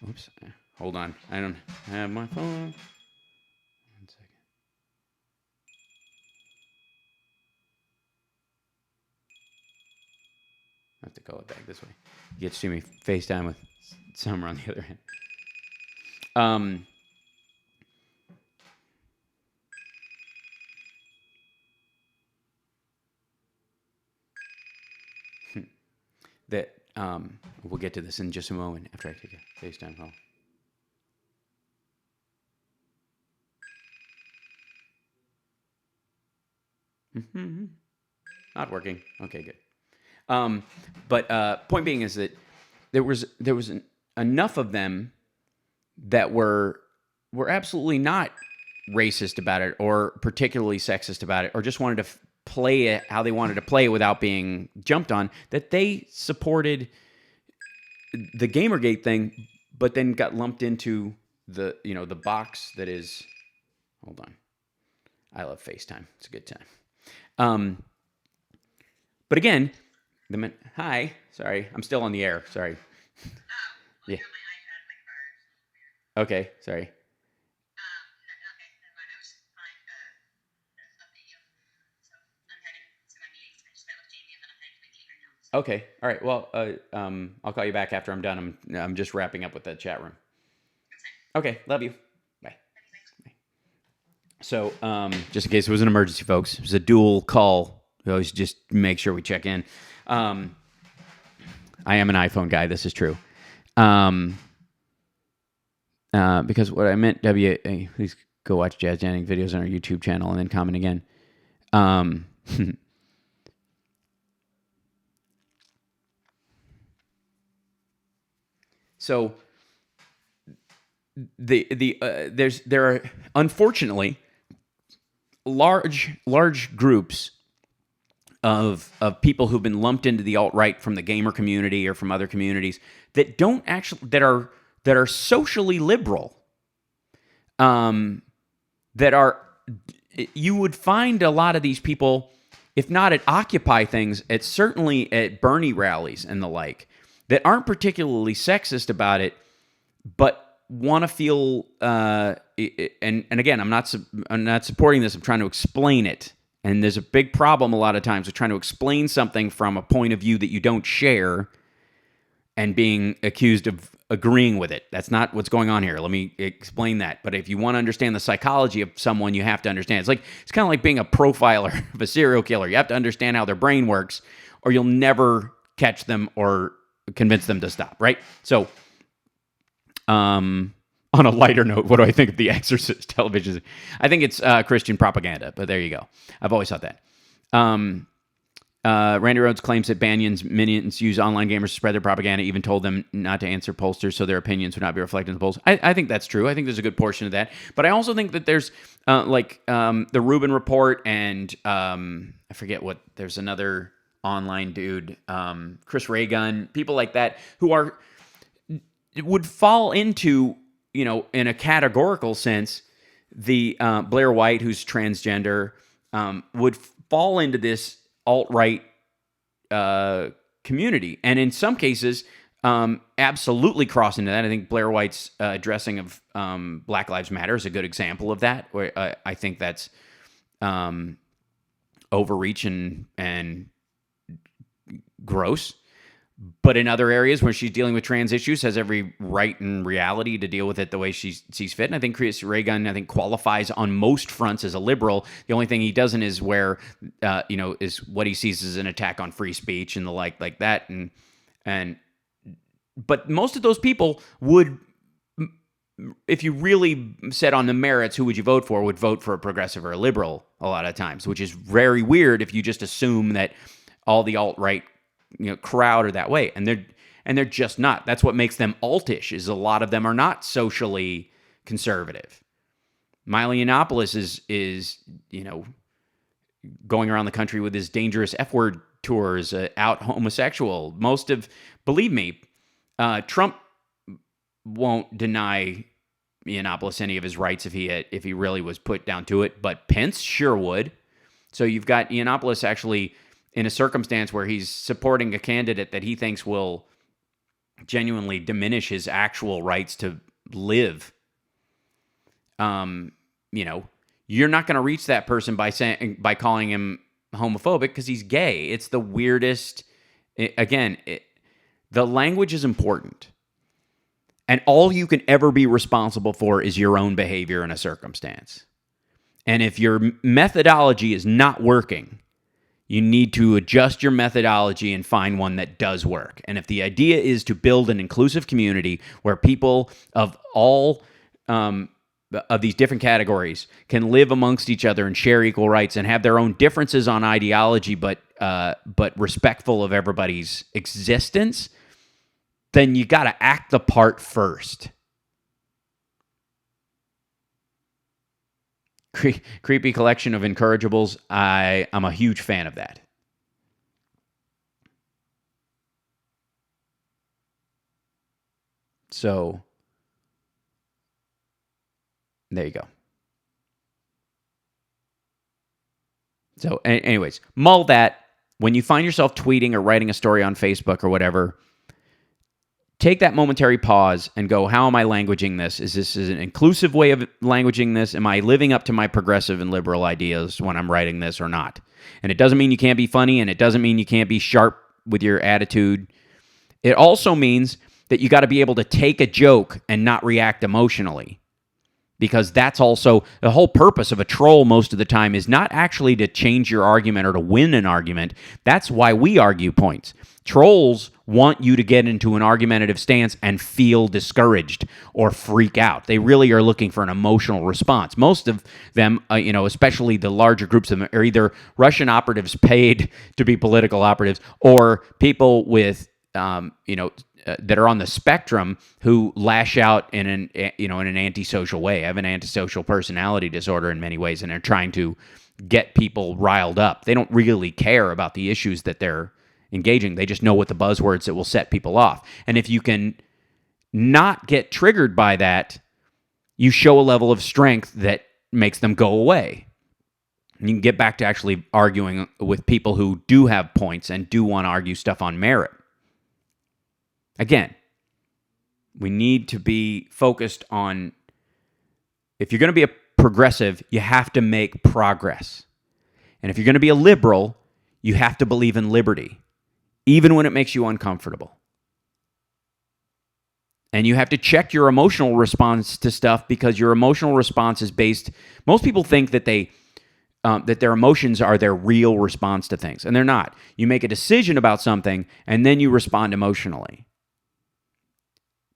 Oops. Hold on. I don't have my phone. 1 second. I have to call it back this way. You get to see me FaceTime with Summer on the other hand. We'll get to this in just a moment after I take a FaceTime call. Not working. Okay, good. But point being is that there was enough of them that were absolutely not racist about it or particularly sexist about it or just wanted to play it how they wanted to play it without being jumped on, that they supported the Gamergate thing, but then got lumped into the box that is. Hold on, I love FaceTime. It's a good time. But again, hi. Sorry, I'm still on the air. Sorry. Yeah. Okay. Sorry. Okay. All right. Well, I'll call you back after I'm done. I'm just wrapping up with the chat room. Okay. Love you. Bye. Bye. So, just in case it was an emergency, folks, it was a dual call. We always just make sure we check in. I am an iPhone guy. This is true. Because what I meant, please go watch Jazz Jennings videos on our YouTube channel and then comment again. So there are unfortunately large groups of people who've been lumped into the alt-right from the gamer community or from other communities that don't actually that are socially liberal. That are, you would find a lot of these people, if not at Occupy things, it's certainly at Bernie rallies and the like, that aren't particularly sexist about it, but want to feel. And again, I'm not supporting this. I'm trying to explain it. And there's a big problem a lot of times with trying to explain something from a point of view that you don't share. and being accused of agreeing with it. That's not what's going on here. Let me explain that. But if you want to understand the psychology of someone, you have to understand. It's kind of like being a profiler of a serial killer. You have to understand how their brain works, or you'll never catch them or convince them to stop, right? So, on a lighter note, what do I think of The Exorcist television? I think it's Christian propaganda, but there you go. I've always thought that. Randy Rhoads claims that Bannion's minions use online gamers to spread their propaganda, even told them not to answer pollsters so their opinions would not be reflected in the polls. I think that's true. I think there's a good portion of that. But I also think that there's the Rubin Report and I forget what, there's another online dude, Chris Raygun, people like that who would fall into, in a categorical sense, the Blair White, who's transgender, would fall into this alt-right community, and in some cases absolutely cross into that. I think Blair White's addressing of Black Lives Matter is a good example of that, where I think that's overreach and gross. But in other areas where she's dealing with trans issues, has every right and reality to deal with it the way she sees fit. And I think Chris Reagan, qualifies on most fronts as a liberal. The only thing he doesn't is where, is what he sees as an attack on free speech and the like that. But most of those people would, if you really said on the merits, who would you vote for, would vote for a progressive or a liberal a lot of times, which is very weird if you just assume that all the alt-right crowd are that way, and they're just not. That's what makes them altish, is a lot of them are not socially conservative. Milo Yiannopoulos is going around the country with his dangerous F-word tours, out homosexual. Believe me, Trump won't deny Yiannopoulos any of his rights if he really was put down to it, but Pence sure would. So you've got Yiannopoulos actually in a circumstance where he's supporting a candidate that he thinks will genuinely diminish his actual rights to live. You're not going to reach that person by calling him homophobic because he's gay. It's the weirdest. The language is important. And all you can ever be responsible for is your own behavior in a circumstance. And if your methodology is not working, you need to adjust your methodology and find one that does work. And if the idea is to build an inclusive community where people of all of these different categories can live amongst each other and share equal rights and have their own differences on ideology, but respectful of everybody's existence, then you got to act the part first. Creepy collection of incorrigibles. I'm a huge fan of that. So, there you go. So, anyways, mull that. When you find yourself tweeting or writing a story on Facebook or whatever, take that momentary pause and go, how am I languaging this? Is this an inclusive way of languaging this? Am I living up to my progressive and liberal ideas when I'm writing this or not? And it doesn't mean you can't be funny, and it doesn't mean you can't be sharp with your attitude. It also means that you got to be able to take a joke and not react emotionally. Because that's also the whole purpose of a troll most of the time is not actually to change your argument or to win an argument. That's why we argue points. Trolls want you to get into an argumentative stance and feel discouraged or freak out. They really are looking for an emotional response. Most of them, especially the larger groups of them, are either Russian operatives paid to be political operatives or people with, that are on the spectrum who lash out in an antisocial way. Have an antisocial personality disorder in many ways, and are trying to get people riled up. They don't really care about the issues that they're engaging. They just know what the buzzwords that will set people off. And if you can not get triggered by that, you show a level of strength that makes them go away. And you can get back to actually arguing with people who do have points and do want to argue stuff on merit. Again, we need to be focused on, if you're going to be a progressive, you have to make progress. And if you're going to be a liberal, you have to believe in liberty, even when it makes you uncomfortable. And you have to check your emotional response to stuff, because your emotional response is based. Most people think that that their emotions are their real response to things, and they're not. You make a decision about something, and then you respond emotionally.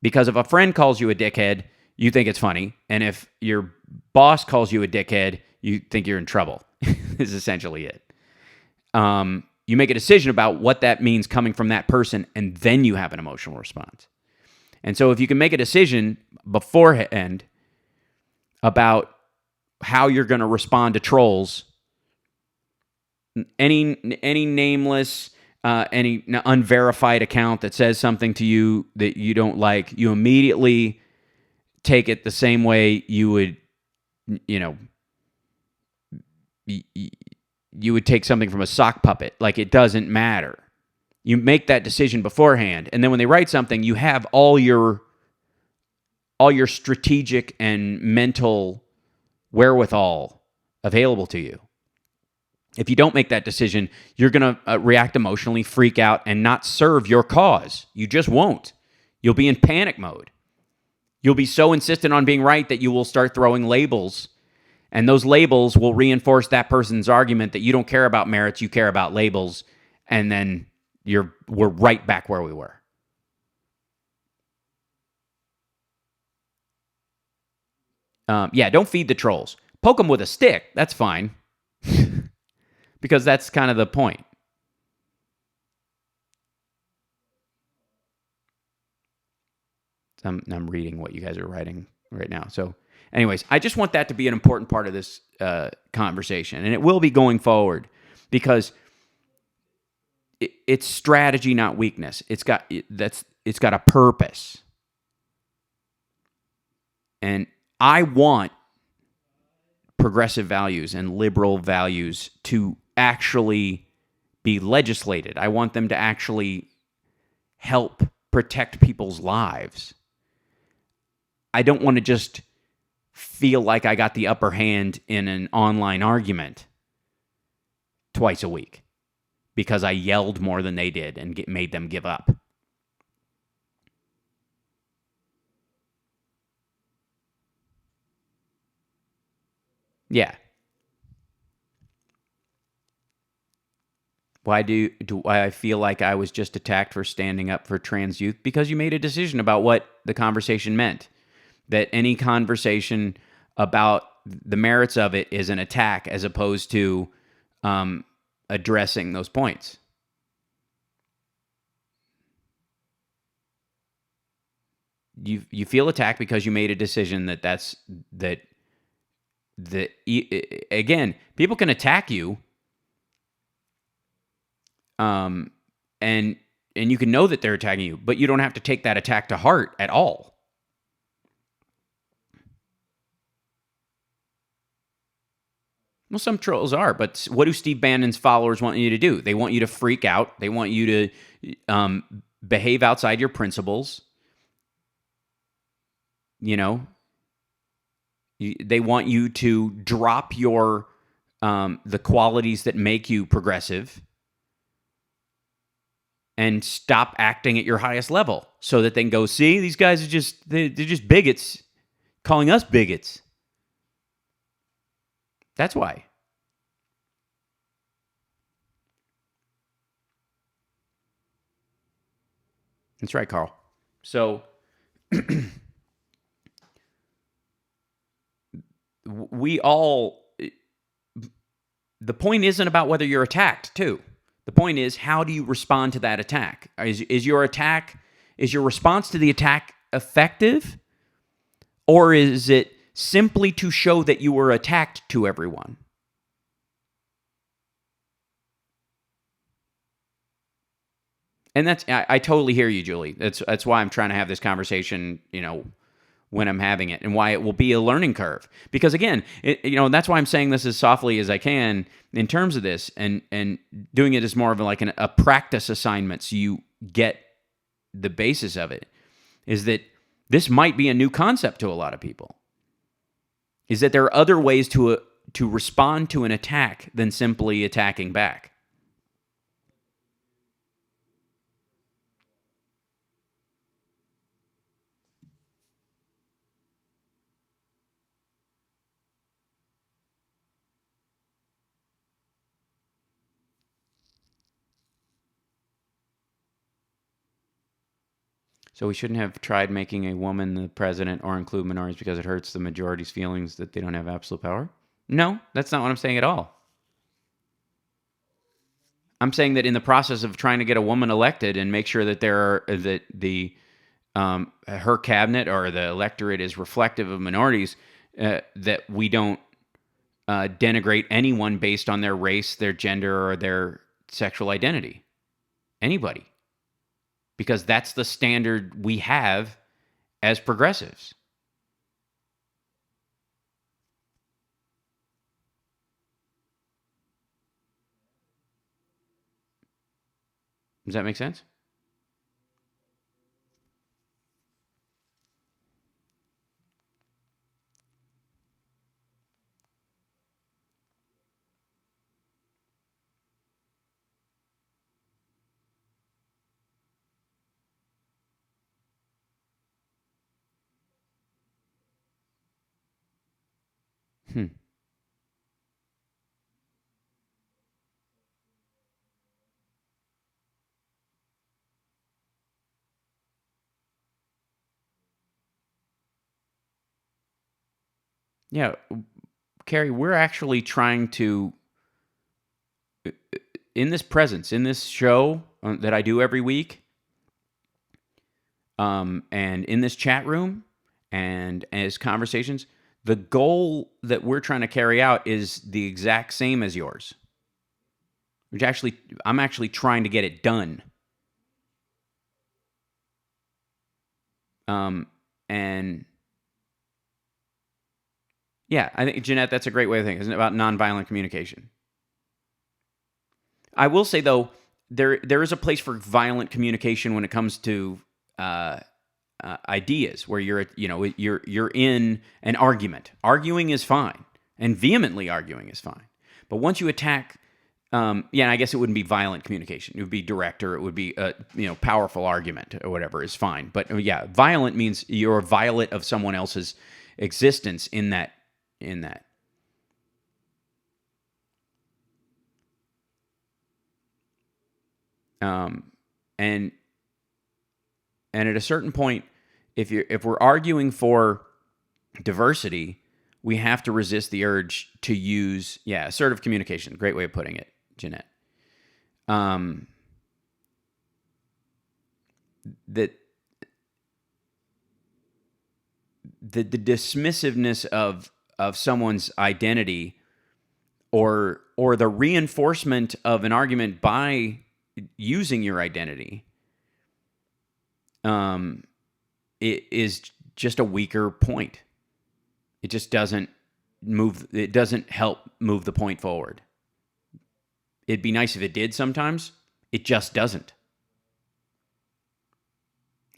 Because if a friend calls you a dickhead, you think it's funny, and if your boss calls you a dickhead, you think you're in trouble. Is essentially it. You make a decision about what that means coming from that person, and then you have an emotional response. And so if you can make a decision beforehand about how you're going to respond to trolls, any nameless, any unverified account that says something to you that you don't like, you immediately take it the same way you would, you would take something from a sock puppet. Like, it doesn't matter. You make that decision beforehand, and then when they write something, you have all your strategic and mental wherewithal available to you. If you don't make that decision, you're going to react emotionally, freak out, and not serve your cause. You just won't. You'll be in panic mode. You'll be so insistent on being right that you will start throwing labels, and those labels will reinforce that person's argument that you don't care about merits, you care about labels, and then we're right back where we were. Don't feed the trolls. Poke them with a stick. That's fine. Because that's kind of the point. I'm reading what you guys are writing right now. So anyways, I just want that to be an important part of this conversation. And it will be going forward, because it's strategy, not weakness. It's got a purpose. And I want progressive values and liberal values to actually be legislated. I want them to actually help protect people's lives. I don't want to just feel like I got the upper hand in an online argument twice a week because I yelled more than they did and made them give up. Yeah. Why I feel like I was just attacked for standing up for trans youth? Because you made a decision about what the conversation meant. That any conversation about the merits of it is an attack, as opposed to addressing those points. You feel attacked because you made a decision that again, people can attack you, and you can know that they're attacking you, but you don't have to take that attack to heart at all. Well, some trolls are, but what do Steve Bannon's followers want you to do? They want you to freak out. They want you to behave outside your principles. They want you to drop your the qualities that make you progressive and stop acting at your highest level, so that they can go, see, these guys are they're just bigots, calling us bigots. That's why. That's right, Carl. So we all, the point isn't about whether you're attacked, too. The point is, how do you respond to that attack? Is your response to the attack effective? Or is it simply to show that you were attacked to everyone? And I totally hear you, Julie. That's why I'm trying to have this conversation, when I'm having it, and why it will be a learning curve. Because again, that's why I'm saying this as softly as I can in terms of this, and doing it as more of a practice assignment, so you get the basis of it, is that this might be a new concept to a lot of people. Is that there are other ways to respond to an attack than simply attacking back. So we shouldn't have tried making a woman the president or include minorities because it hurts the majority's feelings that they don't have absolute power? No, that's not what I'm saying at all. I'm saying that in the process of trying to get a woman elected and make sure that her cabinet or the electorate is reflective of minorities, that we don't denigrate anyone based on their race, their gender, or their sexual identity. Anybody. Because that's the standard we have as progressives. Does that make sense? Yeah, Carrie, we're actually trying to, in this show that I do every week, and in this chat room, and as conversations, the goal that we're trying to carry out is the exact same as yours. I'm actually trying to get it done. And yeah, I think, Jeanette, that's a great way of thinking, isn't it, about nonviolent communication? I will say, though, there is a place for violent communication when it comes to ideas, where you're in an argument. Arguing is fine, and vehemently arguing is fine. But once you attack, I guess it wouldn't be violent communication. It would be direct, or it would be powerful argument or whatever is fine. But violent means you're violent of someone else's existence in that. And at a certain point, if we're arguing for diversity, we have to resist the urge to use assertive communication. Great way of putting it, Jeanette. That the dismissiveness of someone's identity, or the reinforcement of an argument by using your identity, it is just a weaker point. It just doesn't move. It doesn't help move the point forward. It'd be nice if it did sometimes. It just doesn't.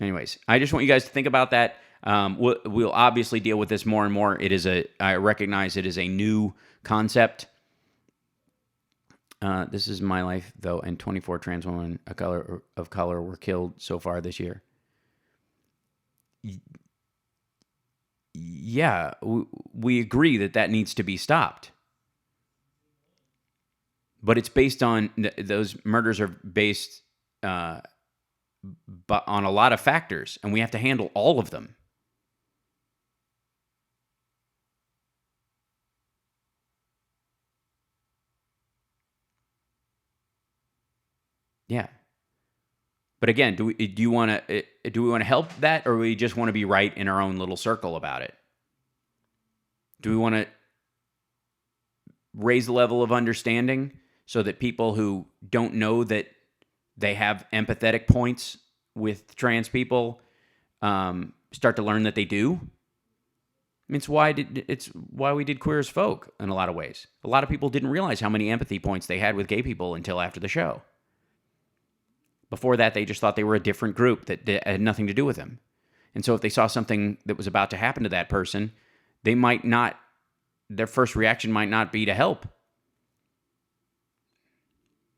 Anyways, I just want you guys to think about that. We'll obviously deal with this more and more. I recognize it is a new concept. This is my life, though, and 24 trans women of color were killed so far this year. Yeah, we agree that needs to be stopped. But it's based on, those murders are based on a lot of factors, and we have to handle all of them. Yeah. But again, do we want to help that, or do we just want to be right in our own little circle about it? Do we want to raise the level of understanding so that people who don't know that they have empathetic points with trans people start to learn that they do? I mean, it's why we did Queer as Folk in a lot of ways. A lot of people didn't realize how many empathy points they had with gay people until after the show. Before that, they just thought they were a different group that had nothing to do with them. And so if they saw something that was about to happen to that person, their first reaction might not be to help.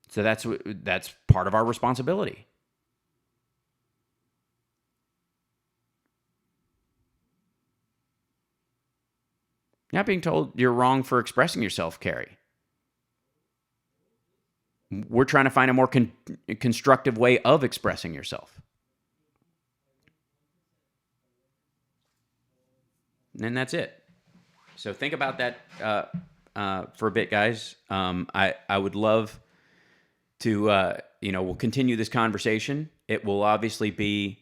So that's part of our responsibility. You're not being told you're wrong for expressing yourself, Carrie. We're trying to find a more constructive way of expressing yourself. And that's it. So think about that for a bit, guys. I would love to, we'll continue this conversation. It will obviously be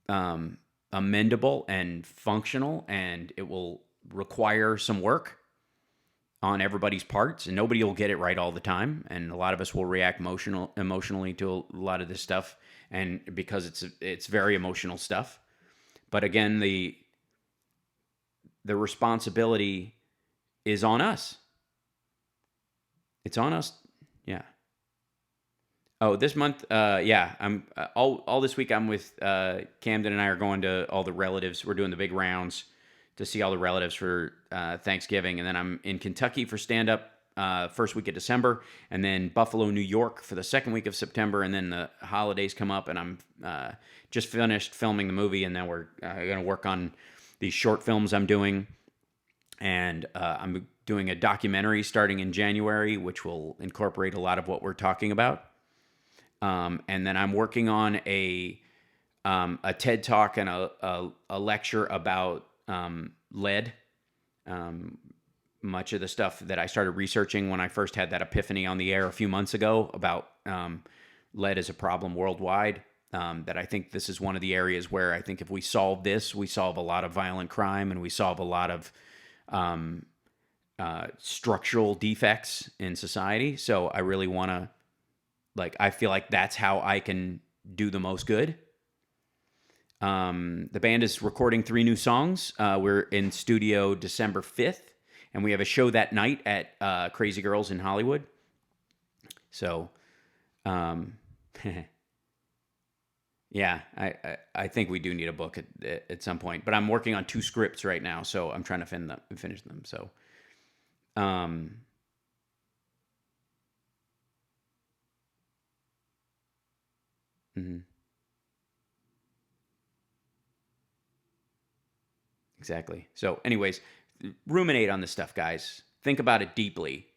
amendable and functional, and it will require some work on everybody's parts, and nobody will get it right all the time, and a lot of us will react emotionally to a lot of this stuff, and because it's very emotional stuff. But again, the responsibility is on us. It's on us. Yeah. Oh, this month, I'm all this week. I'm with Camden, and I are going to all the relatives. We're doing the big rounds to see all the relatives for Thanksgiving, and then I'm in Kentucky for stand-up first week of December, and then Buffalo, New York for the second week of September, and then the holidays come up, and I'm just finished filming the movie, and then we're going to work on these short films I'm doing, and I'm doing a documentary starting in January, which will incorporate a lot of what we're talking about. And then I'm working on a TED Talk and a lecture about lead. Much of the stuff that I started researching when I first had that epiphany on the air a few months ago about lead as a problem worldwide. That I think this is one of the areas where I think if we solve this, we solve a lot of violent crime, and we solve a lot of structural defects in society. So I really want to, I feel like that's how I can do the most good. The band is recording 3 new songs. We're in studio December 5th, and we have a show that night at Crazy Girls in Hollywood. So, yeah, I think we do need a book at some point. But I'm working on 2 scripts right now, so I'm trying to finish them. So, Exactly. So anyways, ruminate on this stuff, guys. Think about it deeply.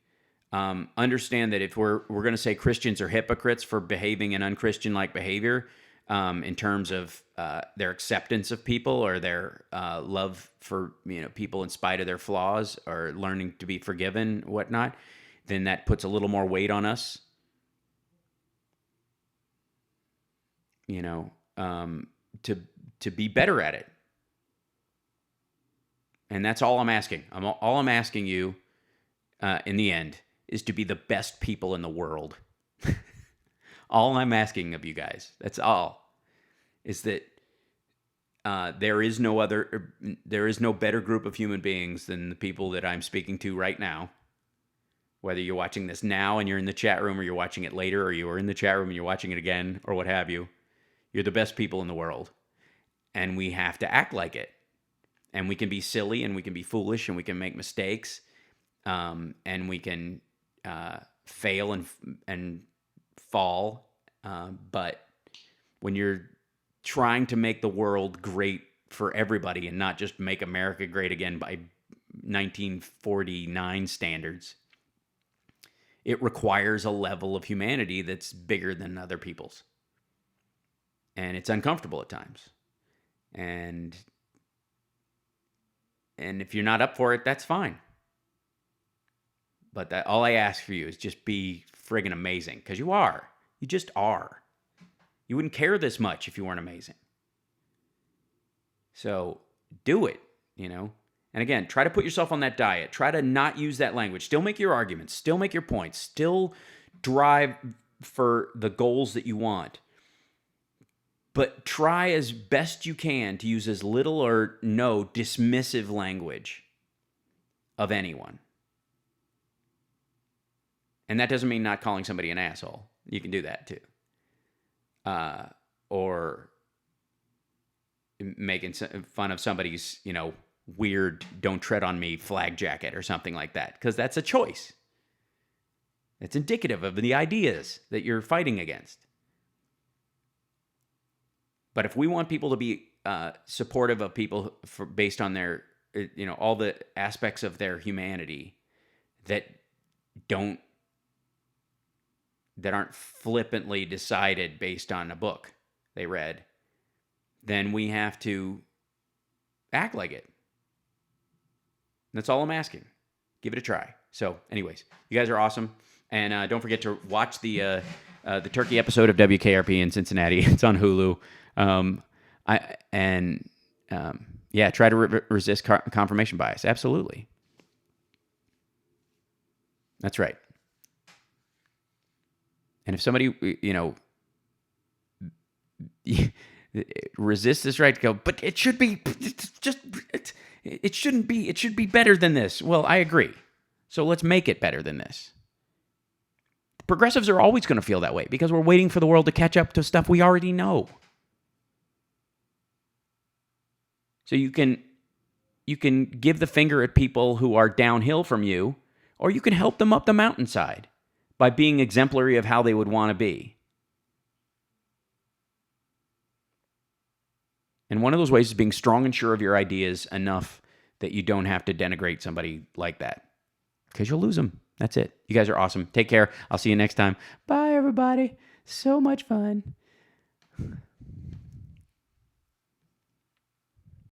Understand that if we're going to say Christians are hypocrites for behaving in unchristian-like behavior, in terms of their acceptance of people or their love for people in spite of their flaws or learning to be forgiven, whatnot, then that puts a little more weight on us. To be better at it. And that's all I'm asking. All I'm asking you in the end is to be the best people in the world. All I'm asking of you guys, that's all, is that there is no better group of human beings than the people that I'm speaking to right now. Whether you're watching this now and you're in the chat room, or you're watching it later, or you are in the chat room and you're watching it again, or what have you, you're the best people in the world. And we have to act like it. And we can be silly, and we can be foolish, and we can make mistakes, and we can fail and fall. But when you're trying to make the world great for everybody and not just make America great again by 1949 standards, it requires a level of humanity that's bigger than other people's. And it's uncomfortable at times. And if you're not up for it, that's fine. But all I ask for you is just be friggin' amazing, because you are. You just are. You wouldn't care this much if you weren't amazing. So do it, And again, try to put yourself on that diet. Try to not use that language. Still make your arguments. Still make your points. Still drive for the goals that you want. But try as best you can to use as little or no dismissive language of anyone. And that doesn't mean not calling somebody an asshole. You can do that too. Or making fun of somebody's, weird "don't tread on me" flag jacket or something like that. Because that's a choice. It's indicative of the ideas that you're fighting against. But if we want people to be supportive of people based on their, all the aspects of their humanity that aren't flippantly decided based on a book they read, then we have to act like it. That's all I'm asking. Give it a try. So, anyways, you guys are awesome. And don't forget to watch the Turkey episode of WKRP in Cincinnati. It's on Hulu. Try to resist confirmation bias. Absolutely. That's right. And if somebody, resist this right to go, but it should be it shouldn't be. It should be better than this. Well, I agree. So let's make it better than this. Progressives are always going to feel that way because we're waiting for the world to catch up to stuff we already know. So you can give the finger at people who are downhill from you, or you can help them up the mountainside by being exemplary of how they would want to be. And one of those ways is being strong and sure of your ideas enough that you don't have to denigrate somebody like that, because you'll lose them. That's it. You guys are awesome. Take care. I'll see you next time. Bye, everybody. So much fun.